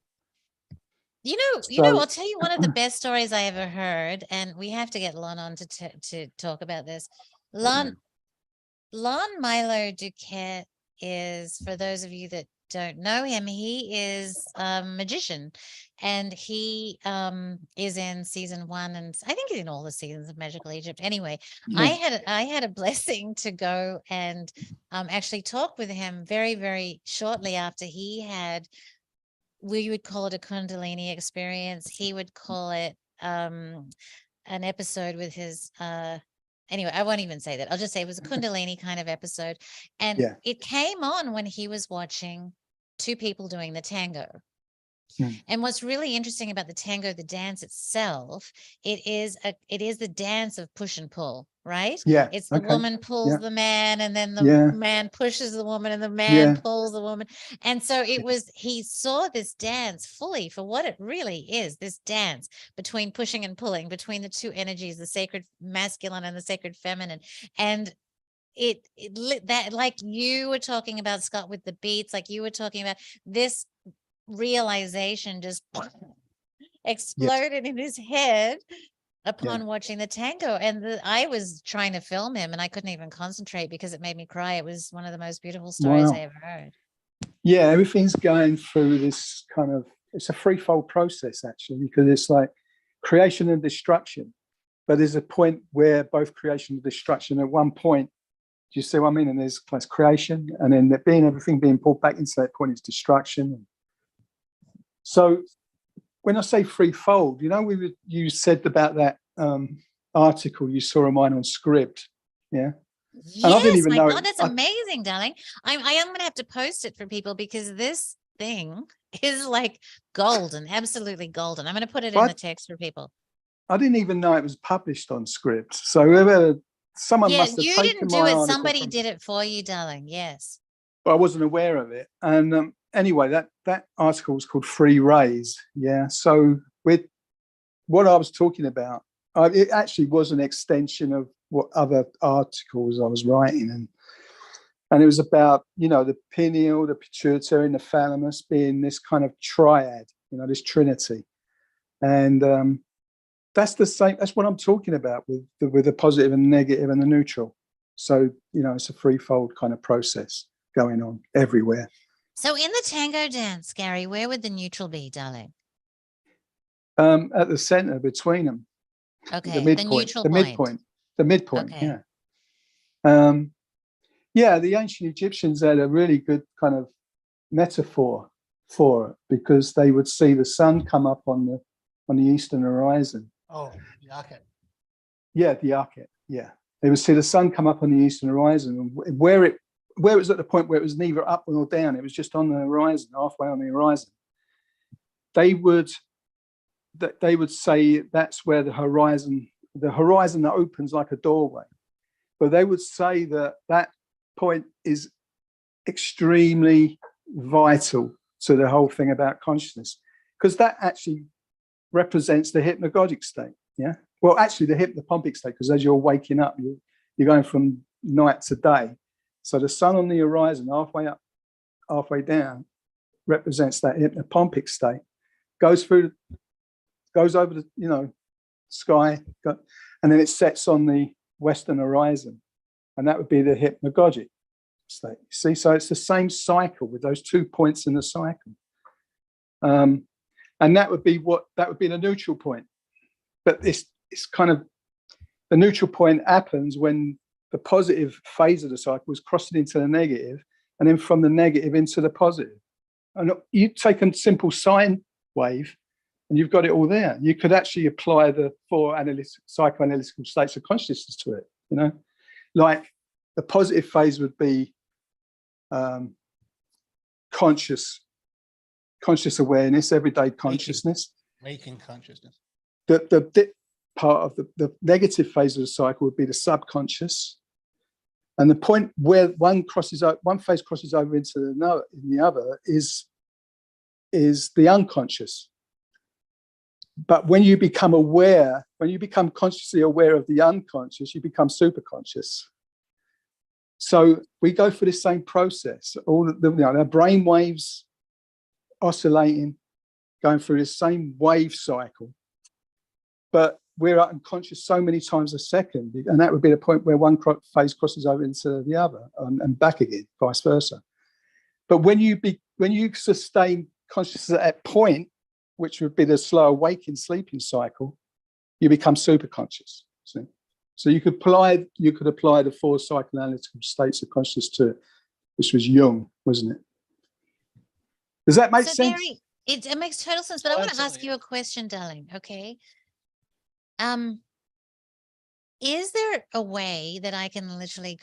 I'll tell you one of the best stories I ever heard, and we have to get Lon on to talk about this. Lon Milo Duquette is, for those of you that don't know him, he is a magician, and he is in season 1, and I think he's in all the seasons of Magical Egypt. Anyway, Yeah. I had a blessing to go and actually talk with him very, very shortly after he had, we would call it a Kundalini experience. He would call it an episode with his anyway, I won't even say that. I'll just say it was a Kundalini kind of episode. And Yeah. it came on when he was watching 2 people doing the tango. And what's really interesting about the tango, the dance itself, it is the dance of push and pull, right? Yeah. It's the woman pulls the man, and then the man pushes the woman, and the man pulls the woman. And so it was, he saw this dance fully for what it really is, this dance between pushing and pulling, between the 2 energies, the sacred masculine and the sacred feminine. And it lit that, like you were talking about, Scott, with the beats, like you were talking about, this realization just exploded in his head upon watching the tango. And I was trying to film him, and I couldn't even concentrate because it made me cry. It was one of the most beautiful stories I ever heard. Yeah, everything's going through this kind of, it's a threefold process actually, because it's like creation and destruction, but there's a point where both creation and destruction at one point, do you see what I mean? And there's creation, and then everything being pulled back into that point is destruction. So when I say threefold, you know, you said about that article you saw of mine on Script, yeah? Yes, and I didn't even my know God, that's amazing, darling. I am going to have to post it for people, because this thing is like golden, absolutely golden. I'm going to put it in the text for people. I didn't even know it was published on Script. So whoever, someone must have you taken didn't do my it. article Somebody did it for you, darling. Yes. But I wasn't aware of it. And anyway, that article was called Free Rays. Yeah. So with what I was talking about, it actually was an extension of what other articles I was writing. And it was about, you know, the pineal, the pituitary, and the thalamus being this kind of triad, you know, this trinity. And that's the same. That's what I'm talking about with the positive and negative and the neutral. So, you know, it's a threefold kind of process going on everywhere. So in the tango dance, Gary, where would the neutral be, darling? At the center between them. Okay, the midpoint. neutral the point. midpoint. The midpoint. Okay. Yeah. Yeah, the ancient Egyptians had a really good kind of metaphor for it, because they would see the sun come up on the eastern horizon. Oh, the Akhet. Yeah, the Akhet. Yeah, they would see the sun come up on the eastern horizon, and where it was at the point where it was neither up nor down, it was just on the horizon, halfway on the horizon. They would say that's where the horizon that opens like a doorway. But they would say that point is extremely vital to the whole thing about consciousness, because that actually represents the hypnagogic state. Yeah. Well, actually the hypnopompic state, because as you're waking up, you're going from night to day. So the sun on the horizon, halfway up, halfway down, represents that hypnopompic state. Goes over the, you know, sky, and then it sets on the western horizon, and that would be the hypnagogic state. See, so it's the same cycle with those 2 points in the cycle, and that would be the neutral point. But it's kind of, the neutral point happens when the positive phase of the cycle is crossing into the negative, and then from the negative into the positive. And you take a simple sine wave, and you've got it all there. You could actually apply the 4 psychoanalytical states of consciousness to it. You know, like the positive phase would be conscious awareness, everyday consciousness. Waking consciousness. The part of the negative phase of the cycle would be the subconscious, and the point where one phase crosses over into the other is the unconscious. But when you become consciously aware of the unconscious, you become superconscious. So we go through the same process. All the brain waves oscillating, going through the same wave cycle. But we're unconscious so many times a second, and that would be the point where one phase crosses over into the other, and back again, vice versa. But when you sustain consciousness at that point, which would be the slow waking sleeping cycle, you become super conscious. See? So you could apply the 4 psychoanalytical states of consciousness to it, which was Jung, wasn't it? Does that make sense? Gary, it makes total sense. But I want to ask you a question, darling. Okay. Is there a way that I can literally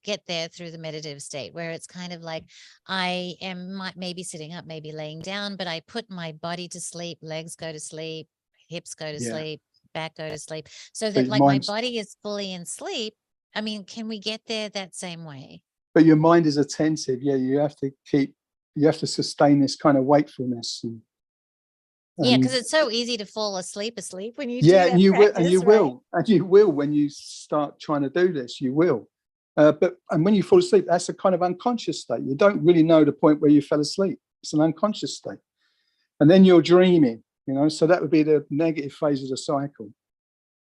get there through the meditative state where it's kind of like I am maybe sitting up, maybe laying down, but I put my body to sleep, legs go to sleep, hips go to sleep, back go to sleep, so that like my body is fully in sleep. I mean, can we get there that same way? But your mind is attentive. Yeah, you have to sustain this kind of wakefulness. Yeah, because it's so easy to fall asleep when you do yeah, that and you practice, will when you start trying to do this. You will, and when you fall asleep, that's a kind of unconscious state. You don't really know the point where you fell asleep. It's an unconscious state, and then you're dreaming. So that would be the negative phase of the cycle.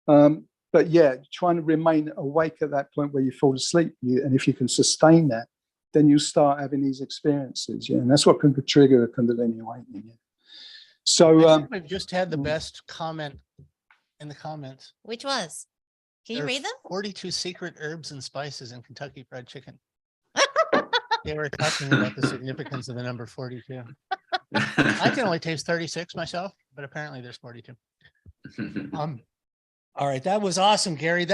But yeah, trying to remain awake at that point where you fall asleep, and if you can sustain that, then you start having these experiences. Yeah, and that's what can trigger a Kundalini awakening. Yeah. So I think we've just had the best comment in the comments. Which was? Can you read them? 42 secret herbs and spices in Kentucky Fried Chicken. They were talking about the significance of the number 42. I can only taste 36 myself, but apparently there's 42. All right, that was awesome, Gary.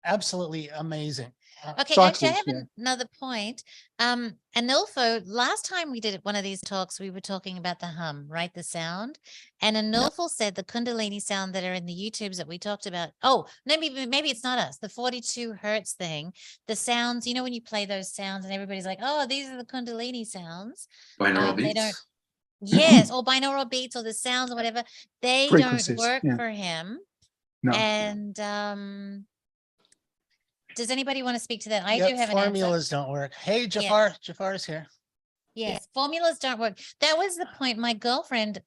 Absolutely amazing. Okay, actually, I have another point. Anulfo, last time we did one of these talks, we were talking about the hum, right? The sound. And Anulfo said the Kundalini sound that are in the YouTubes that we talked about. Oh, maybe it's not us. The 42 hertz thing, the sounds, when you play those sounds and everybody's like, oh, these are the Kundalini sounds. Binaural beats. They don't, yes, or binaural beats or the sounds or whatever. They don't work for him. No. And, does anybody want to speak to that? I do have formulas don't work. Hey, Jafar. Yeah. Jafar's here. Yes, formulas don't work. That was the point. My girlfriend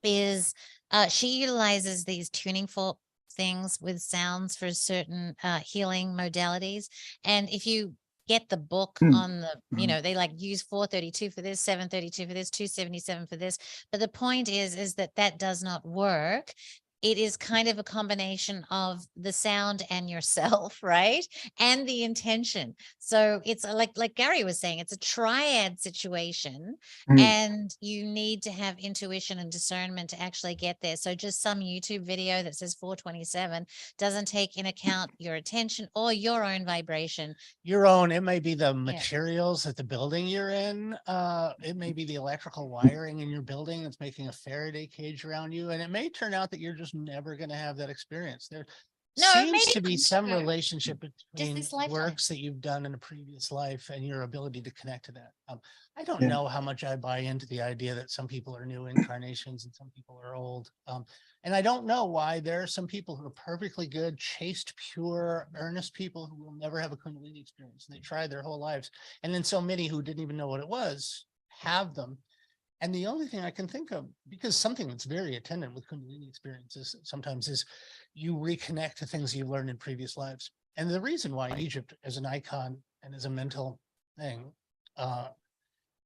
she utilizes these tuning fork things with sounds for certain healing modalities. And if you get the book on the, they like use 432 for this, 732 for this, 277 for this. But the point is that does not work. It is kind of a combination of the sound and yourself, right? And the intention. So it's like Gary was saying, it's a triad situation, and you need to have intuition and discernment to actually get there. So just some YouTube video that says 427 doesn't take in account your attention or your own vibration. It may be the materials at the building you're in. It may be the electrical wiring in your building that's making a Faraday cage around you. And it may turn out that you're just never going to have that experience. There seems to be some relationship between works that you've done in a previous life and your ability to connect to that. I don't know how much I buy into the idea that some people are new incarnations and some people are old. And I don't know why there are some people who are perfectly good, chaste, pure, earnest people who will never have a Kundalini experience. And they try their whole lives. And then so many who didn't even know what it was have them. And the only thing I can think of, because something that's very attendant with Kundalini experiences sometimes is you reconnect to things you've learned in previous lives. And the reason why Egypt as an icon and as a mental thing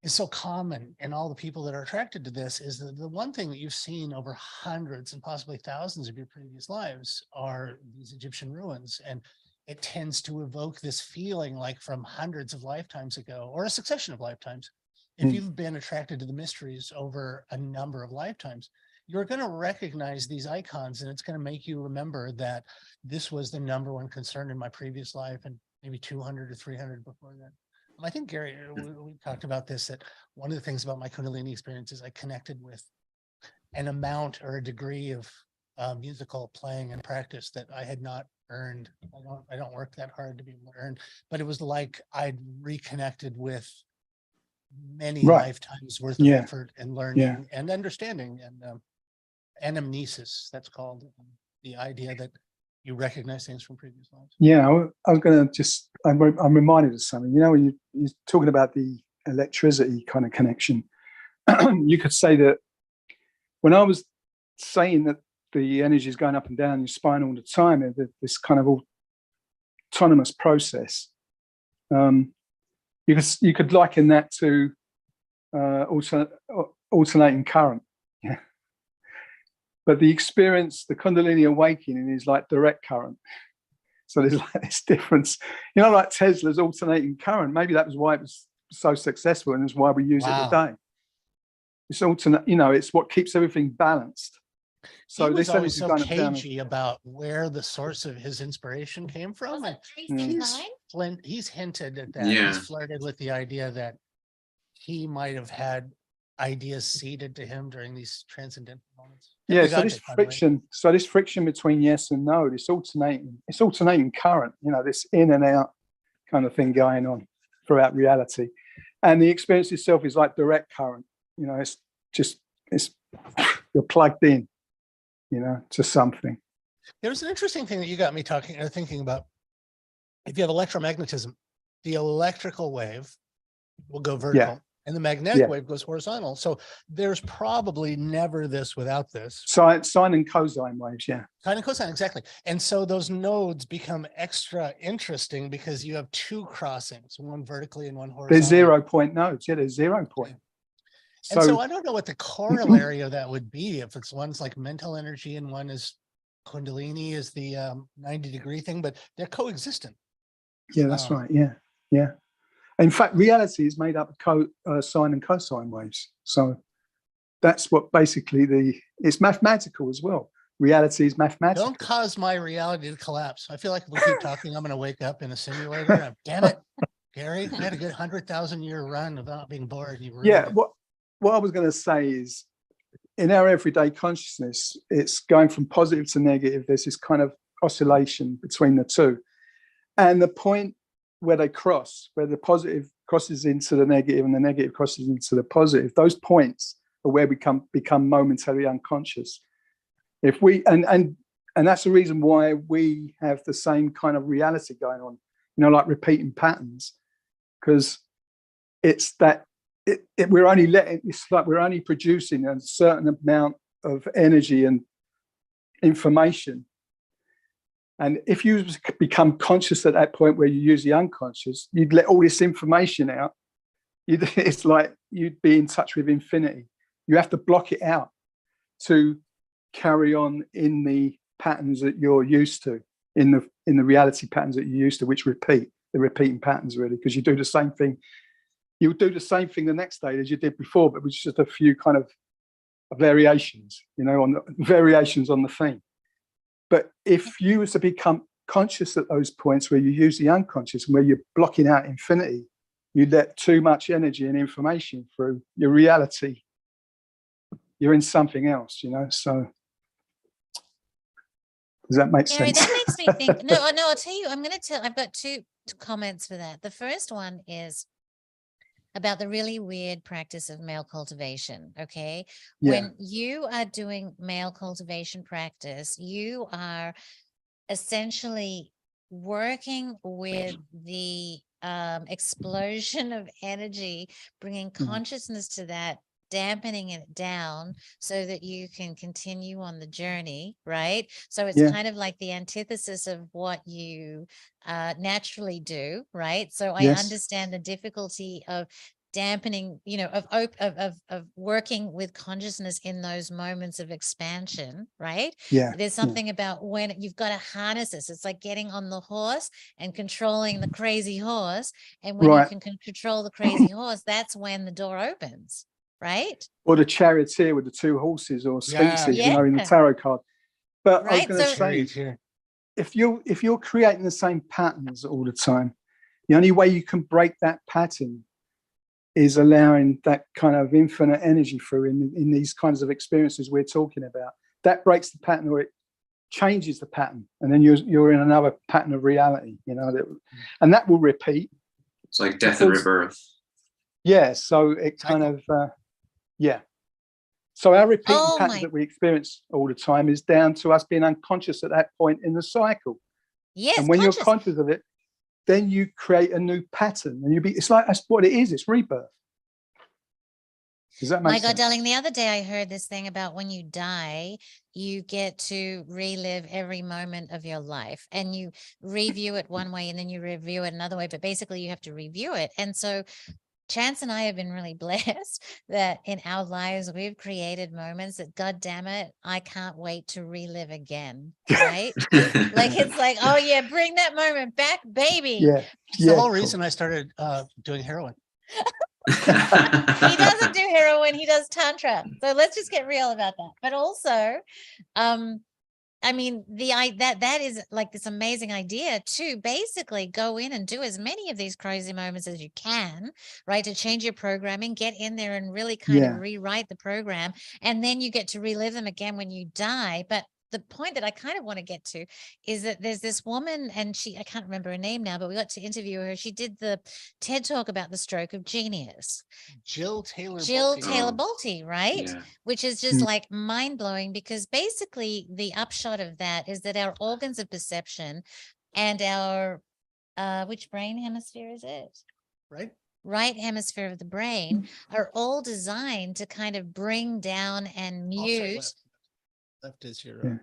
is so common and all the people that are attracted to this is that the one thing that you've seen over hundreds and possibly thousands of your previous lives are these Egyptian ruins. And it tends to evoke this feeling like from hundreds of lifetimes ago or a succession of lifetimes. If you've been attracted to the mysteries over a number of lifetimes, you're going to recognize these icons and it's going to make you remember that this was the number one concern in my previous life and maybe 200 or 300 before that. I think, Gary, we talked about this, that one of the things about my Kundalini experience is I connected with an amount or a degree of musical playing and practice that I had not earned. I don't work that hard to be able to earn, but it was like I'd reconnected with many lifetimes worth of effort and learning and understanding and anamnesis, that's called, the idea that you recognize things from previous lives. Yeah, I was going to I'm reminded of something. When you're talking about the electricity kind of connection, you could say that when I was saying that the energy is going up and down your spine all the time, this kind of autonomous process, You could liken that to alternating current. Yeah. But the experience, the Kundalini awakening, is like direct current. So there's like this difference, like Tesla's alternating current. Maybe that was why it was so successful, and it's why we use it today. It's alternate, it's what keeps everything balanced. So he was this always energy so kind cagey about where the source of his inspiration came from. And he's hinted at that. Yeah. He's flirted with the idea that he might have had ideas seeded to him during these transcendental moments. Yeah, so this friction between yes and no, it's alternating current, this in and out kind of thing going on throughout reality. And the experience itself is like direct current, it's you're plugged in, to something. There's an interesting thing that you got me thinking about. If you have electromagnetism, the electrical wave will go vertical. And the magnetic wave goes horizontal. So there's probably never this without this. Sine and cosine waves, yeah. Sine and cosine, exactly. And so those nodes become extra interesting because you have two crossings, one vertically and one horizontally. There's 0 point nodes. Yeah, there's 0 point. And so I don't know what the corollary of that would be. If it's one's like mental energy and one is Kundalini is the 90-degree thing, but they're coexistent. Yeah, that's right. Yeah, yeah. In fact, reality is made up of sine and cosine waves. So that's what basically it's mathematical as well. Reality is mathematical. Don't cause my reality to collapse. I feel like if we keep talking, I'm going to wake up in a simulator. Damn it, Gary, I had a good 100,000-year run without being bored. What I was going to say is, in our everyday consciousness, it's going from positive to negative. There's this kind of oscillation between the two. And the point where they cross, where the positive crosses into the negative and the negative crosses into the positive, those points are where we become momentarily unconscious. If we and that's the reason why we have the same kind of reality going on, like repeating patterns, because it's that we're only producing a certain amount of energy and information. And if you become conscious at that point where you use the unconscious, you'd let all this information out. It's like you'd be in touch with infinity. You have to block it out to carry on in the patterns that you're used to, in the reality patterns that you're used to, which the repeating patterns really, because you do the same thing. You'll do the same thing the next day as you did before, but with just a few kind of variations, on variations on the theme. But if you were to become conscious at those points where you use the unconscious and where you're blocking out infinity, you let too much energy and information through your reality. You're in something else, So does that make sense? That makes me think. No, I'll tell you. I've got two comments for that. The first one is about the really weird practice of male cultivation. Okay. Yeah. When you are doing male cultivation practice, you are essentially working with the explosion of energy, bringing consciousness to that, dampening it down so that you can continue on the journey, right? So it's kind of like the antithesis of what you naturally do, right? So I understand the difficulty of dampening, of working with consciousness in those moments of expansion, right? There's something about when you've got to harness this. It's like getting on the horse and controlling the crazy horse, and when you can control the crazy horse, that's when the door opens, right? Or the charioteer with the two horses, or sphinxes, in the tarot card. But I was going to say, if you're creating the same patterns all the time, the only way you can break that pattern is allowing that kind of infinite energy through in these kinds of experiences we're talking about. That breaks the pattern, or it changes the pattern, and then you're in another pattern of reality, and that will repeat. It's like death and rebirth. Yeah, so it kind of So our repeating patterns that we experience all the time is down to us being unconscious at that point in the cycle. Yes, and when you're conscious of it, then you create a new pattern, and it's like, that's what it is. It's rebirth. Does that make My God, sense? darling, the other day I heard this thing about when you die, you get to relive every moment of your life, and you review it one way and then you review it another way, but basically you have to review it. And so Chance and I have been really blessed that in our lives we've created moments that, God damn it, I can't wait to relive again. Right? Like, it's like, oh yeah, bring that moment back, baby. Yeah. It's the whole reason I started doing heroin. He doesn't do heroin, he does tantra. So let's just get real about that. But also, I mean, that is like this amazing idea to basically go in and do as many of these crazy moments as you can, right? To change your programming, get in there and really kind of rewrite the program. And then you get to relive them again when you die. But the point that I kind of want to get to is that there's this woman, and I can't remember her name now, but we got to interview her. She did the TED Talk about the stroke of genius. Jill Taylor Bolte, right? Yeah. Which is just like mind-blowing, because basically the upshot of that is that our organs of perception and our which brain hemisphere is it? Right hemisphere of the brain are all designed to kind of bring down and mute. Left is your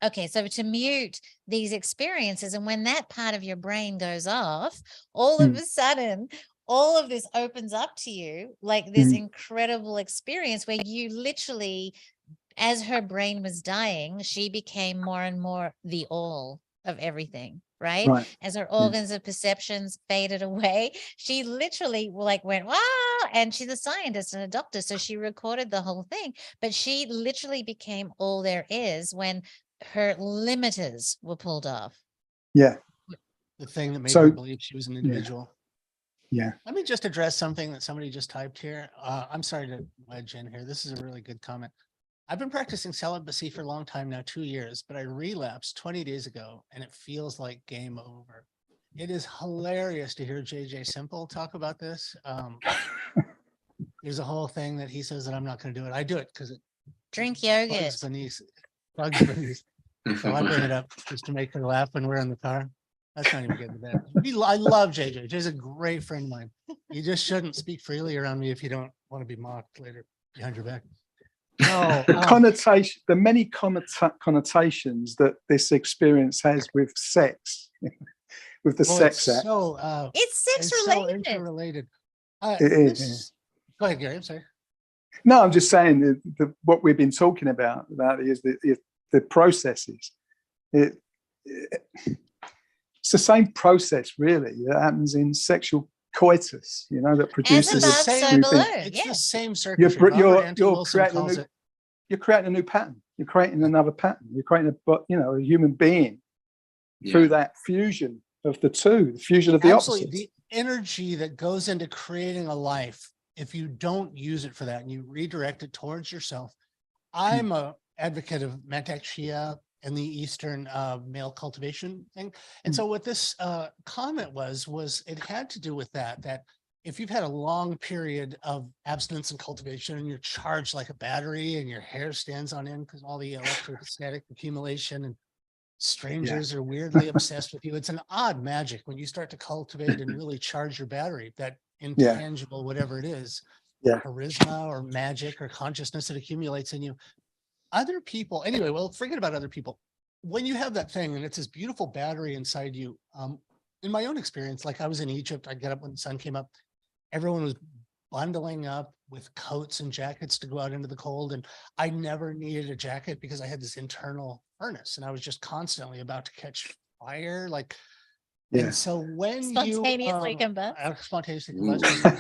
Okay, so to mute these experiences, and when that part of your brain goes off, all of a sudden all of this opens up to you, like this incredible experience where you literally, as her brain was dying, she became more and more the all of everything, right? As her organs of perceptions faded away, she literally like went, wow. And she's a scientist and a doctor, so she recorded the whole thing, but she literally became all there is when her limiters were pulled off. Yeah. The thing that made her believe she was an individual. Yeah. Let me just address something that somebody just typed here. I'm sorry to wedge in here. This is a really good comment. I've been practicing celibacy for a long time now, 2 years, but I relapsed 20 days ago and it feels like game over. It is hilarious to hear JJ Simple talk about this. There's a whole thing that he says that I'm not going to do it. I do it because it drink yogurt. Bugs Vanese. So I bring it up just to make her laugh when we're in the car. That's not even getting to that. I love JJ. JJ's a great friend of mine. You just shouldn't speak freely around me if you don't want to be mocked later behind your back. No, connotation, the many connotations that this experience has with sex, with the sex act. So it's sex related. So interrelated. It is. Go ahead, Gary. I'm sorry. No, I'm just saying that what we've been talking about is the processes. It's the same process, really, that happens in sexual coitus, that produces the same circuitry. You're creating a new pattern. You're creating another pattern. You're creating a human being through that fusion of the two, the fusion of the opposites. The energy that goes into creating a life, if you don't use it for that and you redirect it towards yourself. I'm a advocate of Mantak and the Eastern male cultivation thing. And so what this comment was it had to do with that if you've had a long period of abstinence and cultivation and you're charged like a battery and your hair stands on end because all the electrostatic accumulation and strangers are weirdly obsessed with you. It's an odd magic when you start to cultivate and really charge your battery, that intangible, whatever it is, charisma or magic or consciousness that accumulates in you. Other people, anyway, well, forget about other people. When you have that thing and it's this beautiful battery inside you, in my own experience, like I was in Egypt, I get up when the sun came up, everyone was bundling up with coats and jackets to go out into the cold. And I never needed a jacket because I had this internal furnace and I was just constantly about to catch fire. And so when spontaneously spontaneously combustion,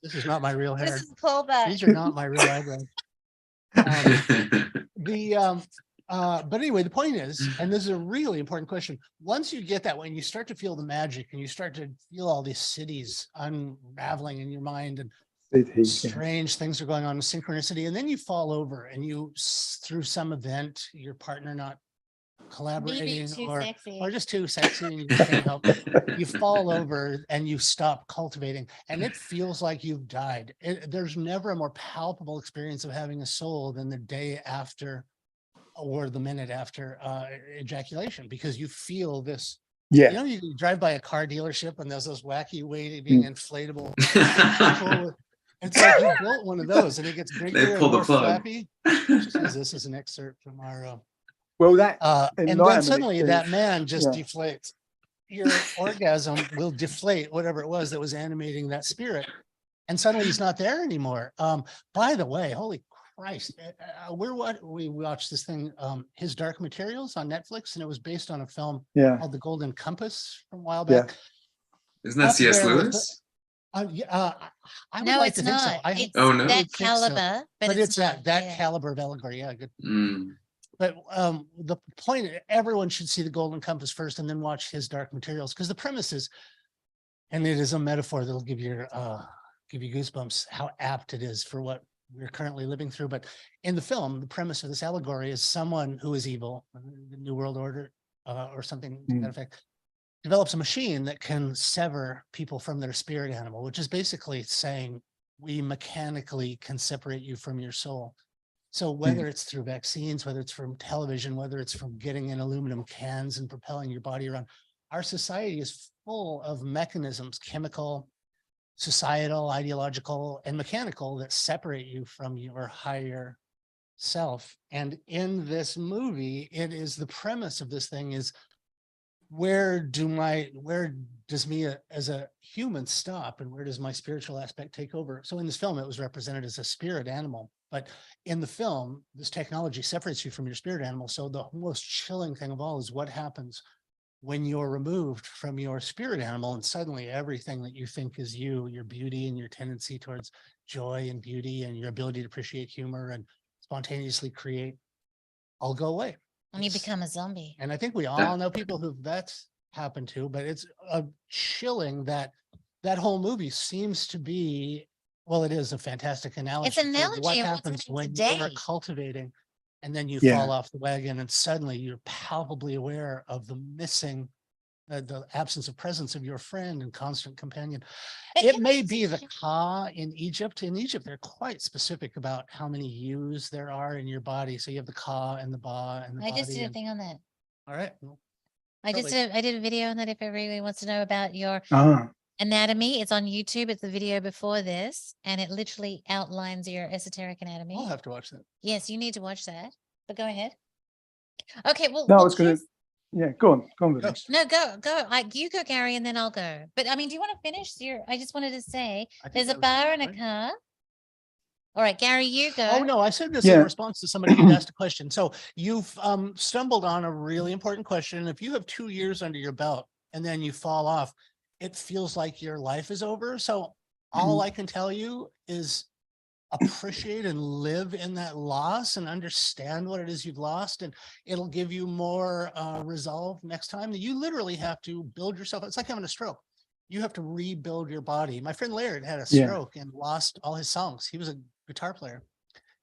this is not my real hair. This is pullback. These are not my real eyebrows. But anyway, the point is, and this is a really important question, once you get that, when you start to feel the magic and you start to feel all these cities unraveling in your mind and strange things are going on in synchronicity, and then you fall over and you, through some event, your partner not collaborating or just too sexy and you can't help it, you fall over and you stop cultivating and it feels like you've died. There's never a more palpable experience of having a soul than the day after or the minute after ejaculation, because you feel this. You drive by a car dealership and there's those wacky waving inflatable people It's like he built one of those, and it gets bigger They and pulled the more plug. flappy. Just use this as an excerpt from our. Well, that And then enlightenment suddenly thing, that man just yeah. deflates. Your orgasm will deflate whatever it was that was animating that spirit, and suddenly he's not there anymore. By the way, holy Christ, we watched this thing, His Dark Materials on Netflix, and it was based on a film Yeah. called The Golden Compass from a while Yeah. back. Isn't that C.S. there with Lewis? I would No, like it's to think so. not. I It's Oh, no? that would think so. caliber, but But it's not, that yeah. caliber of allegory. Yeah, good. Mm. But the point, everyone should see The Golden Compass first and then watch His Dark Materials, because the premise is, and it is a metaphor that'll give you goosebumps how apt it is for what we're currently living through. But in the film, the premise of this allegory is someone who is evil, the New World Order or something to that effect, develops a machine that can sever people from their spirit animal, which is basically saying we mechanically can separate you from your soul. So whether it's through vaccines, whether it's from television, whether it's from getting in aluminum cans and propelling your body around, our society is full of mechanisms, chemical, societal, ideological, and mechanical, that separate you from your higher self. And in this movie, it is the premise of this thing is, where does me as a human stop, and where does my spiritual aspect take over? So in this film, it was represented as a spirit animal, but in the film, this technology separates you from your spirit animal. So the most chilling thing of all is what happens when you're removed from your spirit animal, and suddenly everything that you think is you, your beauty and your tendency towards joy and beauty and your ability to appreciate humor and spontaneously create, all go away. And you become a zombie. And I think we all know people who that's happened to, but it's chilling that whole movie seems to be, well, it is a fantastic analogy. It's an for analogy what of what's happens happening when today. you're cultivating and then you Yeah. fall off the wagon, and suddenly you're palpably aware of the missing, the absence of presence of your friend and constant companion. But It can may I be the say- Ka in Egypt. In Egypt, they're quite specific about how many yous there are in your body. So you have the Ka and the Ba and the I body. just did a thing on that. All right. Well, I did a video on that. If everybody wants to know about your anatomy, it's on YouTube. It's the video before this, and it literally outlines your esoteric anatomy. I'll have to watch that. Yes, you need to watch that. But go ahead. Okay. Well, No, I was going to. Yeah, go on with this. No, go. You go, Gary, and then I'll go. But I mean, do you want to finish I just wanted to say there's a bar and a car. All right, Gary, you go. Oh, no, I said this in response to somebody who asked a question. So you've stumbled on a really important question. If you have 2 years under your belt and then you fall off, it feels like your life is over. So all I can tell you is appreciate and live in that loss and understand what it is you've lost, and it'll give you more resolve next time. That you literally have to build yourself. It's like having a stroke. You have to rebuild your body. My friend Laird had a stroke and lost all his songs. He was a guitar player.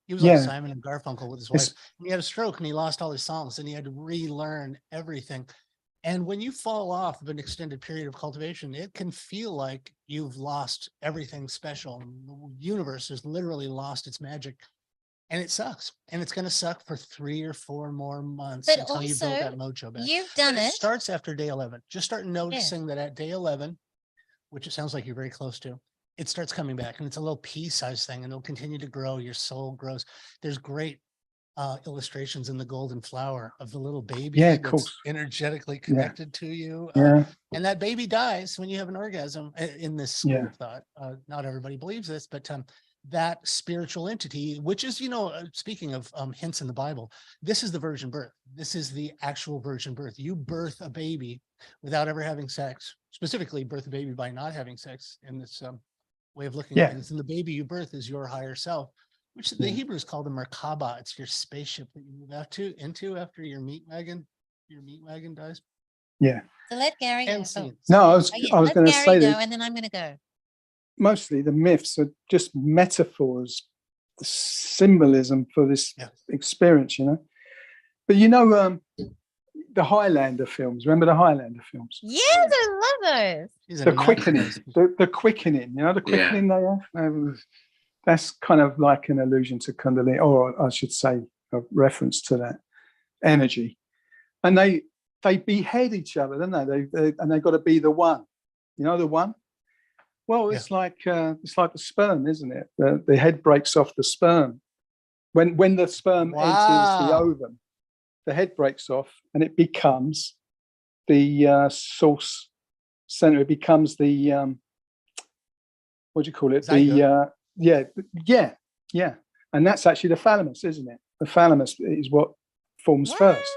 He was like Simon and Garfunkel with his wife. He had a stroke and he lost all his songs, and he had to relearn everything. And when you fall off of an extended period of cultivation, it can feel like you've lost everything special. The universe has literally lost its magic, and it sucks. And it's going to suck for 3 or 4 more months until you build that mojo back. You've done it. It starts after day 11. Just start noticing that at day 11, which it sounds like you're very close to, it starts coming back, and it's a little pea-sized thing, and it'll continue to grow. Your soul grows. There's great illustrations in the golden flower of the little baby that's energetically connected to you. And that baby dies when you have an orgasm in this school of thought. Not everybody believes this, but that spiritual entity, which is, speaking of hints in the Bible, this is the virgin birth. This is the actual virgin birth. You birth a baby without ever having sex, specifically birth a baby by not having sex in this way of looking at things. And the baby you birth is your higher self, which the Hebrews call the Merkaba. It's your spaceship that you move into after your meat wagon dies. Yeah. So let Gary go. No, I was going to say that. And then I'm going to go. Mostly the myths are just metaphors, the symbolism for this experience, But the Highlander films. Remember the Highlander films? Yes, I love those. The quickening, the quickening. The quickening they have. That's kind of like an allusion to Kundalini, or I should say, a reference to that energy. And they behead each other, don't they? And they've got to be the one. The one. Well, it's like the sperm, isn't it? The head breaks off the sperm. When the sperm enters the ovum, the head breaks off and it becomes the source center. It becomes the what do you call it? Zygote. Yeah. And that's actually the thalamus, isn't it? The thalamus is what forms first.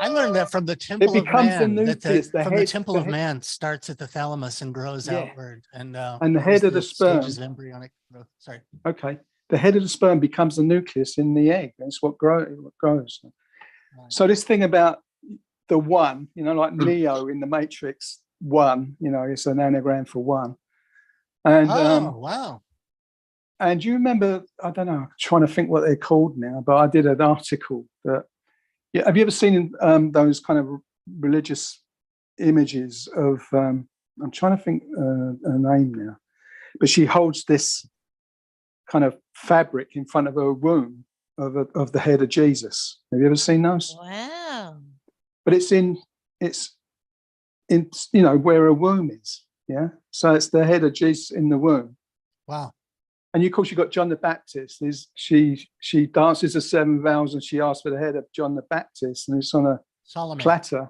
I learned that from the Temple of becomes the Man. nucleus, the From head- the Temple the of head- Man starts at the thalamus and grows Yeah. outward. And the head of the sperm. stages of embryonic growth. Sorry. Okay. The head of the sperm becomes the nucleus in the egg. That's what grows. So this thing about the one, like Neo in the Matrix, one, it's an anagram for one. And wow. and you remember, I don't know, I'm trying to think what they're called now, but I did an article that, have you ever seen those kind of religious images of, I'm trying to think a name now, but she holds this kind of fabric in front of her womb of the head of Jesus. Have you ever seen those? Wow. But it's in where a womb is. Yeah. So it's the head of Jesus in the womb. Wow. And of course, you've got John the Baptist. She dances the 7 vows and she asks for the head of John the Baptist, and it's on a Solomon. platter,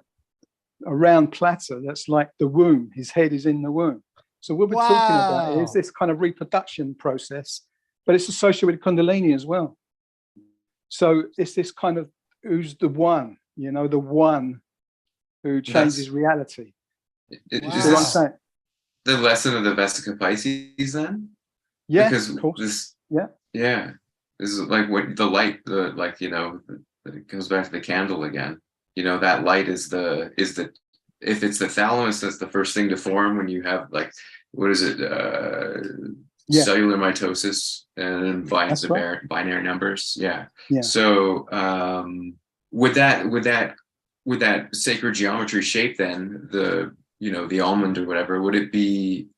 a round platter that's like the womb. His head is in the womb. So what we're talking about is this kind of reproduction process, but it's associated with Kundalini as well. So it's this kind of who's the one, the one who changes reality. Is what I'm this saying? the lesson of the Vesica Pisces then? Yeah, because of course. this Yeah. This is like what the light, it comes back to the candle again. That light is the if it's the thalamus, that's the first thing to form when you have what is it? Cellular mitosis and binary numbers. Yeah. So with that sacred geometry shape, then the almond or whatever, would it be?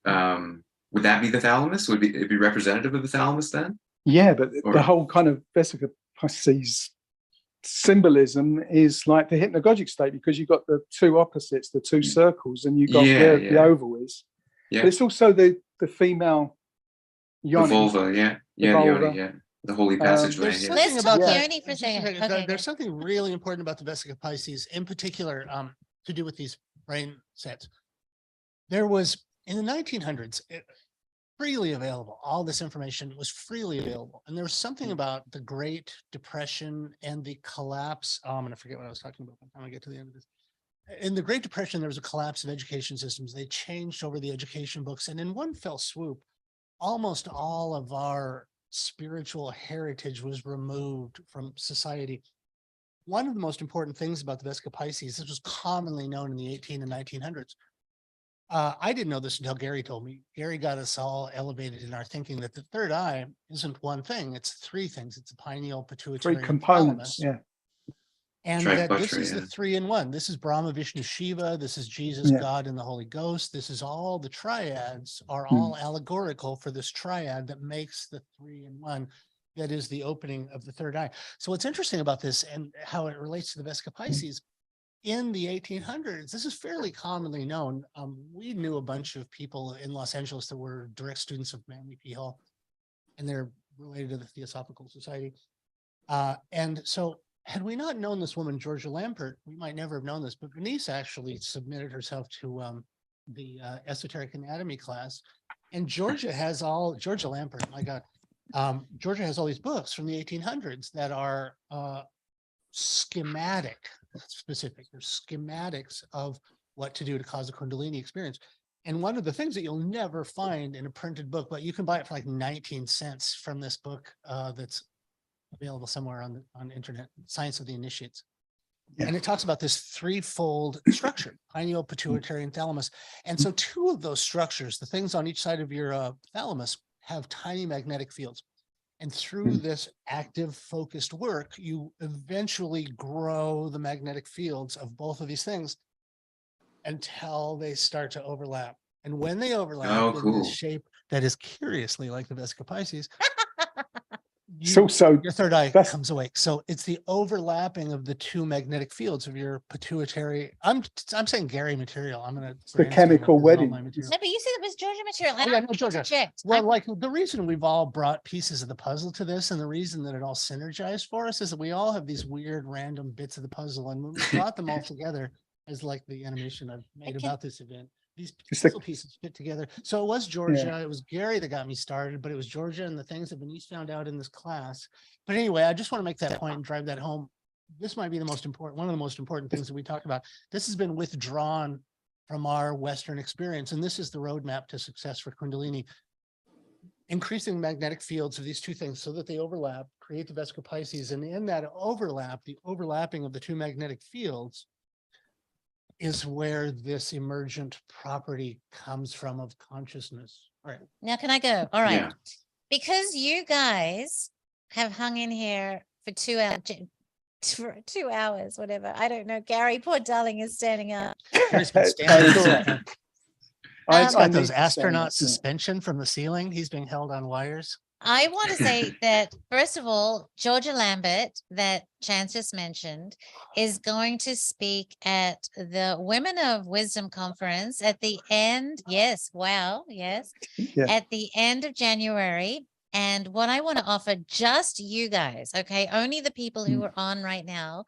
Would that be the thalamus? Would it be representative of the thalamus then? Yeah, but the whole kind of Vesica Pisces symbolism is like the hypnagogic state, because you've got the two opposites, the two circles, and you've got where the oval is. Yeah. But it's also the female yoni. The vulva, the yoni, the holy passageway. Let's talk yoni for a second. Okay, there's something really important about the Vesica Pisces, in particular, to do with these brain sets. There was, in the 1900s, freely available. All this information was freely available. And there was something about the Great Depression and the collapse. I'm going to forget what I was talking about by the time I get to the end of this. In the Great Depression, there was a collapse of education systems. They changed over the education books. And in one fell swoop, almost all of our spiritual heritage was removed from society. One of the most important things about the Vesica Pisces, this was commonly known in the 18 and 1900s. I didn't know this until Gary told me. Gary got us all elevated in our thinking that the third eye isn't one thing, it's three things. It's a pineal, pituitary, 3 components. thalamus. And that this is the 3 in 1. This is Brahma, Vishnu, Shiva. This is Jesus, God, and the Holy Ghost. This is all the triads are all allegorical for this triad that makes the 3 in 1. That is the opening of the third eye. So what's interesting about this and how it relates to the Vesica Pisces, in the 1800s, this is fairly commonly known. We knew a bunch of people in Los Angeles that were direct students of Manly P. Hall, and they're related to the Theosophical Society. And so had we not known this woman, Georgia Lampert, we might never have known this, but Vanese actually submitted herself to the Esoteric Anatomy class. And Georgia Lampert, my God, Georgia has all these books from the 1800s that are schematic, specific. They're schematics of what to do to cause a Kundalini experience. And one of the things that you'll never find in a printed book, but you can buy it for like 19 cents from this book that's available somewhere on the internet, Science of the Initiates. And it talks about this threefold structure, pineal, pituitary, and thalamus. And so 2 of those structures, the things on each side of your thalamus, have tiny magnetic fields. And through this active, focused work, you eventually grow the magnetic fields of both of these things until they start to overlap. And when they overlap in this shape that is curiously like the Vesica Pisces, So your third eye that's comes awake. So it's the overlapping of the two magnetic fields of your pituitary. I'm saying Gary material. I'm going to the chemical wedding. No, but you said it was Georgia material. Oh, And yeah, I no, Georgia. checked. Well, like the reason we've all brought pieces of the puzzle to this, and the reason that it all synergized for us, is that we all have these weird random bits of the puzzle, and when we brought them all together, as like the animation I've made about this event, these puzzle pieces fit together. So it was Georgia. It was Gary that got me started, but it was Georgia and the things that Vanese found out in this class. But anyway, I just want to make that point and drive that home. This might be the most important, one of the most important things that we talked about. This has been withdrawn from our Western experience, and this is the roadmap to success for Kundalini. Increasing magnetic fields of these two things so that they overlap, create the Vesica Pisces, and in that overlap, the overlapping of the two magnetic fields is where this emergent property comes from of consciousness. All right. Now, can I go? All right. Yeah. Because you guys have hung in here for 2 hours, for 2 hours, whatever. I don't know. Gary, poor darling, is standing up. Gary's been standing. He's got those need to astronaut stand up, suspension from the ceiling. He's being held on wires. I want to say that, first of all, Georgia Lambert, that Chance just mentioned, is going to speak at the Women of Wisdom conference at the end. Yes. Wow. Yes. Yeah. At the end of January. And what I want to offer just you guys, okay, only the people who are on right now,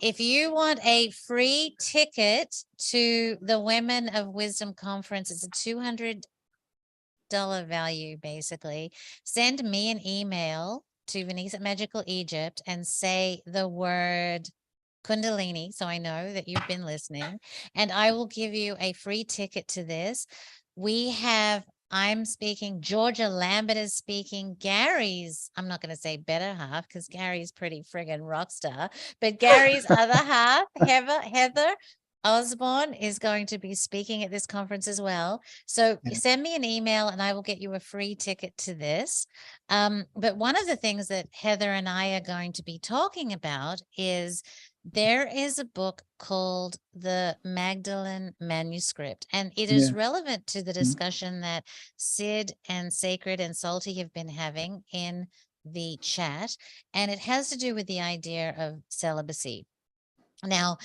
if you want a free ticket to the Women of Wisdom conference, it's a $200 value, basically. Send me an email to Vanese at Magical Egypt and say the word Kundalini, so I know that you've been listening, and I will give you a free ticket to this. I'm speaking, Georgia Lambert is speaking, Gary's, I'm not going to say better half because Gary's pretty friggin' rock star, but Gary's other half, Heather Osborn, is going to be speaking at this conference as well. So send me an email and I will get you a free ticket to this. But one of the things that Heather and I are going to be talking about is there is a book called the Magdalene Manuscript, and it is relevant to the discussion that Sid and Sacred and Salty have been having in the chat, and it has to do with the idea of celibacy. Now,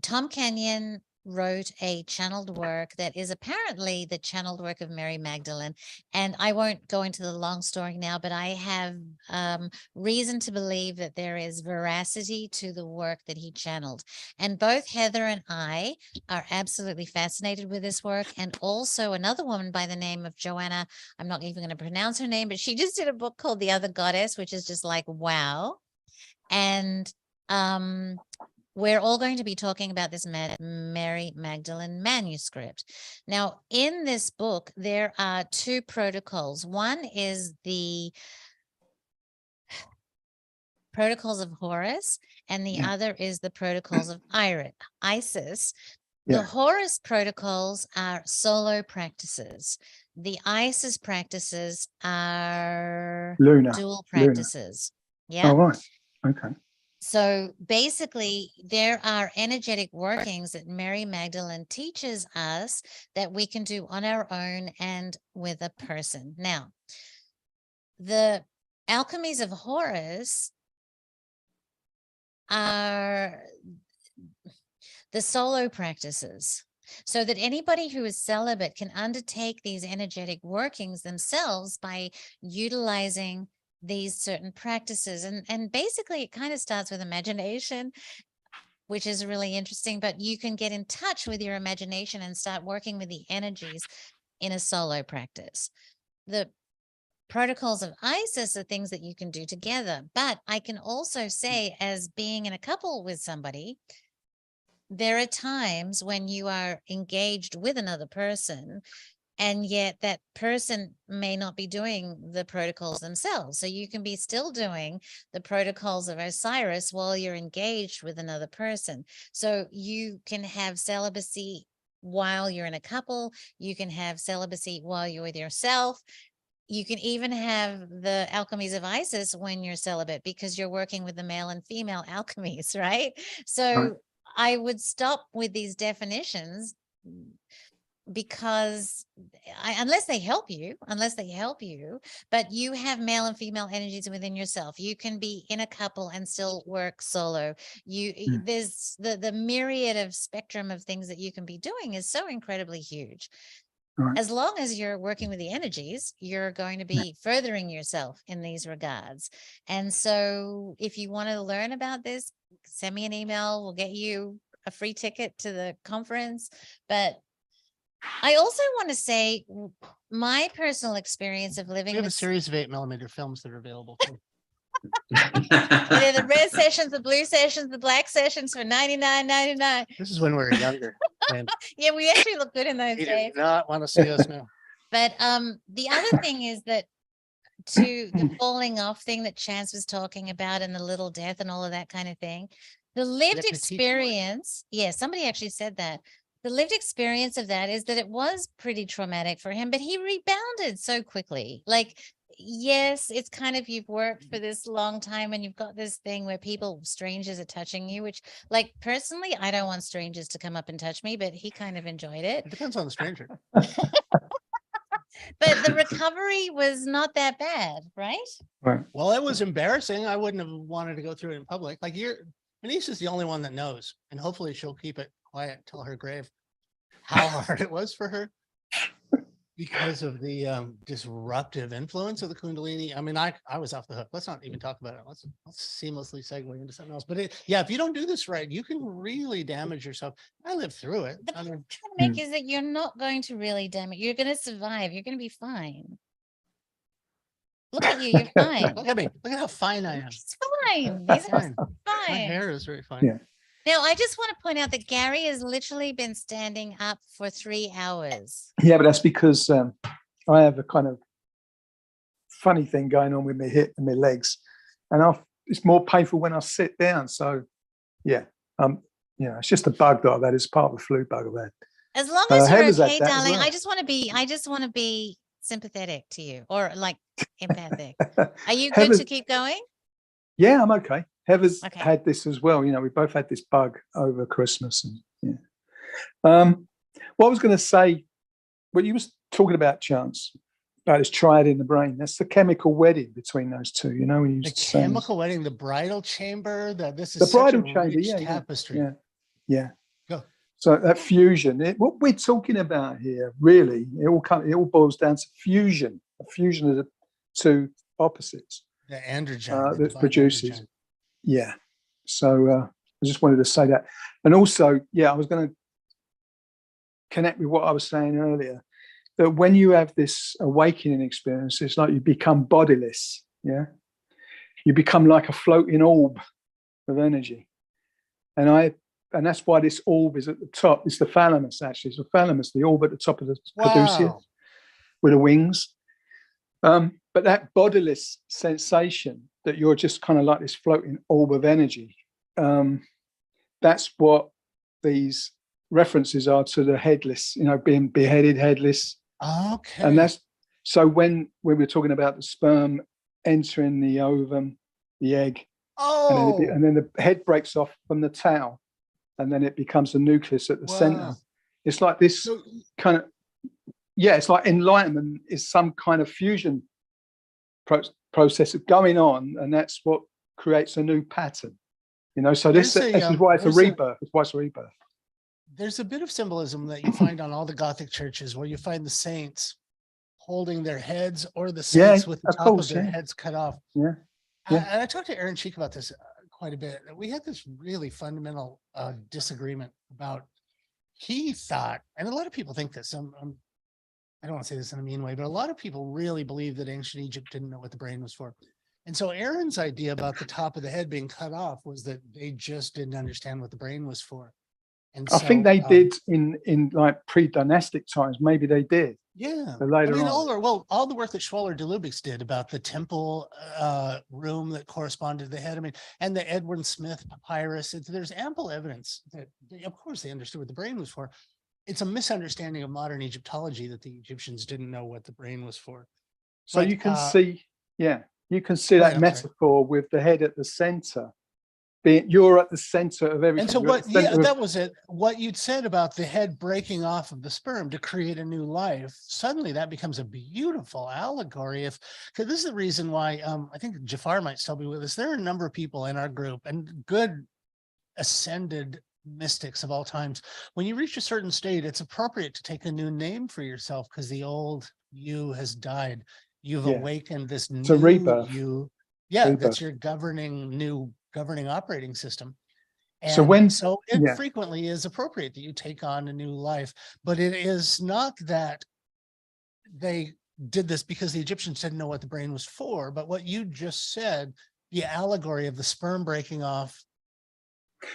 Tom Kenyon wrote a channeled work that is apparently the channeled work of Mary Magdalene. And I won't go into the long story now, but I have reason to believe that there is veracity to the work that he channeled. And both Heather and I are absolutely fascinated with this work. And also another woman by the name of Joanna, I'm not even going to pronounce her name, but she just did a book called The Other Goddess, which is just like, wow. And we're all going to be talking about this Mary Magdalene manuscript. Now, in this book, there are two protocols. One is the protocols of Horus, and the other is the protocols of Isis. The Horus protocols are solo practices. The Isis practices are dual practices. Yeah. Oh, right. Okay. So basically, there are energetic workings that Mary Magdalene teaches us that we can do on our own and with a person. Now, the alchemies of Horus are the solo practices, so that anybody who is celibate can undertake these energetic workings themselves by utilizing these certain practices. And basically it kind of starts with imagination, which is really interesting, but you can get in touch with your imagination and start working with the energies in a solo practice. The protocols of Isis are things that you can do together, but I can also say, as being in a couple with somebody, there are times when you are engaged with another person and yet that person may not be doing the protocols themselves. So you can be still doing the protocols of Osiris while you're engaged with another person. So you can have celibacy while you're in a couple. You can have celibacy while you're with yourself. You can even have the alchemies of Isis when you're celibate, because you're working with the male and female alchemies, right? So I would stop with these definitions because unless they help you, but you have male and female energies within yourself. You can be in a couple and still work solo. There's the myriad of spectrum of things that you can be doing is so incredibly huge. Right. As long as you're working with the energies, you're going to be furthering yourself in these regards. And so if you want to learn about this, send me an email. We'll get you a free ticket to the conference. But I also want to say my personal experience of living. We have a series of 8mm films that are available too. They're the red sessions, the blue sessions, the black sessions for $99.99. This is when we were younger. And Yeah, we actually look good in those you days. do not want to see us now. But the other thing is that to the falling off thing that Chance was talking about and the little death and all of that kind of thing, the lived experience, somebody actually said that. The lived experience of that is that it was pretty traumatic for him, but he rebounded so quickly. Like, yes, it's kind of, you've worked for this long time and you've got this thing where strangers are touching you, which, like, personally, I don't want strangers to come up and touch me, but he kind of enjoyed it. It depends on the stranger. But the recovery was not that bad, right? Right. Well, it was embarrassing. I wouldn't have wanted to go through it in public. Like, Vanese is the only one that knows, and hopefully she'll keep it quiet till her grave, how hard it was for her because of the disruptive influence of the Kundalini. I mean, I was off the hook. Let's not even talk about it. Let's seamlessly segue into something else. But if you don't do this right, you can really damage yourself. I lived through it. The point I'm trying to make is that you're not going to really damage. You're going to survive. You're going to be fine. Look at you. You're fine. Look at me. Look at how fine I am. It's fine. These are Fine. My fine. hair is very fine. Yeah. Now, I just want to point out that Gary has literally been standing up for 3 hours. Yeah, but that's because I have a kind of funny thing going on with my hip and my legs, and it's more painful when I sit down. So, it's just a bug that I've had. It's part of the flu bug I've had. As long as you're Heather's had okay, that as darling, well. I just want to be sympathetic to you, or like empathic. Are you good Heather's- to keep going? Yeah, I'm okay. Heather's Okay. had this as well. You know, we both had this bug over Christmas. And what I was going to say, what you was talking about, Chance, about this triad in the brain, that's the chemical wedding between those two. You know, when you The used to say chemical wedding, the bridal chamber, this is the bridal such a chamber, rich yeah, tapestry. yeah. Go. So that fusion, what we're talking about here, really, it all boils down to fusion, a fusion of the two opposites The androgen that produces. Yeah. So I just wanted to say that. And also, I was going to connect with what I was saying earlier, that when you have this awakening experience, it's like you become bodiless. Yeah. You become like a floating orb of energy. And that's why this orb is at the top. It's the thalamus, actually. It's the thalamus, the orb at the top of the caduceus with the wings. But that bodiless sensation that you're just kind of like this floating orb of energy, that's what these references are to the headless, being beheaded, headless. Okay. And that's so when we're talking about the sperm entering the ovum, the egg, and then the head breaks off from the tail, and then it becomes the nucleus at the center. It's like this kind of, it's like enlightenment is some kind of fusion process going on, and that's what creates a new pattern. So this is why it's a rebirth. It's why it's a rebirth. There's a bit of symbolism that you find on all the Gothic churches where you find the saints holding their heads, or the saints with the top of their heads cut off. Yeah. And I talked to Aaron Cheek about this quite a bit. We had this really fundamental disagreement about, he thought, and a lot of people think this, I don't want to say this in a mean way, but a lot of people really believe that ancient Egypt didn't know what the brain was for. And so Aaron's idea about the top of the head being cut off was that they just didn't understand what the brain was for. And I think they did in like pre-dynastic times. Maybe they did. Yeah. But later on. all the work that Schwaller de Lubicz did about the temple room that corresponded to the head. I mean, and the Edwin Smith papyrus. There's ample evidence that, of course, they understood what the brain was for. It's a misunderstanding of modern Egyptology that the Egyptians didn't know what the brain was for. So you can see, that metaphor with the head at the center you're at the center of everything. And so You're at the center of- that was it. What you'd said about the head breaking off of the sperm to create a new life, suddenly that becomes a beautiful allegory. Because this is the reason why I think Jafar might still be with us. There are a number of people in our group and good ascended mystics of all times. When you reach a certain state, it's appropriate to take a new name for yourself because the old you has died. You've awakened this new rebirth. you. Yeah, Rebirth. that's your governing operating system. And so it frequently is appropriate that you take on a new life, but it is not that they did this because the Egyptians didn't know what the brain was for, but what you just said, the allegory of the sperm breaking off,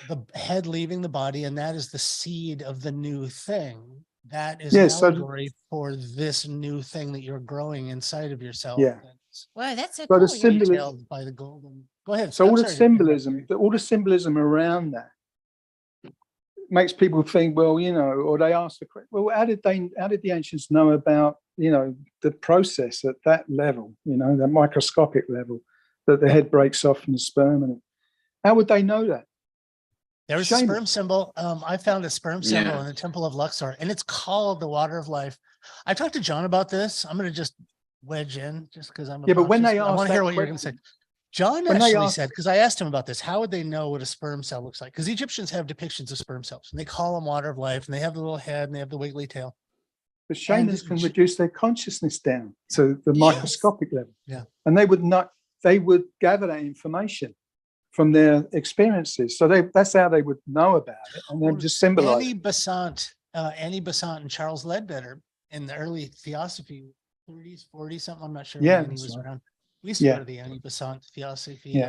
the head leaving the body, and that is the seed of the new thing. That is an allegory for this new thing that you're growing inside of yourself. Yeah. Wow, that's so But cool. the symbolism by the golden. Go ahead. So all the symbolism around that makes people think, well, you know, or they ask the question, well, how did the ancients know about, you know, the process at that level, you know, that microscopic level, that the head breaks off from the sperm, and how would they know that? There's a sperm symbol. I found a sperm symbol in the Temple of Luxor, and it's called the water of life. I talked to John about this. I'm going to just wedge in just because I'm but when they I want to hear what you're going to say. John actually said, because I asked him about this, how would they know what a sperm cell looks like? Because Egyptians have depictions of sperm cells, and they call them water of life, and they have the little head, and they have the wiggly tail. The shamans can reduce their consciousness down to the microscopic level. Yeah. And they would gather that information from their experiences. So that's how they would know about it, and then just symbolize. Annie Besant and Charles Ledbetter in the early Theosophy 30s, 40s, something, I'm not sure when he was around. We used to go to the Annie Besant Theosophy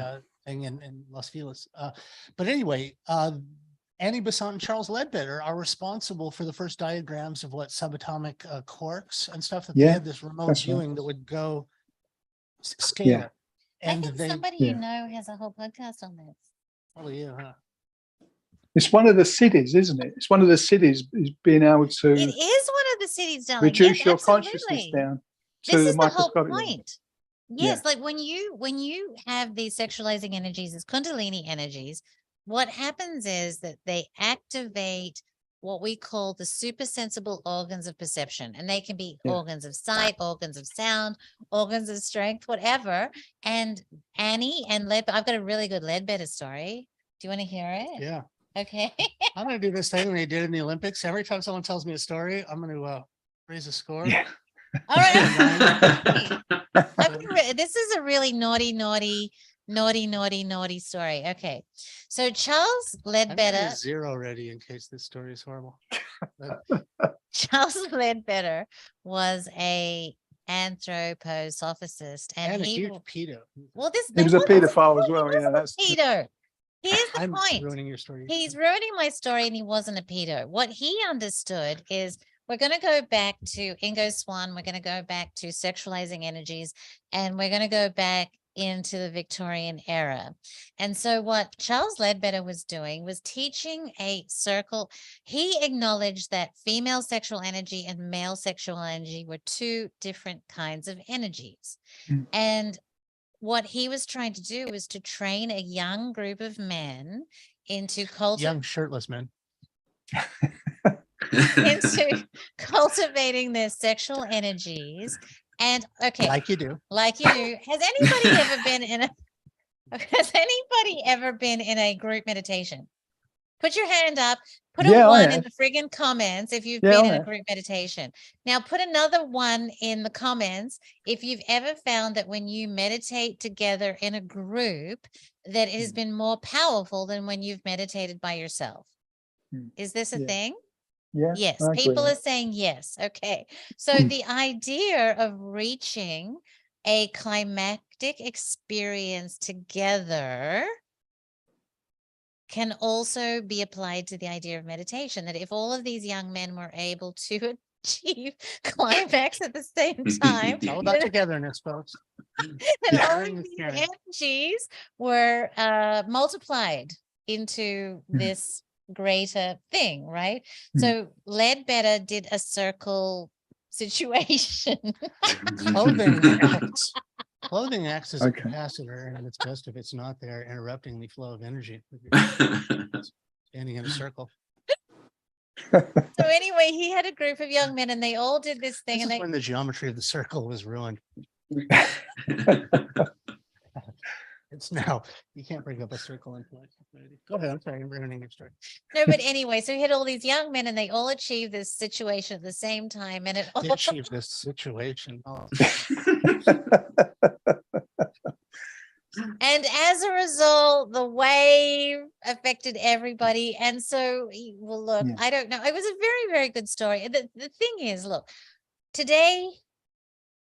thing in Las Feliz. But anyway, Annie Besant and Charles Ledbetter are responsible for the first diagrams of what subatomic quarks and stuff, that they had this remote viewing that would go scale. Yeah. And I think somebody you know has a whole podcast on this. Probably you, huh? It's one of the cities, isn't it? It's one of the cities is being able to. It is one of the cities, darling. Reduce your consciousness down to this the is the whole microscopic point. level. Yes, like when you have these sexualizing energies as Kundalini energies, what happens is that they activate what we call the supersensible organs of perception, and they can be organs of sight, organs of sound, organs of strength, whatever. And Annie and Ledbetter, I've got a really good Ledbetter story. Do you want to hear it? Yeah. Okay. I'm going to do this thing they did in the Olympics. Every time someone tells me a story, I'm going to raise a score. Yeah. All right. This is a really naughty story. Okay. So Charles Ledbetter. 0 ready in case this story is horrible. Charles Ledbetter was a anthroposophist, and a huge pedo. Well, he was a pedophile as well. Yeah, that's pedo. Here's the point. Ruining your story. He's ruining my story, and he wasn't a pedo. What he understood is, we're going to go back to Ingo Swann. We're going to go back to sexualizing energies, and we're going to go back into the Victorian era. And so what Charles Ledbetter was doing was teaching a circle. He acknowledged that female sexual energy and male sexual energy were two different kinds of energies. And what he was trying to do was to train a young group of men into young shirtless men. into cultivating their sexual energies. And like you do. Has anybody ever been in a group meditation? Put your hand up. Put a 1 in the friggin' comments if you've been in a group meditation. Now put another 1 in the comments if you've ever found that when you meditate together in a group, that it has been more powerful than when you've meditated by yourself. Is this a thing? Yeah. Yes. People are saying yes. Okay. So the idea of reaching a climactic experience together can also be applied to the idea of meditation, that if all of these young men were able to achieve climax at the same time, it's all about togetherness, folks. then all of these energies were multiplied into this greater thing, right? So Ledbetter did a circle situation. Clothing acts as a Okay. capacitor, and it's best if it's not there, interrupting the flow of energy. Standing in a circle. So anyway, he had a group of young men, and they all did this thing. This And is they, when the geometry of the circle was ruined. It's now, you can't bring up a circle in place. Go ahead, I'm sorry, I'm ruining your story. no, but anyway, so he had all these young men, and they all achieved this situation at the same time, and it all They achieved this situation. Oh. And as a result, the wave affected everybody. And so, well, look, Yeah. I don't know. It was a very, very good story. The thing is, look, today,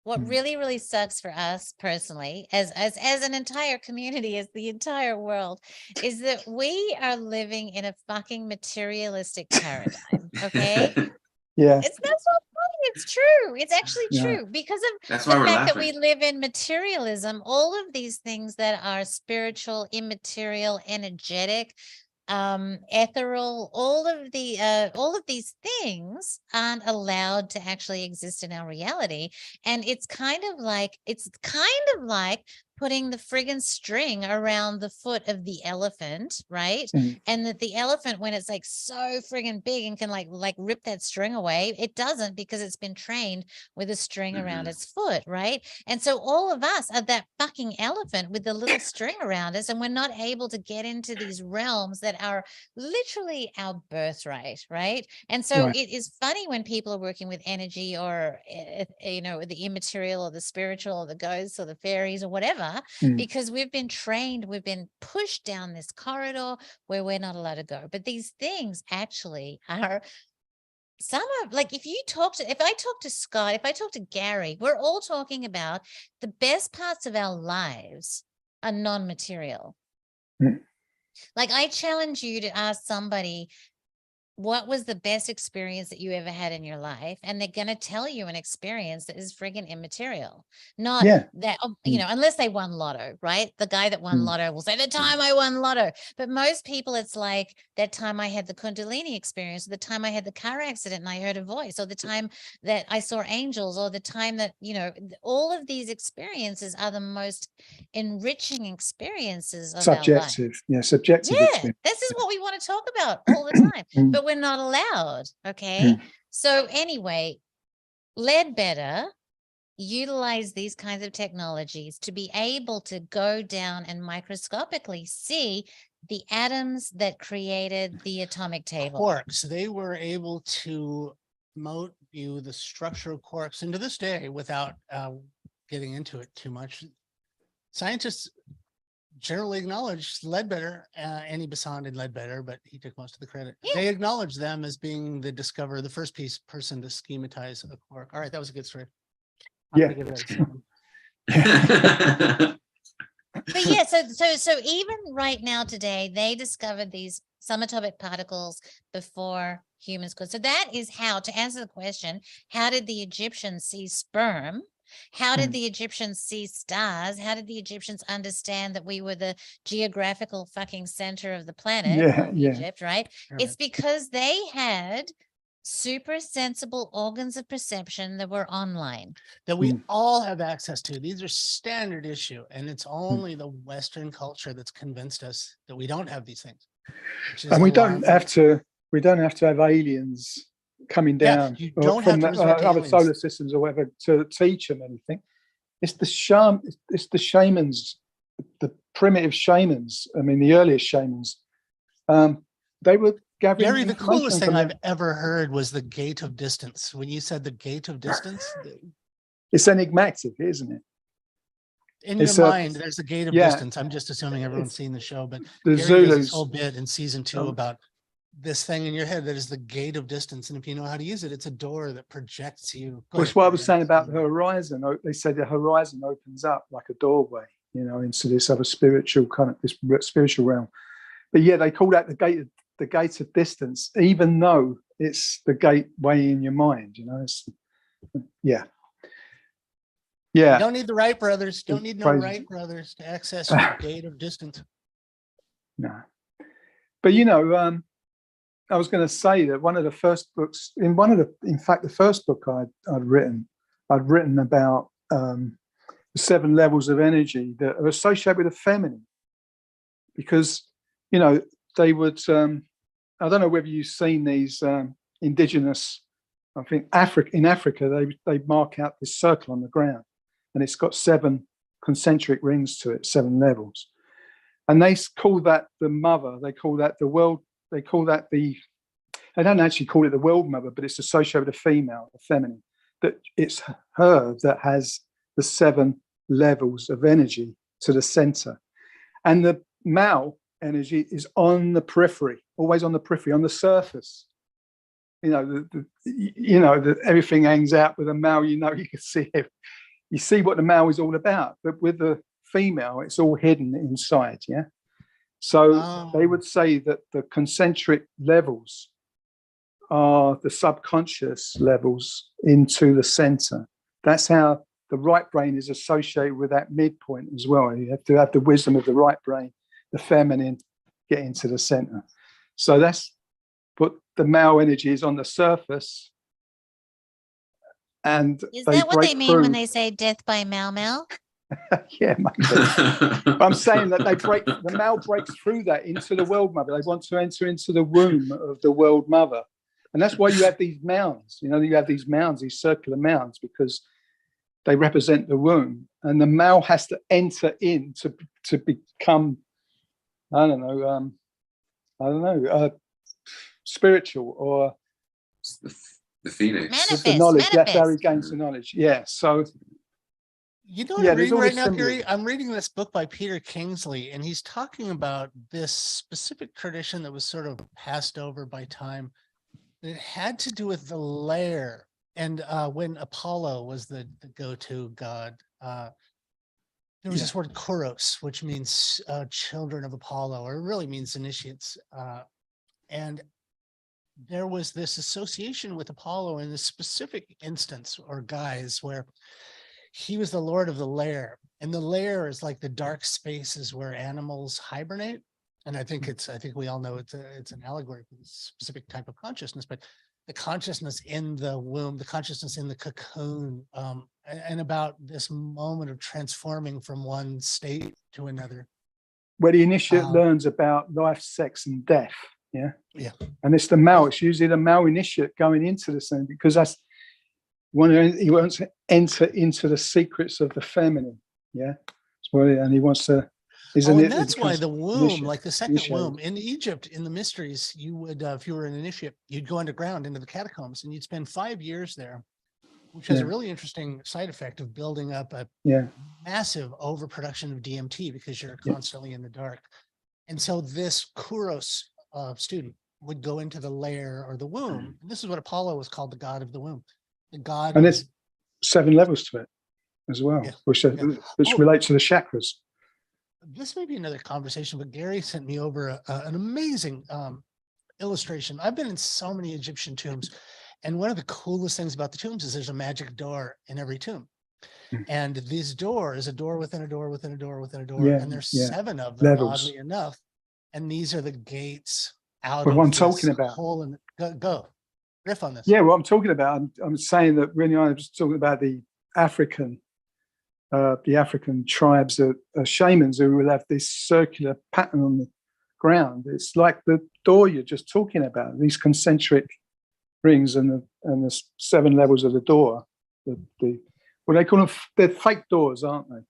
what really, really sucks for us personally, as an entire community, as the entire world, is that we are living in a fucking materialistic paradigm. Okay. Yeah. That's not funny. It's true. It's actually Yeah. true because of That's the why we're fact that laughing. we live in materialism. All of these things that are spiritual, immaterial, energetic, ethereal, all of these things aren't allowed to actually exist in our reality. And it's kind of like putting the friggin' string around the foot of the elephant, right? Mm. And that the elephant, when it's like so friggin' big and can like rip that string away, it doesn't, because it's been trained with a string around its foot, right? And so all of us are that fucking elephant with the little string around us, and we're not able to get into these realms that are literally our birthright, right? And so Right. it is funny when people are working with energy, or the immaterial or the spiritual or the ghosts or the fairies or whatever, because we've been trained, we've been pushed down this corridor where we're not allowed to go. But these things actually are, some are like, if I talk to Scott, if I talk to Gary, we're all talking about the best parts of our lives are non-material. Like, I challenge you to ask somebody, what was the best experience that you ever had in your life? And they're going to tell you an experience that is friggin' immaterial. Not that, unless they won lotto, right? The guy that won lotto will say, the time I won lotto. But most people, it's like that time I had the Kundalini experience, the time I had the car accident and I heard a voice, or the time that I saw angels, or the time that, all of these experiences are the most enriching experiences of our life. Subjective. Yeah, subjective experience. This is what we want to talk about all the time, but we're not allowed. Okay. So anyway, Ledbetter utilize these kinds of technologies to be able to go down and microscopically see the atoms that created the atomic table. Quarks, they were able to remote view the structure of quarks, and to this day, without getting into it too much, scientists generally acknowledge Ledbetter, Annie Besant and Ledbetter, but he took most of the credit. They acknowledge them as being the first person to schematize a quark. All right, that was a good story. Yeah. But yeah, so even right now today, they discovered these subatomic particles before humans could. So that is how, to answer the question, how did the Egyptians see sperm? How did the Egyptians see stars? How did the Egyptians understand that we were the geographical fucking center of the planet, Egypt, right? It's because they had super sensible organs of perception that were online. That we all have access to. These are standard issue. And it's only the Western culture that's convinced us that we don't have these things. And we don't have to have aliens coming down you don't have from to resort to other aliens. solar systems or whatever to teach them anything. It's the shamans, the primitive shamans. I mean, the earliest shamans. They were gathering. Gary, the coolest thing I've ever heard was the gate of distance. When you said the gate of distance, it's enigmatic, isn't it? In your mind, there's a gate of distance. I'm just assuming everyone's seen the show, but the Gary Zulus, does this whole bit in season 2 about this thing in your head that is the gate of distance, and if you know how to use it, it's a door that projects you. That's what I was saying about the horizon. They said the horizon opens up like a doorway, into this other spiritual realm. But yeah, they call that the gate of distance, even though it's the gateway in your mind. You don't need the Wright brothers. Don't need no Wright brothers to access your gate of distance. No, but I was going to say that one of the first books, in fact, the first book I'd written about the 7 levels of energy that are associated with the feminine, because, you know, they would, I don't know whether you've seen these indigenous, I think in Africa, they mark out this circle on the ground, and it's got 7 concentric rings to it, 7 levels. And they call that the mother, they call that the world, they don't actually call it the world mother, but it's associated with the female, the feminine, that it's her that has the 7 levels of energy to the center. And the male energy is on the periphery, always on the periphery, on the surface. You know, everything hangs out with a male, you know, you can see it. You see what the male is all about, but with the female, it's all hidden inside, yeah? So they would say that the concentric levels are the subconscious levels into the center. That's how the right brain is associated with that midpoint as well. You have to have the wisdom of the right brain, the feminine, get into the center. So that's what the male energy is on the surface. And is that what they mean when they say death by Mau? Yeah, maybe. I'm saying that the male breaks through that into the world mother. They want to enter into the womb of the world mother. And that's why you have these mounds. You know, you have these mounds, these circular mounds, because they represent the womb. And the male has to enter in to become, I don't know, spiritual, or the phoenix. Manifest, the knowledge. manifest. That's how he gains the knowledge. Yeah. So, you know what I'm reading right now, Gary? I'm reading this book by Peter Kingsley, and he's talking about this specific tradition that was sort of passed over by time. It had to do with the lair. And when Apollo was the go-to god, there was this word Kuros, which means children of Apollo, or it really means initiates. And there was this association with Apollo in this specific instance or guise where he was the lord of the lair. And the lair is like the dark spaces where animals hibernate. And I think we all know it's an allegory for this specific type of consciousness, but the consciousness in the womb, the consciousness in the cocoon, and about this moment of transforming from one state to another. Where the initiate learns about life, sex, and death. Yeah. Yeah. And it's the male, it's usually the male initiate going into the same, because that's he wants to enter into the secrets of the feminine. Yeah. And he wants to. And that's why the womb, like the second womb in Egypt, in the mysteries, you would, if you were an initiate, you'd go underground into the catacombs and you'd spend 5 years there, which has a really interesting side effect of building up a massive overproduction of DMT because you're constantly in the dark. And so this Kuros student would go into the lair or the womb. And this is what Apollo was called, the god of the womb. The god. And there's 7 levels to it as well, which relate to the chakras. This may be another conversation, but Gary sent me over an amazing illustration. I've been in so many Egyptian tombs, and one of the coolest things about the tombs is there's a magic door in every tomb. And this door is a door within a door within a door within a door, and there's 7 of them, oddly enough. And these are the gates out of what I'm talking about. Hole in go riff on this. Yeah, what I'm talking about, I'm saying that when I was talking about the African tribes, the shamans who will have this circular pattern on the ground. It's like the door you're just talking about, these concentric rings and the 7 levels of the door. What they call them, they're fake doors, aren't they?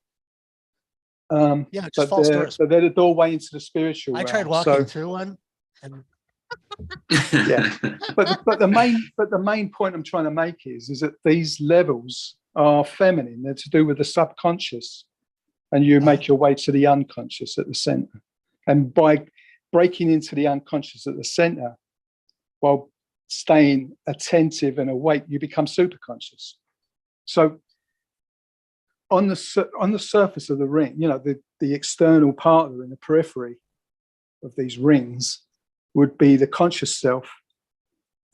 Just false doors. But they're the doorway into the spiritual realm. I tried walking through one. And but the main point I'm trying to make is that these levels are feminine. They're to do with the subconscious, and you make your way to the unconscious at the center. And by breaking into the unconscious at the center, while staying attentive and awake, you become superconscious. So on the surface of the ring, you know, the external part in the periphery of these rings would be the conscious self.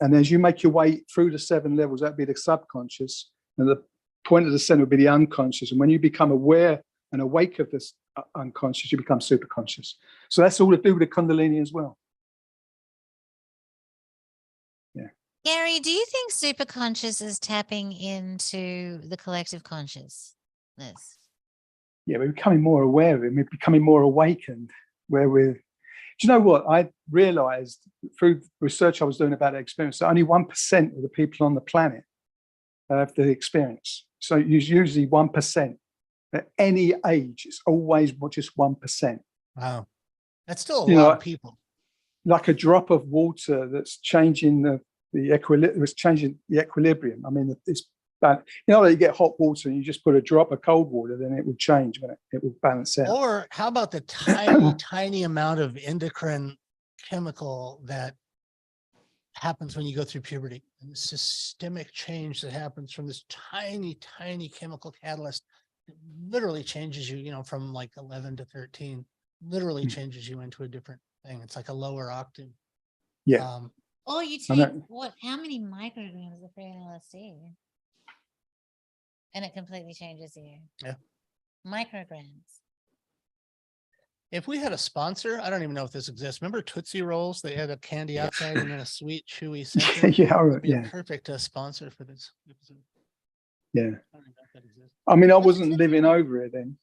And as you make your way through the 7 levels, that'd be the subconscious. And the point of the center would be the unconscious. And when you become aware and awake of this unconscious, you become superconscious. So that's all to do with the Kundalini as well. Yeah. Gary, do you think superconscious is tapping into the collective consciousness? we're becoming more aware of it. We're becoming more awakened. Do you know what? I realized through research I was doing about the experience that only 1% of the people on the planet have the experience. So it's usually 1% at any age. It's always just 1%. Wow. That's still a lot of people. Like a drop of water that's changing the equilibrium. It's changing the equilibrium. I mean, it's bad. You get hot water and you just put a drop of cold water, then it will change. It will balance out. Or how about the tiny, tiny amount of endocrine chemical that happens when you go through puberty, and the systemic change that happens from this tiny, tiny chemical catalyst that literally changes you, from like 11 to 13, literally changes you into a different thing. It's like a lower octave. Yeah. You take how many micrograms of free LSD? And it completely changes you. Yeah. Micrograms. If we had a sponsor, I don't even know if this exists. Remember Tootsie Rolls? They had a candy outside and then a sweet, chewy center. It'd be a perfect sponsor for this episode. Yeah. I don't know if that exists. I mean, I wasn't living over here then.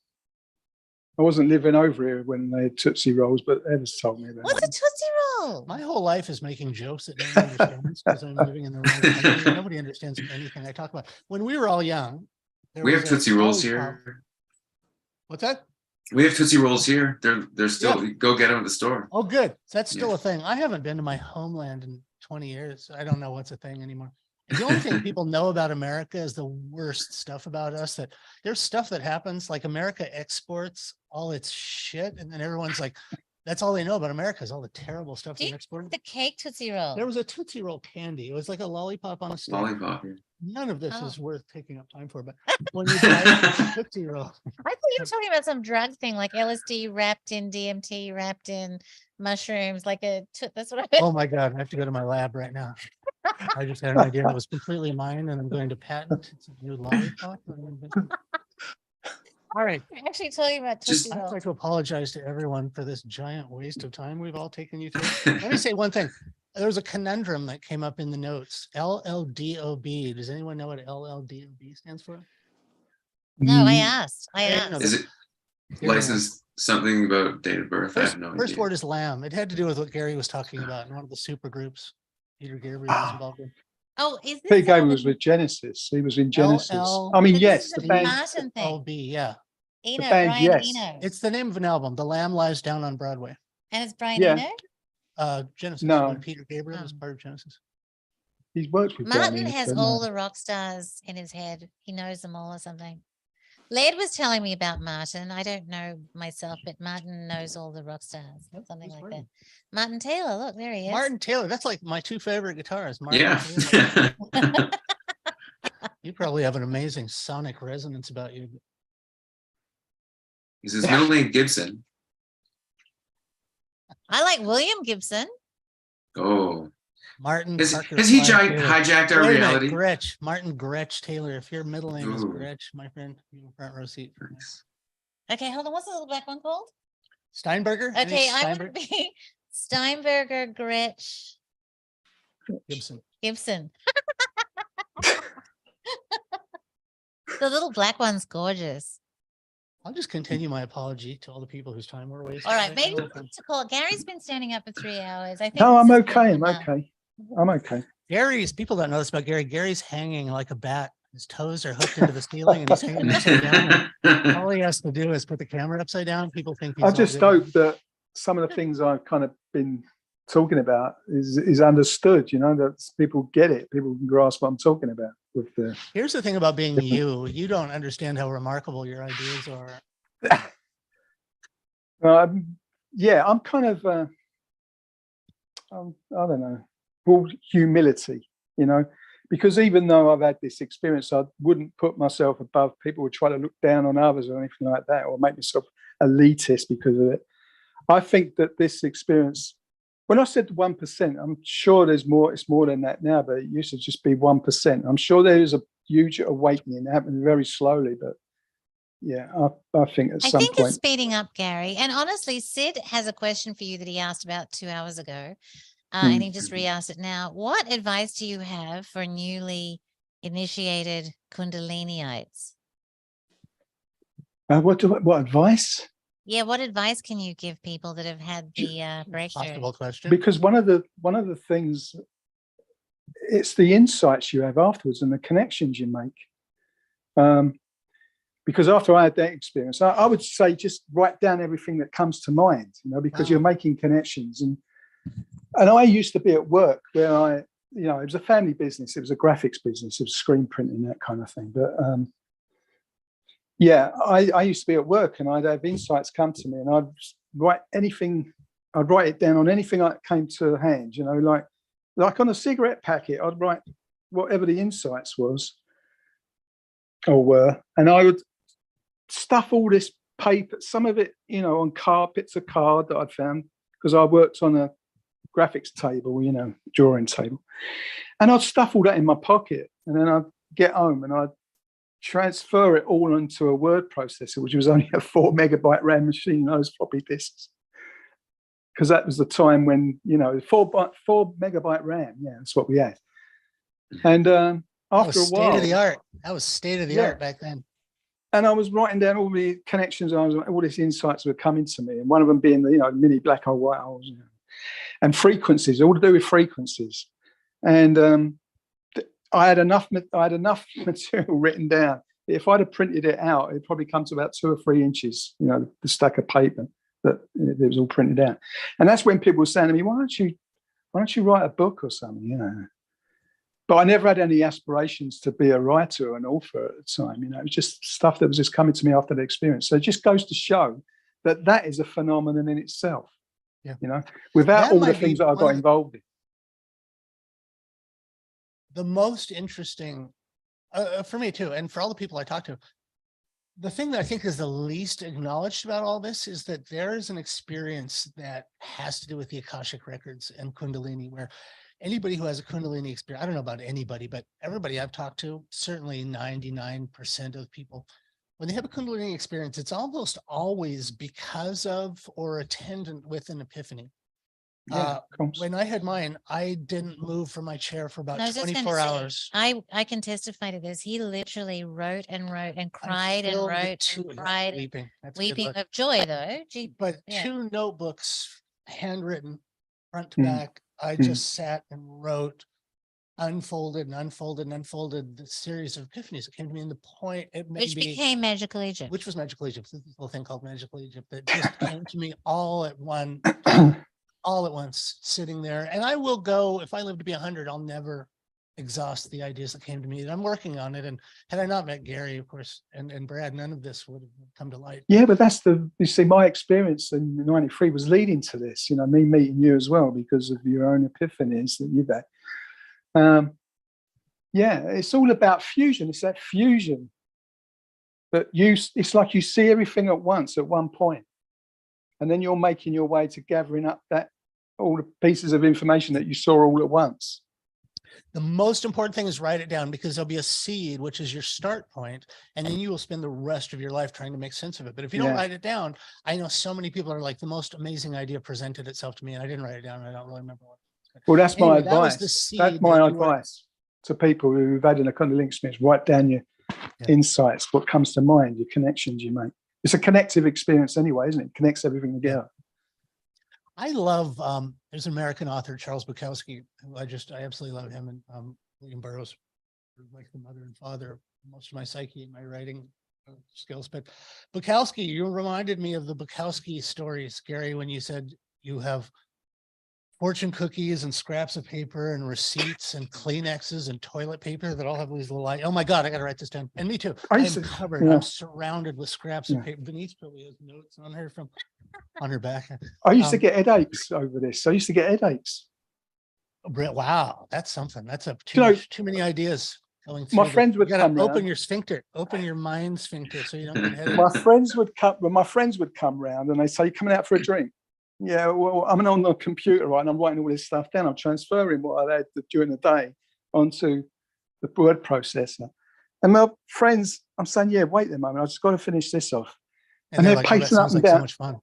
I wasn't living over here when they had Tootsie Rolls, but Evans told me about What's a Tootsie Roll? My whole life is making jokes that no one understands because I'm living in the wrong country. Nobody understands anything I talk about. When we were all young, we have Tootsie Rolls here. What's that? We have Tootsie Rolls here. They're still, go get them at the store. Oh, good. That's still a thing. I haven't been to my homeland in 20 years. I don't know what's a thing anymore. And the only thing people know about America is the worst stuff about us. That there's stuff that happens, like America exports all its shit, and then everyone's like, that's all they know about America is all the terrible stuff they export. The cake Tootsie Roll. There was a Tootsie Roll candy. It was like a lollipop on a stick. Lollipop. Yeah. None of this is worth taking up time for, but when you buy Tootsie Roll. I thought you were talking about some drug thing like LSD wrapped in DMT, wrapped in mushrooms, that's what I Oh my God, I have to go to my lab right now. I just had an idea that was completely mine, and I'm going to patent it's a new lollipop. All right. We're actually talking about Tootsie Roll. I'd like to apologize to everyone for this giant waste of time we've all taken you through. Let me say one thing. There was a conundrum that came up in the notes. LLDOB. Does anyone know what LLDOB stands for? No, I asked. Is it licensed something about date of birth? I have no idea. First word is lamb. It had to do with what Gary was talking about in one of the super groups Peter Gabriel was involved in. Oh, is this Peter Gabriel was with Genesis. He was in Genesis. I mean, yes, the band. Martin thing. LB, yeah. Eno, the band, Brian yes. Eno. It's the name of an album. The Lamb Lies Down on Broadway. And it's Brian Eno? Genesis. No. Peter Gabriel was part of Genesis. He's worked with Martin has all the rock stars in his head. He knows them all or something. Laird was telling me about Martin. I don't know myself, but Martin knows all the rock stars. Something like that. Martin Taylor, look, there he is. Martin Taylor. That's like my two favorite guitarists. Martin Taylor. You probably have an amazing sonic resonance about you. Is his middle name Gibson? I like William Gibson. Oh. Martin. Has he hijacked our reality? Gretsch. Martin Gretsch Taylor. If your middle name is Gretsch, my friend, you have front row seat. Okay, hold on. What's the little black one called? Steinberger. Okay, I want to be Steinberger Gretsch Gibson. The little black one's gorgeous. I'll just continue my apology to all the people whose time we're wasting. All right, maybe we need to call. Gary's been standing up for 3 hours. I think. No, I'm okay. I'm okay. People don't know this about Gary. Gary's hanging like a bat. His toes are hooked into the ceiling and he's hanging upside down. All he has to do is put the camera upside down. People think he's I just hope that some of the things I've kind of been talking about is understood, that people get it. People can grasp what I'm talking about. Here's the thing about being you. You don't understand how remarkable your ideas are. I'm kind of, I don't know, full humility, because even though I've had this experience, I wouldn't put myself above people who try to look down on others or anything like that, or make myself elitist because of it. I think that this experience, when I said 1%, I'm sure there's more, it's more than that now, but it used to just be 1%. I'm sure there is a huge awakening happening very slowly, but yeah, I think at some point. It's speeding up, Gary. And honestly, Sid has a question for you that he asked about 2 hours ago. And he just re-asked it now. What advice do you have for newly initiated Kundaliniites? What advice? Yeah, what advice can you give people that have had the breakthrough? Possible question. Because one of the things, it's the insights you have afterwards and the connections you make. Because after I had that experience, I would say just write down everything that comes to mind, because you're making connections. And I used to be at work where it was a family business, it was a graphics business, it was screen printing, that kind of thing. But I used to be at work and I'd have insights come to me and I'd write anything, I'd write it down on anything that came to hand, like on a cigarette packet, I'd write whatever the insights was or were, and I would stuff all this paper, some of it, on bits of card that I'd found, because I worked on a graphics table, drawing table, and I'd stuff all that in my pocket, and then I'd get home and I'd transfer it all onto a word processor, which was only a 4 megabyte RAM machine, those floppy disks, because that was the time when 4 megabyte RAM, that's what we had. And after a while, state of the art. That was state of the art back then. And I was writing down all the connections, all these insights were coming to me, and one of them being the mini black hole, white holes, and frequencies, all to do with frequencies. And I had enough material written down. If I'd have printed it out, it'd probably come to about 2 or 3 inches, the stack of paper that it was all printed out. And that's when people were saying to me, why don't you write a book or something, But I never had any aspirations to be a writer or an author at the time. It was just stuff that was just coming to me after the experience. So it just goes to show that is a phenomenon in itself. Without all the things that I got involved in. The most interesting for me too, and for all the people I talk to, the thing that I think is the least acknowledged about all this is that there is an experience that has to do with the Akashic records and Kundalini, where anybody who has a Kundalini experience, I don't know about anybody, but everybody I've talked to, certainly 99% of people, when they have a Kundalini experience, it's almost always because of or attendant with an epiphany. When I had mine, I didn't move from my chair for about 24 hours. I can testify to this. He literally wrote and wrote and cried and wrote and cried, weeping of joy, though. But 2 notebooks, handwritten, front to back. I just sat and wrote, unfolded and unfolded and unfolded the series of epiphanies that came to me in the point. Which became Magical Egypt. Which was Magical Egypt. This little thing called Magical Egypt that just came to me all at once, sitting there. And I will go, if I live to be 100, I'll never exhaust the ideas that came to me. And I'm working on it. And had I not met Gary, of course, and Brad, none of this would have come to light. Yeah, but that's you see, my experience in '93 was leading to this, me meeting you as well, because of your own epiphanies that you've had. It's all about fusion. It's that fusion that it's like you see everything at once at one point, and then you're making your way to gathering up all the pieces of information that you saw all at once. The most important thing is write it down, because there'll be a seed, which is your start point, and then you will spend the rest of your life trying to make sense of it. But if you don't write it down, I know so many people are like, the most amazing idea presented itself to me, and I didn't write it down, and I don't really remember what. Well, that's my advice. That's my advice to people who've had a Kundalini experience. Write down your insights, what comes to mind, your connections you make. It's a connective experience anyway, isn't it? It connects everything together. I love, there's an American author, Charles Bukowski, who I absolutely love him, and William Burroughs, like the mother and father of most of my psyche and my writing skills. But Bukowski, you reminded me of the Bukowski stories, Gary, when you said you have fortune cookies and scraps of paper and receipts and Kleenexes and toilet paper that all have these little oh my God, I got to write this down. And me too. I'm covered. I'm surrounded with scraps of paper. Denise probably has notes on her on her back. I used to get headaches over this. I used to get headaches. Wow, that's something. That's too many ideas going through. My friends would come open round. your sphincter, open your mind sphincter, so you don't get headaches. My friends would come round and they say, "You coming out for a drink?" Yeah, well, I'm on the computer, right, and I'm writing all this stuff down. I'm transferring what I had during the day onto the word processor. And my friends, I'm saying, yeah, wait a moment, I've just got to finish this off. And they're pacing up and down. So much fun.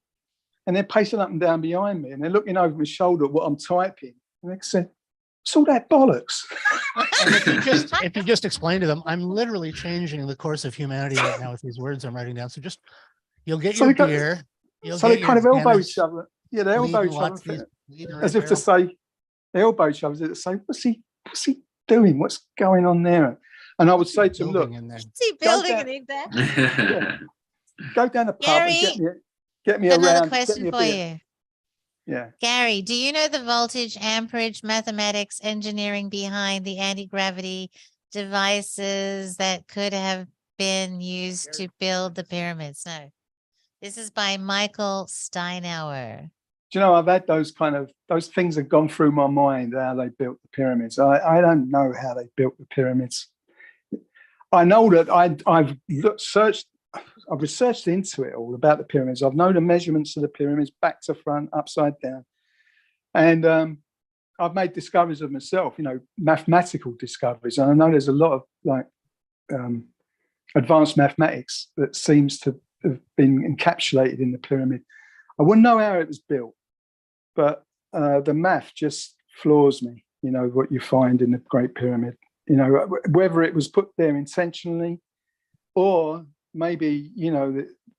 And they're pacing up and down behind me, and they're looking over my shoulder at what I'm typing. And they said, What's all that bollocks? And if you just explain to them, I'm literally changing the course of humanity right now with these words I'm writing down. So just, you'll get So your they go- beer. You'll So get they kind of your elbow Guinness, each other. Yeah, they lead elbow and each lots other of these, lead and as right if to barrel. say, they elbow each other as if to say, what's he doing? What's going on there? And I would say to him, look, Building in there. Is he Go building down- an exam? yeah, go down the pub and Gary, get me another around. Get question me a for beer. you. Yeah. Gary, do you know the voltage, amperage, mathematics, engineering behind the anti-gravity devices that could have been used to build the pyramids? No. This is by Michael Steinauer. Do you know, I've had those things have gone through my mind, how they built the pyramids. I don't know how they built the pyramids. I know that I've researched into it all about the pyramids. I've known the measurements of the pyramids, back to front, upside down. And I've made discoveries of myself, mathematical discoveries. And I know there's a lot of advanced mathematics that seems to have been encapsulated in the pyramid. I wouldn't know how it was built, but the math just floors me, what you find in the Great Pyramid, whether it was put there intentionally or maybe,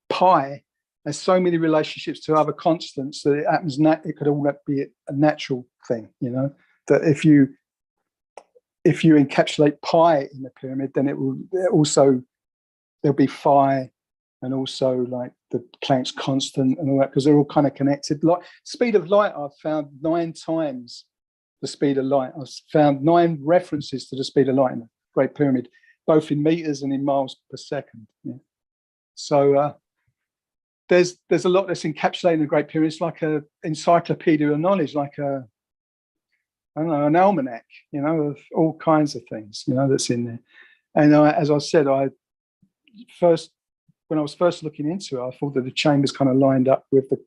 pi has so many relationships to other constants that it happens, it could all be a natural thing, that if you encapsulate pi in the pyramid, then there'll be phi, and also like the Planck's constant and all that, because they're all kind of connected. Like speed of light, I've found 9 times the speed of light. I've found 9 references to the speed of light in the Great Pyramid, both in meters and in miles per second. Yeah. So there's a lot that's encapsulated in the Great Pyramid. It's like an encyclopedia of knowledge, like an almanac, of all kinds of things, that's in there. And as I said, when I was first looking into it, I thought that the chambers kind of lined up with the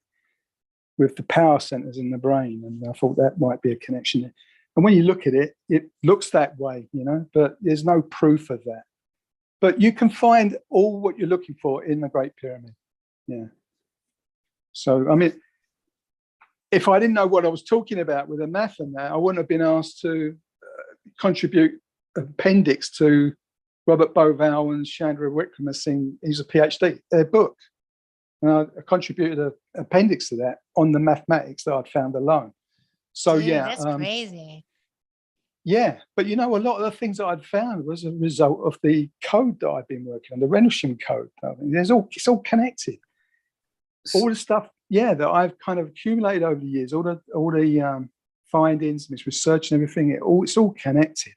power centers in the brain, and I thought that might be a connection there. And when you look at it, it looks that way, but there's no proof of that. But you can find all what you're looking for in the Great Pyramid. Yeah. So, I mean, if I didn't know what I was talking about with the math and that, I wouldn't have been asked to contribute appendix to Robert Boval and Chandra Wickramasinghe. He's a PhD, their book. And I contributed an appendix to that on the mathematics that I'd found alone. So, Dude, yeah. that's crazy. Yeah, but a lot of the things that I'd found was a result of the code that I've been working on, the Rendlesham code. I mean, it's all connected. All the stuff, that I've kind of accumulated over the years, all the findings, this research and everything, it's all connected.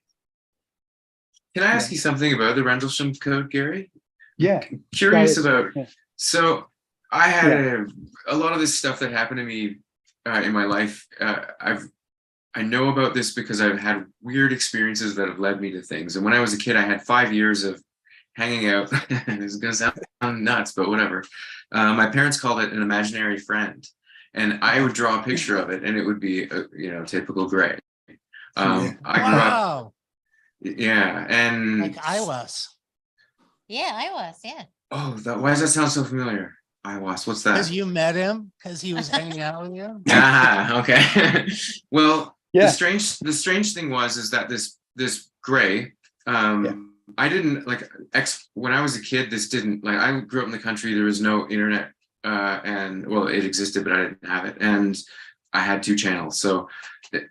Can I ask you something about the Rendlesham code, Gary? Yeah. Curious about. Yeah. So I had a lot of this stuff that happened to me in my life. I know about this because I've had weird experiences that have led me to things. And when I was a kid, I had 5 years of hanging out. This is going to sound nuts, but whatever. My parents called it an imaginary friend. And I would draw a picture of it, and it would be, typical gray. I grew up. Yeah. And like Iwas. Yeah, I was. Yeah. Oh, why does that sound so familiar? Iwas, what's that? Because you met him, because he was hanging out with you. Okay. Well, the strange thing is that this gray, I didn't when I was a kid, this didn't I grew up in the country. There was no internet, and it existed, but I didn't have it, and I had 2 channels. So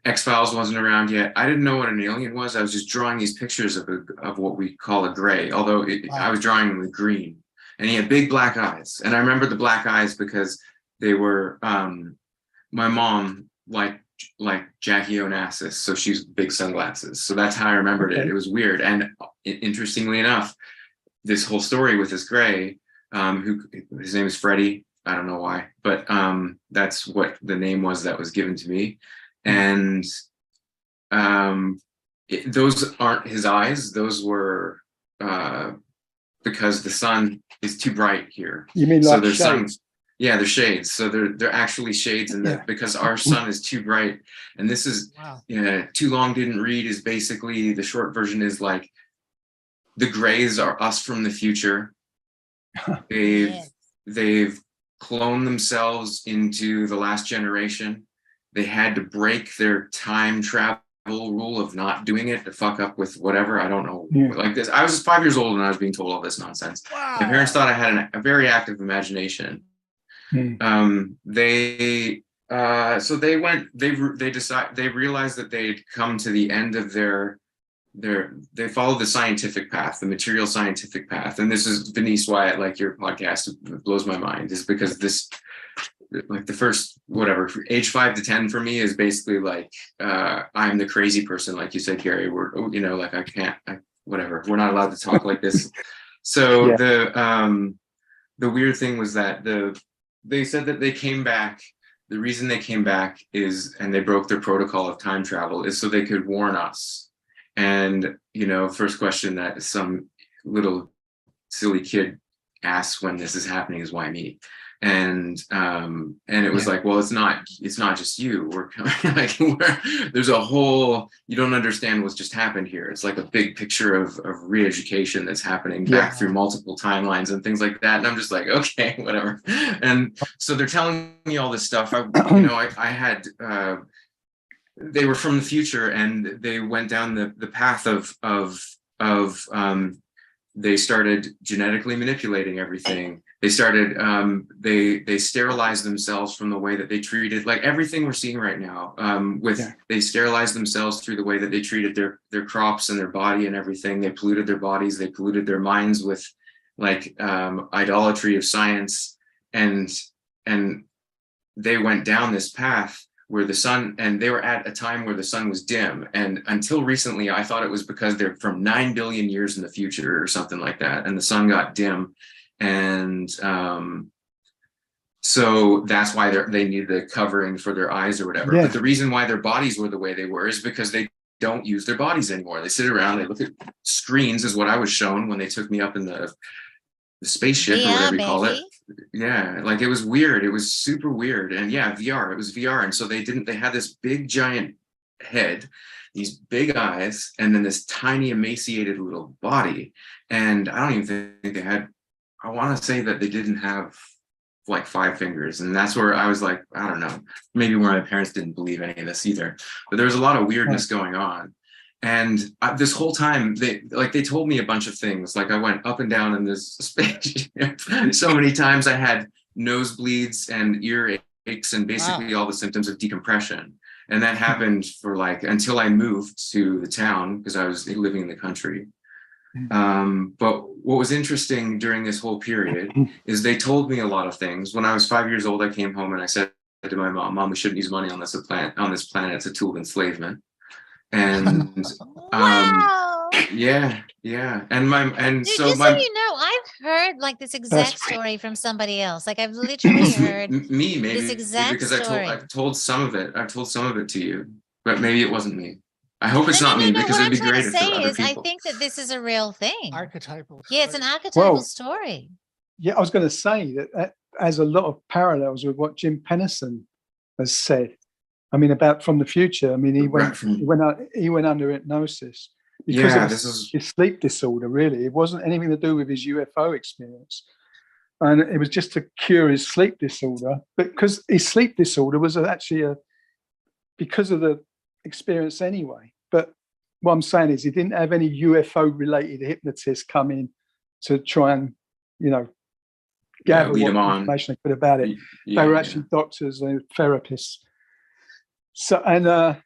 X-Files wasn't around yet. I didn't know what an alien was. I was just drawing these pictures of what we call a gray, although I was drawing him with green, and he had big black eyes. And I remember the black eyes because they were my mom like Jackie Onassis, so she's big sunglasses. So that's how I remembered it. It was weird. And interestingly enough, this whole story with this gray, who his name is Freddie. I don't know why, but that's what the name was that was given to me. And those aren't his eyes. Those were because the sun is too bright here. You mean like shades? Yeah, they're shades. So they're actually shades, and because our sun is too bright. And this is Too Long Didn't Read is basically the short version is like the grays are us from the future. They've cloned themselves into the last generation. They had to break their time travel rule of not doing it to fuck up with whatever. I don't know. Yeah. Like this, I was 5 years old and I was being told all this nonsense. Wow. My parents thought I had a very active imagination. So they realized that they'd come to the end of they followed the scientific path, the material scientific path. And this is, Vanese, why I like your podcast. It blows my mind, is because this, like the first, whatever, age 5 to 10 for me is basically like, I'm the crazy person. Like you said, Gary, like whatever, we're not allowed to talk like this. So yeah. The weird thing was that they said that they came back. The reason they came back and they broke their protocol of time travel is so they could warn us. And, first question that some little silly kid asks when this is happening is, why me? And it was like, well, it's not just you. We're like, there's a whole, you don't understand what's just happened here. It's like a big picture of re-education that's happening back through multiple timelines and things like that. And I'm just like, okay, whatever. And so they're telling me all this stuff. I had, they were from the future, and they went down the path of they started genetically manipulating everything. They started, they sterilized themselves from the way that they treated, like everything we're seeing right now, they sterilized themselves through the way that they treated their crops and their body and everything. They polluted their bodies, they polluted their minds with like idolatry of science. And they went down this path where the sun, and they were at a time where the sun was dim. And until recently, I thought it was because they're from 9 billion years in the future or something like that. And the sun got dim. And so that's why they needed the covering for their eyes or whatever. But the reason why their bodies were the way they were is because they don't use their bodies anymore. They sit around, they look at screens, is what I was shown when they took me up in the spaceship or whatever you call it. Yeah, like it was weird. It was super weird. And VR, it was VR. And so they had this big giant head, these big eyes, and then this tiny emaciated little body. And I don't even think they had, I want to say that they didn't have like 5 fingers. And that's where I was like, I don't know, maybe where my parents didn't believe any of this either. But there was a lot of weirdness going on. And this whole time, they told me a bunch of things. Like I went up and down in this spaceship so many times. I had nosebleeds and earaches and basically all the symptoms of decompression. And that happened for like until I moved to the town, because I was living in the country. But what was interesting during this whole period is they told me a lot of things. When I was 5 years old, I came home and I said to my mom, we shouldn't use money on this planet. It's a tool of enslavement. And wow. yeah. And Dude, so just so you know, I've heard like this exact story from somebody else. Like I've literally heard me, maybe this exact because story. I've told some of it. I've told some of it to you, but maybe it wasn't me. I hope it's not me, because it'd be great if it were other people. I think that this is a real thing. Archetypal. Yeah, it's an archetypal story. Yeah, I was going to say that has a lot of parallels with what Jim Pennison has said. I mean, about from the future. I mean, he went under hypnosis because of his sleep disorder. Really, it wasn't anything to do with his UFO experience, and it was just to cure his sleep disorder. But because his sleep disorder was actually because of the experience anyway. But what I'm saying is, he didn't have any UFO-related hypnotists come in to try and, gather what information they could about it. They were actually doctors and therapists. So, and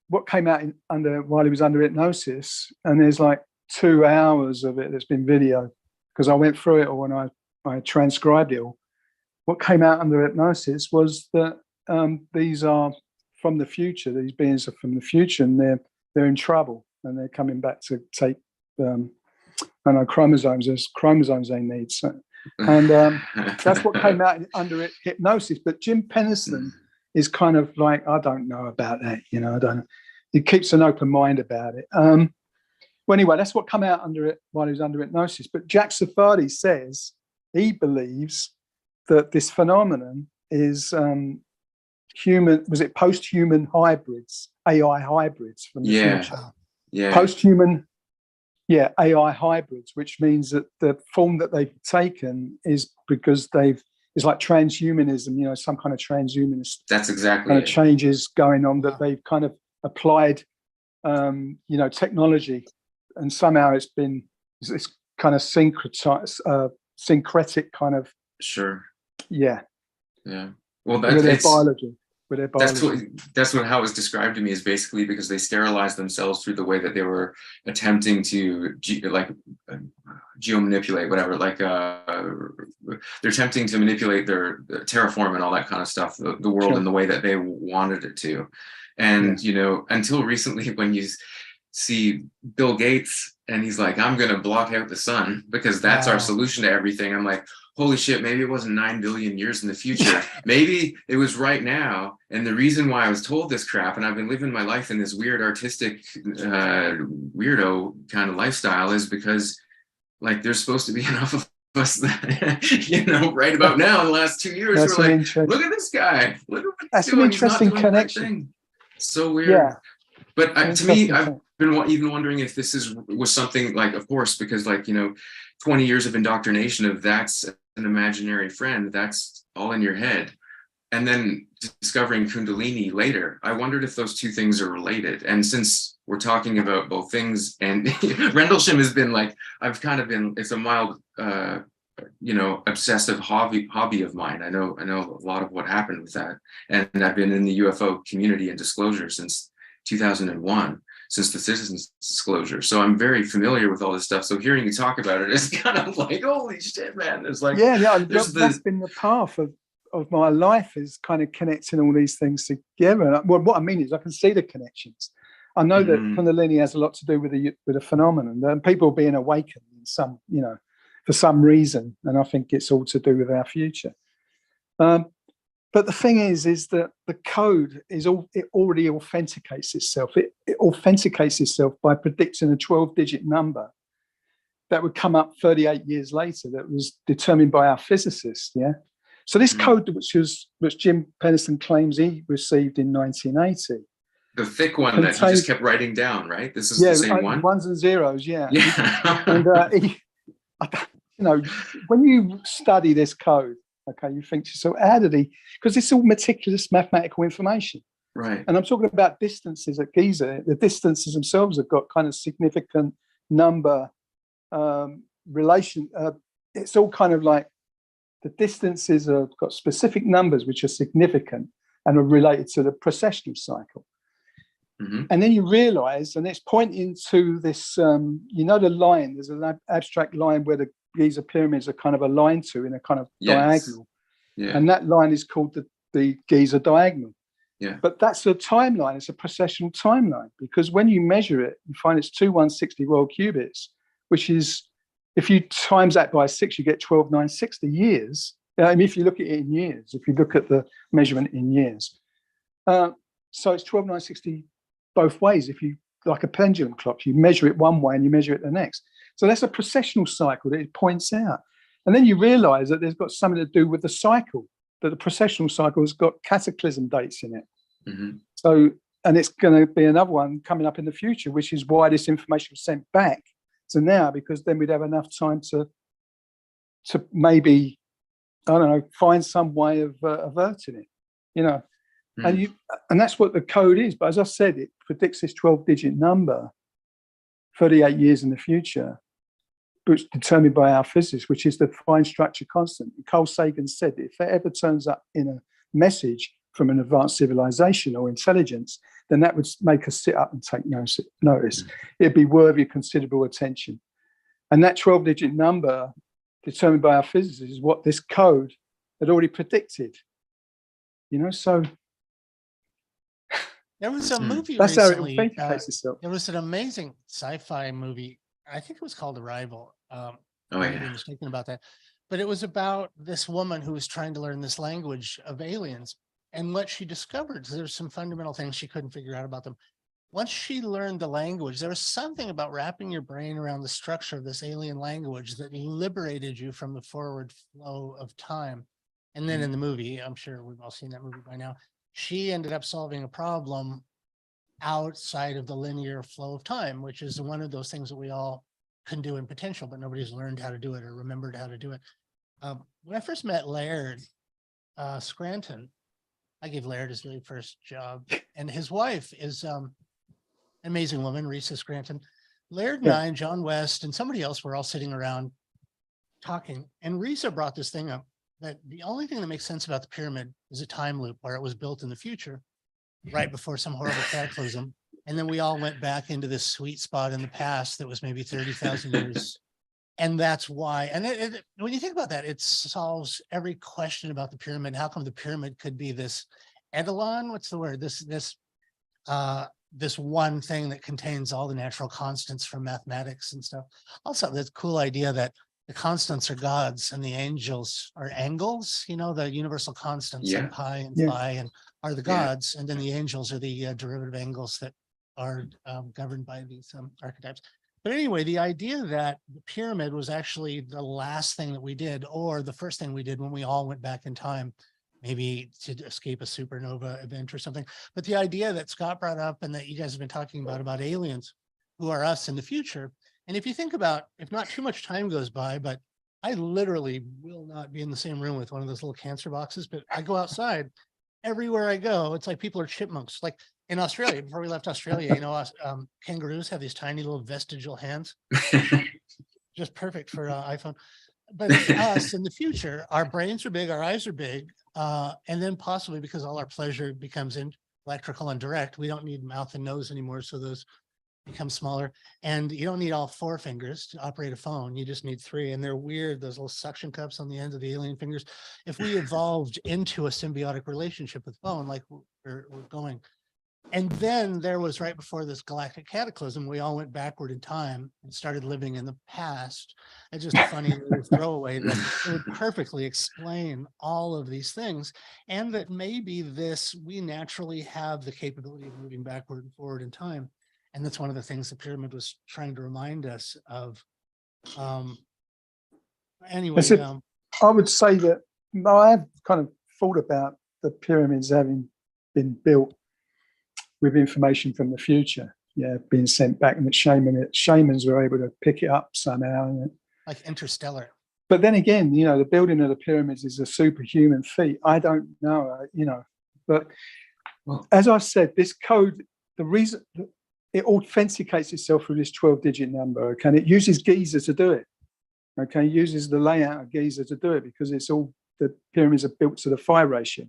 what came out while he was under hypnosis, and there's like 2 hours of it that's been video, because I went through it all and I transcribed it all. What came out under hypnosis was that these are from the future. These beings are from the future, and they're in trouble, and they're coming back to take chromosomes. There's chromosomes they need. So, and that's what came out under hypnosis. But Jim Pennison is kind of like, I don't know about that, I don't. He keeps an open mind about it. Well, anyway, that's what came out under it while he was under hypnosis. But Jack Sephardi says he believes that this phenomenon is post-human hybrids, AI hybrids from the future. Yeah. Post-human, AI hybrids, which means that the form that they've taken is because it's like transhumanism, some kind of transhumanist. That's exactly kind of changes going on that they've kind of applied you know, technology, and somehow it's been this kind of syncretic kind of, Sure. yeah. Well, with their biology. That's what how it was described to me, is basically because they sterilized themselves through the way that they were attempting to geomanipulate, whatever, like they're attempting to manipulate their terraform and all that kind of stuff, the world in the way that they wanted it to. And you know, until recently, when you see Bill Gates and he's like, I'm going to block out the sun because that's our solution to everything, I'm like, holy shit, maybe it wasn't 9 billion years in the future. Maybe it was right now. And the reason why I was told this crap, and I've been living my life in this weird artistic weirdo kind of lifestyle, is because like there's supposed to be enough of us that, you know, right about now in the last 2 years, we're like, look at this guy. Look at what he's doing. An interesting connection. Right, so weird. Yeah. But to me, I've been even wondering if this was something like, of course, because like, you know, 20 years of indoctrination of that's an imaginary friend, that's all in your head. And then discovering Kundalini later, I wondered if those two things are related. And since we're talking about both things, and Rendlesham has been like, I've kind of been, it's a mild, you know, obsessive hobby of mine. I know a lot of what happened with that. And I've been in the UFO community and disclosure since 2001, since the citizens disclosure. So I'm very familiar with all this stuff. So hearing you talk about it is kind of like, holy shit, man. It's like, that's been the path of my life, is kind of connecting all these things together. And what I mean is I can see the connections. I know that Kundalini has a lot to do with the phenomenon, and people being awakened in some, you know, for some reason. And I think it's all to do with our future. But the thing is that the code it already authenticates itself. It authenticates itself by predicting a 12-digit number that would come up 38 years later, that was determined by our physicists. Yeah. So this code, which Jim Penniston claims he received in 1980. The thick one that he just kept writing down, right? This is the same one? Ones and zeros, yeah. And you know, when you study this code, okay, you think to yourself, how did he? Because it's all meticulous mathematical information. Right. And I'm talking about distances at Giza. The distances themselves have got kind of significant number relation. It's all kind of like the distances have got specific numbers which are significant and are related to the precessional cycle. And then you realize, and it's pointing to this, you know, the line, there's an abstract line where the Giza pyramids are kind of aligned to in a kind of diagonal. Yeah. And that line is called the Giza diagonal. Yeah. But that's a timeline. It's a precessional timeline, because when you measure it, you find it's 2160 world cubits, which is, if you times that by 6, you get 12,960 years. I mean, if you look at it in years, if you look at the measurement in years. So it's 12,960 both ways. If you, like a pendulum clock, you measure it one way and you measure it the next. So that's a precessional cycle that it points out. And then you realize that there's got something to do with the cycle, that the precessional cycle has got cataclysm dates in it. So, and it's going to be another one coming up in the future, which is why this information was sent back to now, because then we'd have enough time to maybe, I don't know, find some way of averting it, you know. And that's what the code is. But as I said, it predicts this 12-digit number 38 years in the future, which is determined by our physics, which is the fine structure constant. Carl Sagan said, if it ever turns up in a message from an advanced civilization or intelligence, then that would make us sit up and take notice. It'd be worthy of considerable attention. And that 12-digit number determined by our physicists is what this code had already predicted. You know, so there was a movie that's recently. How it authenticates itself. There was an amazing sci-fi movie. I think it was called Arrival. I was thinking about that, but it was about this woman who was trying to learn this language of aliens, and what she discovered, there's some fundamental things she couldn't figure out about them. Once she learned the language, there was something about wrapping your brain around the structure of this alien language that liberated you from the forward flow of time. And then in the movie, I'm sure we've all seen that movie by now, she ended up solving a problem outside of the linear flow of time, which is one of those things that we all can do in potential, but nobody's learned how to do it or remembered how to do it. When I first met Laird Scranton, I gave Laird his very first job, and his wife is amazing woman, Risa Scranton, Laird and I and John West and somebody else were all sitting around talking. And Risa brought this thing up that the only thing that makes sense about the pyramid is a time loop where it was built in the future, right before some horrible cataclysm. And then we all went back into this sweet spot in the past that was maybe 30,000 years. And that's why, and when you think about that, it solves every question about the pyramid. How come the pyramid could be this eidolon? What's the word? This one thing that contains all the natural constants from mathematics and stuff. Also, this cool idea that the constants are gods and the angels are angles, you know, the universal constants like pi and phi and are the gods. And then the angels are the derivative angles that are governed by these archetypes. But anyway, the idea that the pyramid was actually the last thing that we did, or the first thing we did when we all went back in time, maybe to escape a supernova event or something. But the idea that Scott brought up and that you guys have been talking about aliens who are us in the future. And if you think about, if not too much time goes by, but I literally will not be in the same room with one of those little cancer boxes, but I go outside, everywhere I go, it's like people are chipmunks. Like in Australia, before we left Australia, you know, kangaroos have these tiny little vestigial hands, just perfect for iPhone. But it's us in the future, our brains are big, our eyes are big, and then possibly because all our pleasure becomes electrical and direct, we don't need mouth and nose anymore, so those become smaller. And you don't need all 4 fingers to operate a phone, you just need 3, and they're weird, those little suction cups on the ends of the alien fingers. If we evolved into a symbiotic relationship with phone, like we're going, and then there was right before this galactic cataclysm, we all went backward in time and started living in the past. It's just a funny little throwaway that it would perfectly explain all of these things. And that maybe we naturally have the capability of moving backward and forward in time. And that's one of the things the pyramid was trying to remind us of. Anyway, I would say that I have kind of thought about the pyramids having been built with information from the future, being sent back, and that shamans were able to pick it up somehow. Like interstellar. But then again, you know, the building of the pyramids is a superhuman feat. I don't know, you know, but as I said, this code, the reason it authenticates itself through this 12-digit number, okay, and it uses Giza to do it, okay, it uses the layout of Giza to do it because it's all, the pyramids are built to the phi ratio.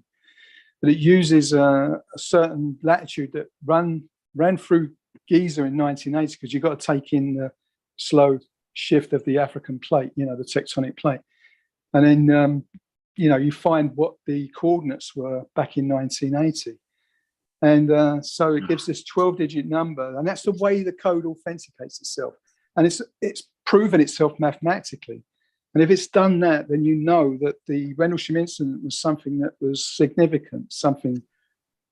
But it uses a certain latitude that ran through Giza in 1980 because you've got to take in the slow shift of the African plate, you know, the tectonic plate. And then, you know, you find what the coordinates were back in 1980. And so it gives this 12-digit number, and that's the way the code authenticates itself. And it's proven itself mathematically. And if it's done that, then you know that the Rendlesham incident was something that was significant, something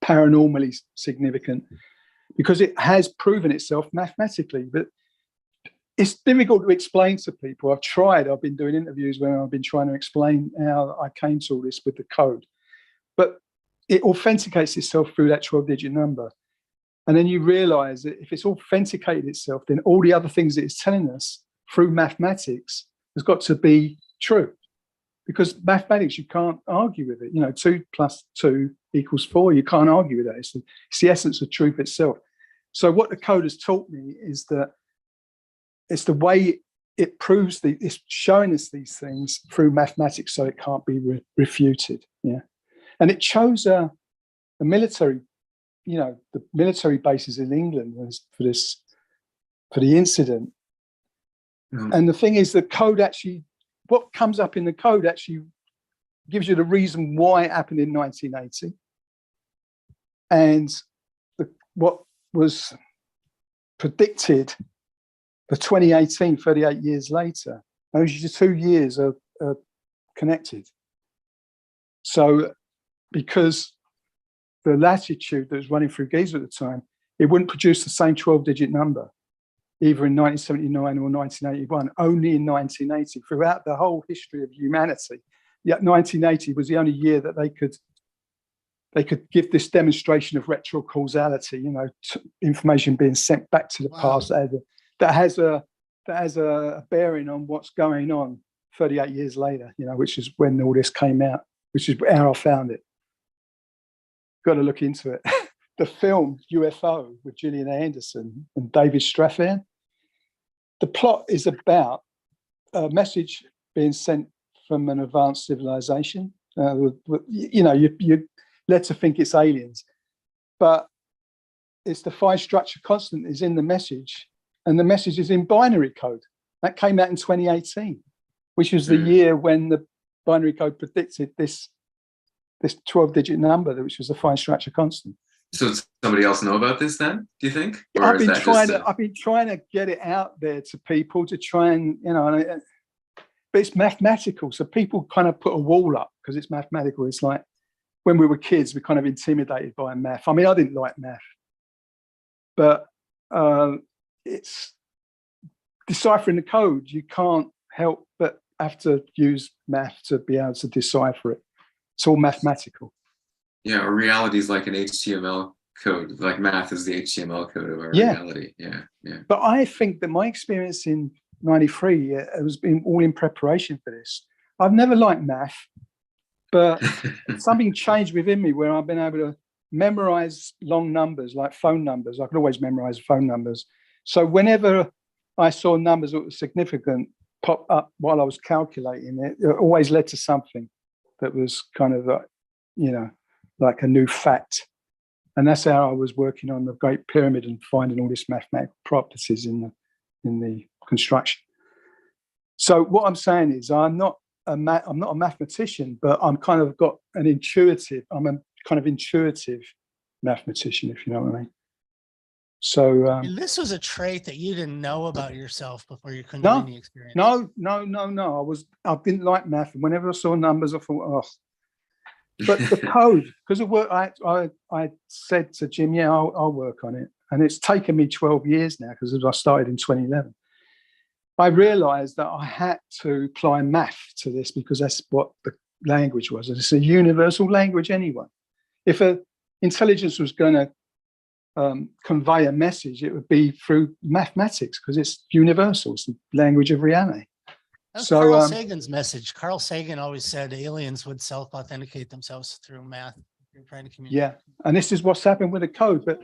paranormally significant, because it has proven itself mathematically. But it's difficult to explain to people. I've been doing interviews where I've been trying to explain how I came to all this with the code. But it authenticates itself through that 12-digit number. And then you realize that if it's authenticated itself, then all the other things that it's telling us through mathematics has got to be true, because mathematics, you can't argue with it. You know, 2 + 2 = 4. You can't argue with that. It's the essence of truth itself. So what the code has taught me is that it's the way it proves it's showing us these things through mathematics, so it can't be refuted. Yeah, and it chose a military, you know, the military bases in England for the incident. And the thing is, the code actually, what comes up in the code actually gives you the reason why it happened in 1980. And what was predicted for 2018, 38 years later, those 2 years are connected. So because the latitude that was running through Giza at the time, it wouldn't produce the same 12-digit number, either in 1979 or 1981, only in 1980. Throughout the whole history of humanity, yet 1980 was the only year that they could give this demonstration of retrocausality, you know, information being sent back to the past that has a bearing on what's going on 38 years later, you know, which is when all this came out, which is how I found it. Got to look into it. the film UFO with Gillian Anderson and David Strathairn. The plot is about a message being sent from an advanced civilization. You know, you're led to think it's aliens, but it's the 5 structure constant is in the message, and the message is in binary code. That came out in 2018, which was the year when the binary code predicted this 12-digit number, which was the 5 structure constant. So does somebody else know about this then, do you think? Or I've been trying to get it out there to people to try and, you know, but it's mathematical. So people kind of put a wall up because it's mathematical. It's like when we were kids, we're kind of intimidated by math. I mean, I didn't like math, but it's deciphering the code. You can't help but have to use math to be able to decipher it. It's all mathematical. Yeah, or reality is like an HTML code. Like math is the HTML code of our reality. Yeah, yeah. But I think that my experience in '93 has been all in preparation for this. I've never liked math, but something changed within me where I've been able to memorize long numbers, like phone numbers. I could always memorize phone numbers. So whenever I saw numbers that were significant pop up while I was calculating it, it always led to something that was kind of, you know, like a new fact. And that's how I was working on the Great Pyramid and finding all these mathematical properties in the construction. So what I'm saying is I'm not a mathematician, but I'm kind of got an intuitive, I'm a kind of intuitive mathematician, if you know what I mean. So and this was a trait that you didn't know about yourself before your Kundalini experience. No. I didn't like math, and whenever I saw numbers, I thought, oh. But the code, because of what I said to Jim, yeah, I'll work on it, and it's taken me 12 years now because I started in 2011. I realised that I had to apply math to this because that's what the language was. It's a universal language anyway. If an intelligence was going to convey a message, it would be through mathematics because it's universal. It's the language of reality. That's Carl Sagan's message. Carl Sagan always said aliens would self-authenticate themselves through math. You're trying to communicate. Yeah, and this is what's happened with the code. But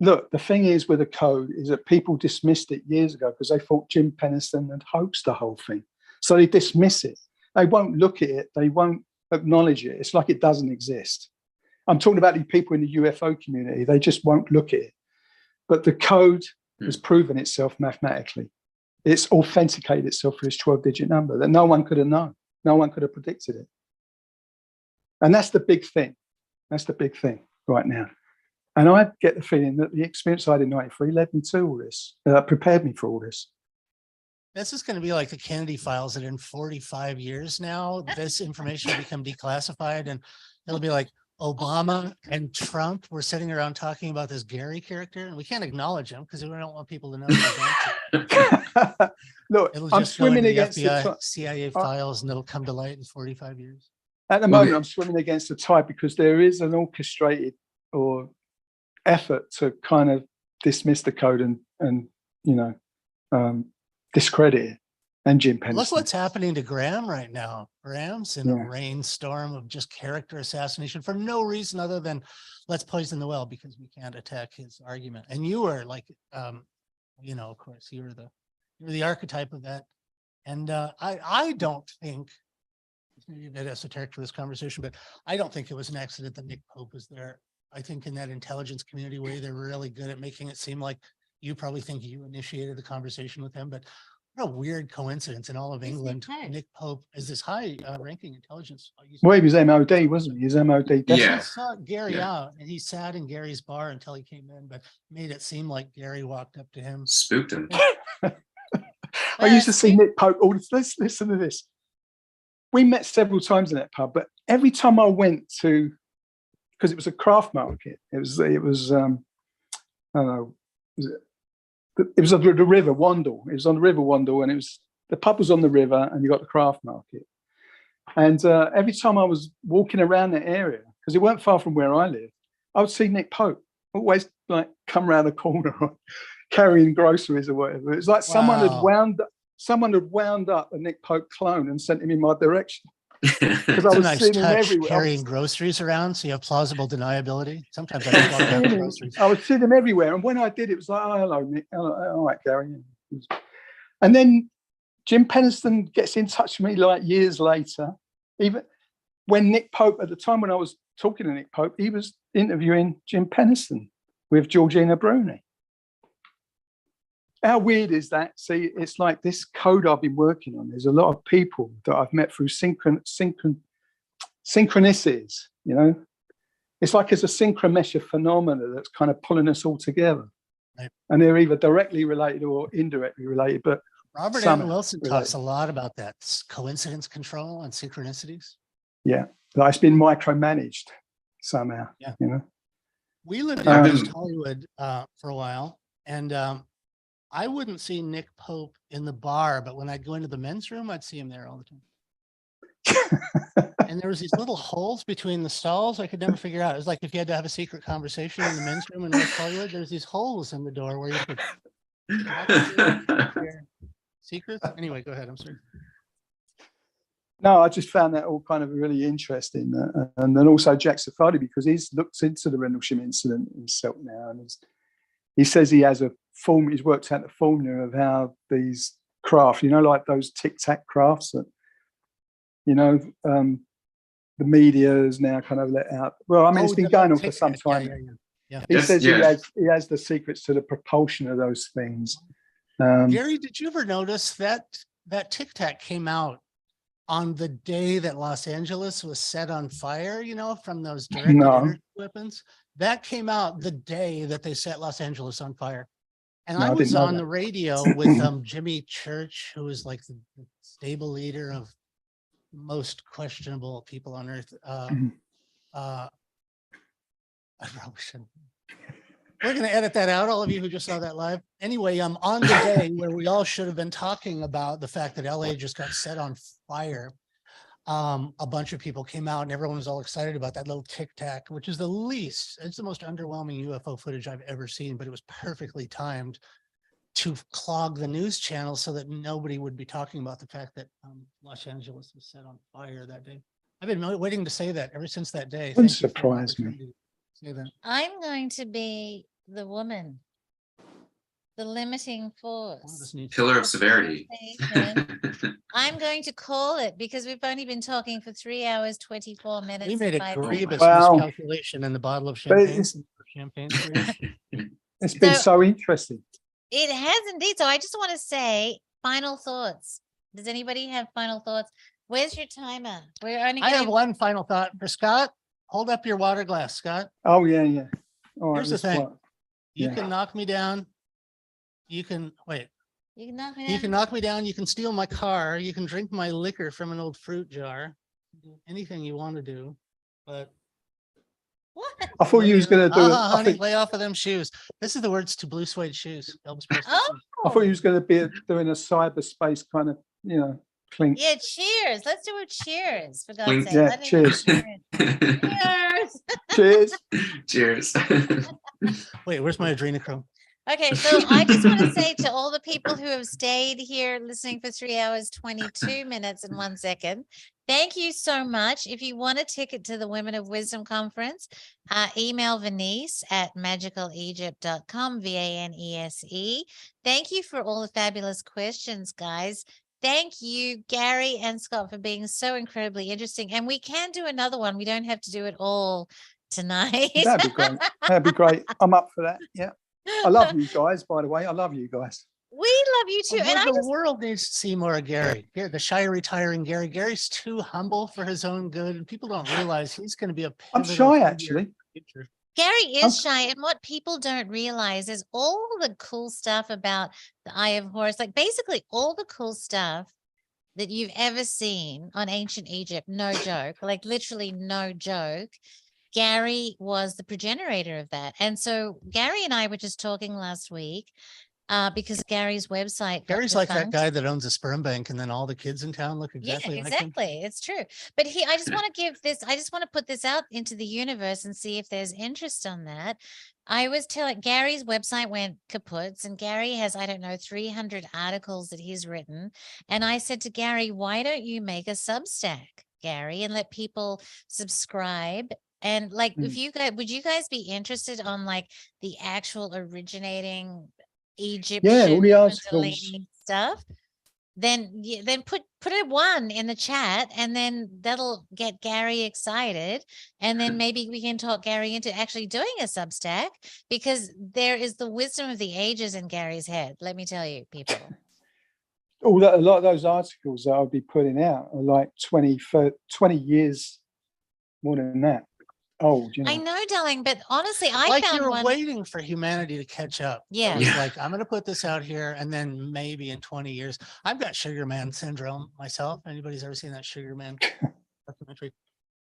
look, the thing is with the code is that people dismissed it years ago because they thought Jim Penniston had hoaxed the whole thing. So they dismiss it. They won't look at it. They won't acknowledge it. It's like it doesn't exist. I'm talking about the people in the UFO community. They just won't look at it. But the code has proven itself mathematically. It's authenticated itself for this 12-digit number that no one could have known. No one could have predicted it. And that's the big thing. That's the big thing right now. And I get the feeling that the experience I had in '93 led me to all this, prepared me for all this. This is going to be like the Kennedy files that in 45 years now, this information will become declassified and it'll be like, Obama and Trump were sitting around talking about this Gary character, and we can't acknowledge him because we don't want people to know. Look, I'm swimming against the FBI, CIA files, and it'll come to light in 45 years. At the moment, I'm swimming against the tide because there is an orchestrated or effort to kind of dismiss the code and you know, discredit it. And Jim Penniston. Look what's happening to Graham right now. Graham's in a rainstorm of just character assassination for no reason other than let's poison the well because we can't attack his argument. And you were like, you know, of course, you were the archetype of that. And I don't think, maybe a bit esoteric to this conversation, but I don't think it was an accident that Nick Pope was there. I think in that intelligence community way, they're really good at making it seem like you probably think you initiated the conversation with him, but what a weird coincidence in all of England. Nick Pope is this high-ranking intelligence. Well, he was MOD, wasn't he? He was MOD. Yeah. He sought Gary out, and he sat in Gary's bar until he came in, but made it seem like Gary walked up to him. Spooked him. I used to see Nick Pope. Oh, let's listen to this. We met several times in that pub, but every time I went to, because it was a craft market, it was I don't know, it was on the River Wandle. It was on the River Wandle, and the pub was on the river, and you got the craft market. And every time I was walking around that area, because it weren't far from where I lived, I would see Nick Pope always like come around the corner carrying groceries or whatever. It's like someone had wound up a Nick Pope clone and sent him in my direction. Because I It's a was nice seeing him touch everywhere. carrying groceries around, so you have plausible deniability. Sometimes I just walk around with groceries. I was seeing him everywhere, and when I did, it was like, oh, hello, Nick. Hello, all right, Gary. And then Jim Penniston gets in touch with me like years later. Even when Nick Pope, at the time when I was talking to Nick Pope, he was interviewing Jim Penniston with Georgina Bruni. How weird is that? See, it's like this code I've been working on. There's a lot of people that I've met through synchronicities, you know? It's like it's a synchromesh phenomena that's kind of pulling us all together. Right. And they're either directly related or indirectly related, but Robert Anton Wilson talks a lot about that coincidence control and synchronicities. Yeah, like it's been micromanaged somehow. Yeah, you know. We lived in East Hollywood for a while, and I wouldn't see Nick Pope in the bar, but when I'd go into the men's room, I'd see him there all the time. And there was these little holes between the stalls I could never figure out. It was like if you had to have a secret conversation in the men's room in West Hollywood, there's these holes in the door where you could secrets. Anyway, go ahead. I'm sorry. No, I just found that all kind of really interesting. And then also Jack Safadi, because he's looked into the Rendlesham incident himself now. And he says he has a form, he's worked out the formula of how these craft, you know, like those tic-tac crafts that, you know, the media is now kind of let out. Well, I mean, it's been going on for some time. Yeah. He says he has the secrets to the propulsion of those things. Gary, did you ever notice that tic-tac came out on the day that Los Angeles was set on fire, you know, from those directed energy weapons? That came out the day that they set Los Angeles on fire. And I was on the radio with Jimmy Church, who is like the stable leader of most questionable people on earth. I probably shouldn't. We're going to edit that out, all of you who just saw that live. Anyway, on the day where we all should have been talking about the fact that LA just got set on fire, a bunch of people came out and everyone was all excited about that little tic-tac, which is it's the most underwhelming UFO footage I've ever seen, but it was perfectly timed to clog the news channel so that nobody would be talking about the fact that Los Angeles was set on fire that day. I've been waiting to say that ever since that day. Wouldn't surprise me. I'm going to be the woman, the limiting force. Pillar of severity. I'm going to call it because we've only been talking for 3 hours, 24 minutes. We made a grievous miscalculation in the bottle of champagne. It's been so interesting. It has indeed. So I just want to say final thoughts. Does anybody have final thoughts? Where's your timer? I have one final thought for Scott. Hold up your water glass, Scott. Oh, yeah. All right, here's the thing. You Yeah. can knock me down. You can wait. You can knock me down. You can knock me down. You can steal my car. You can drink my liquor from an old fruit jar. Anything you want to do, but what? I thought you was going to do it. Honey, lay off of them shoes. This is the words to blue suede shoes. Elvis Presley. I thought you was going to be doing a cyberspace kind of, you know, clink. Yeah, cheers. Let's do a cheers, for God's Clink. sake. Yeah, cheers. Cheers. Cheers. Cheers. Wait, where's my adrenochrome? Okay, so I just want to say to all the people who have stayed here listening for 3 hours, 22 minutes and 1 second, thank you so much. If you want a ticket to the Women of Wisdom Conference, email Vanese at magicalegypt.com, Vanese. Thank you for all the fabulous questions, guys. Thank you, Gary and Scott, for being so incredibly interesting. And we can do another one. We don't have to do it all tonight. That'd be great. That'd be great. I'm up for that. Yeah. I love you guys, by the way. I love you guys. We love you too. And the world needs to see more of Gary. The shy, retiring Gary. Gary's too humble for his own good, and people don't realize he's going to be a. I'm shy, actually. Gary is shy, and what people don't realize is all the cool stuff about the Eye of Horus, like basically all the cool stuff that you've ever seen on ancient Egypt. No joke, like literally no joke. Gary was the progenitor of that. And so Gary and I were just talking last week because Gary's website. Gary's like that guy that owns a sperm bank and then all the kids in town look exactly like him. It's true. But I just want to put this out into the universe and see if there's interest on that. I was telling Gary's website went kaput, and Gary has, 300 articles that he's written. And I said to Gary, why don't you make a Substack? Gary and let people subscribe. And like, if you guys, would you guys be interested on like the actual originating Egyptian all the articles. Kundalini stuff? Then put a 1 in the chat, and then that'll get Gary excited, and then maybe we can talk Gary into actually doing a Substack, because there is the wisdom of the ages in Gary's head. Let me tell you, people. A lot of those articles that I'll be putting out are like 20 years more than that old. You know? I know, darling, but honestly, I like found you're one. waiting for humanity to catch up. Yeah. It's like, I'm going to put this out here, and then maybe in 20 years, I've got Sugar Man syndrome myself. Anybody's ever seen that Sugar Man documentary?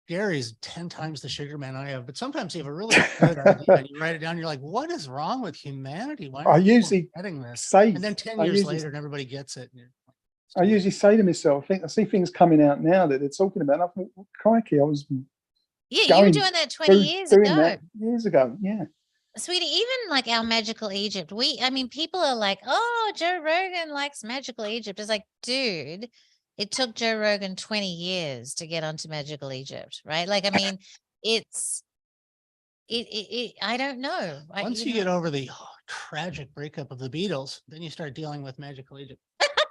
Gary's 10 times the Sugar Man I have, but sometimes you have a really good idea and you write it down. You're like, what is wrong with humanity? Why are usually getting this? say, and then 10 years later, and everybody gets it. I usually say to myself, I see things coming out now that they're talking about. And I thought, well, crikey, I was Yeah, you were doing that 20 years doing ago. that years ago. Yeah. Sweetie, even like our magical Egypt, I mean, people are like, oh, Joe Rogan likes magical Egypt. It's like, dude, it took Joe Rogan 20 years to get onto magical Egypt, right? Like, I mean, I don't know. Once you get over the tragic breakup of the Beatles, then you start dealing with magical Egypt.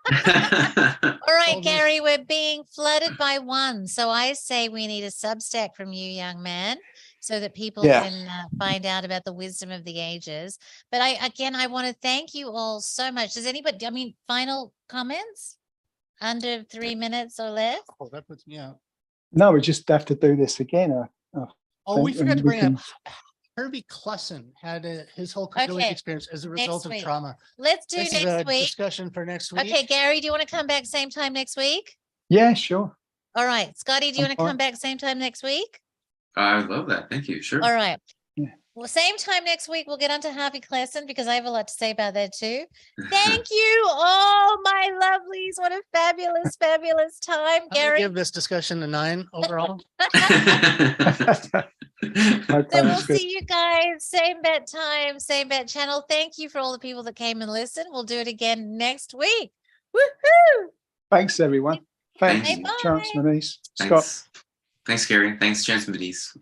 All right, Gary, we're being flooded by 1. So I say we need a Substack from you, young man, so that people can find out about the wisdom of the ages. But I want to thank you all so much. Does anybody, I mean, final comments under 3 minutes or less? Oh, that puts me out. No, we just have to do this again. We forgot to bring up Herbie Klesson had his whole Kundalini experience as a result of trauma. Let's do this next is a week. Discussion for next week. Okay, Gary, do you want to come back same time next week? Yeah, sure. All right, Scotty, do you want to come back same time next week? I love that. Thank you. Sure. All right. Yeah. Well, same time next week, we'll get on to Harvey Klesson, because I have a lot to say about that too. Thank you, all my lovelies. What a fabulous, fabulous time, Gary. Give this discussion a 9 overall. So we'll see you guys. Same bat time, same bat channel. Thank you for all the people that came and listened. We'll do it again next week. Woohoo! Thanks, everyone. Thanks, Thank you. Chance Vanese. Thanks. Scott. Thanks, Gary. Thanks, Chance Vanese.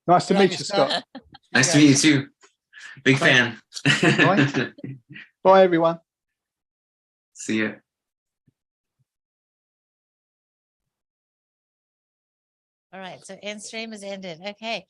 Nice to meet you, Scott. Nice to meet you too. Big fan. Bye, everyone. See ya. All right, so end stream is ended. Okay.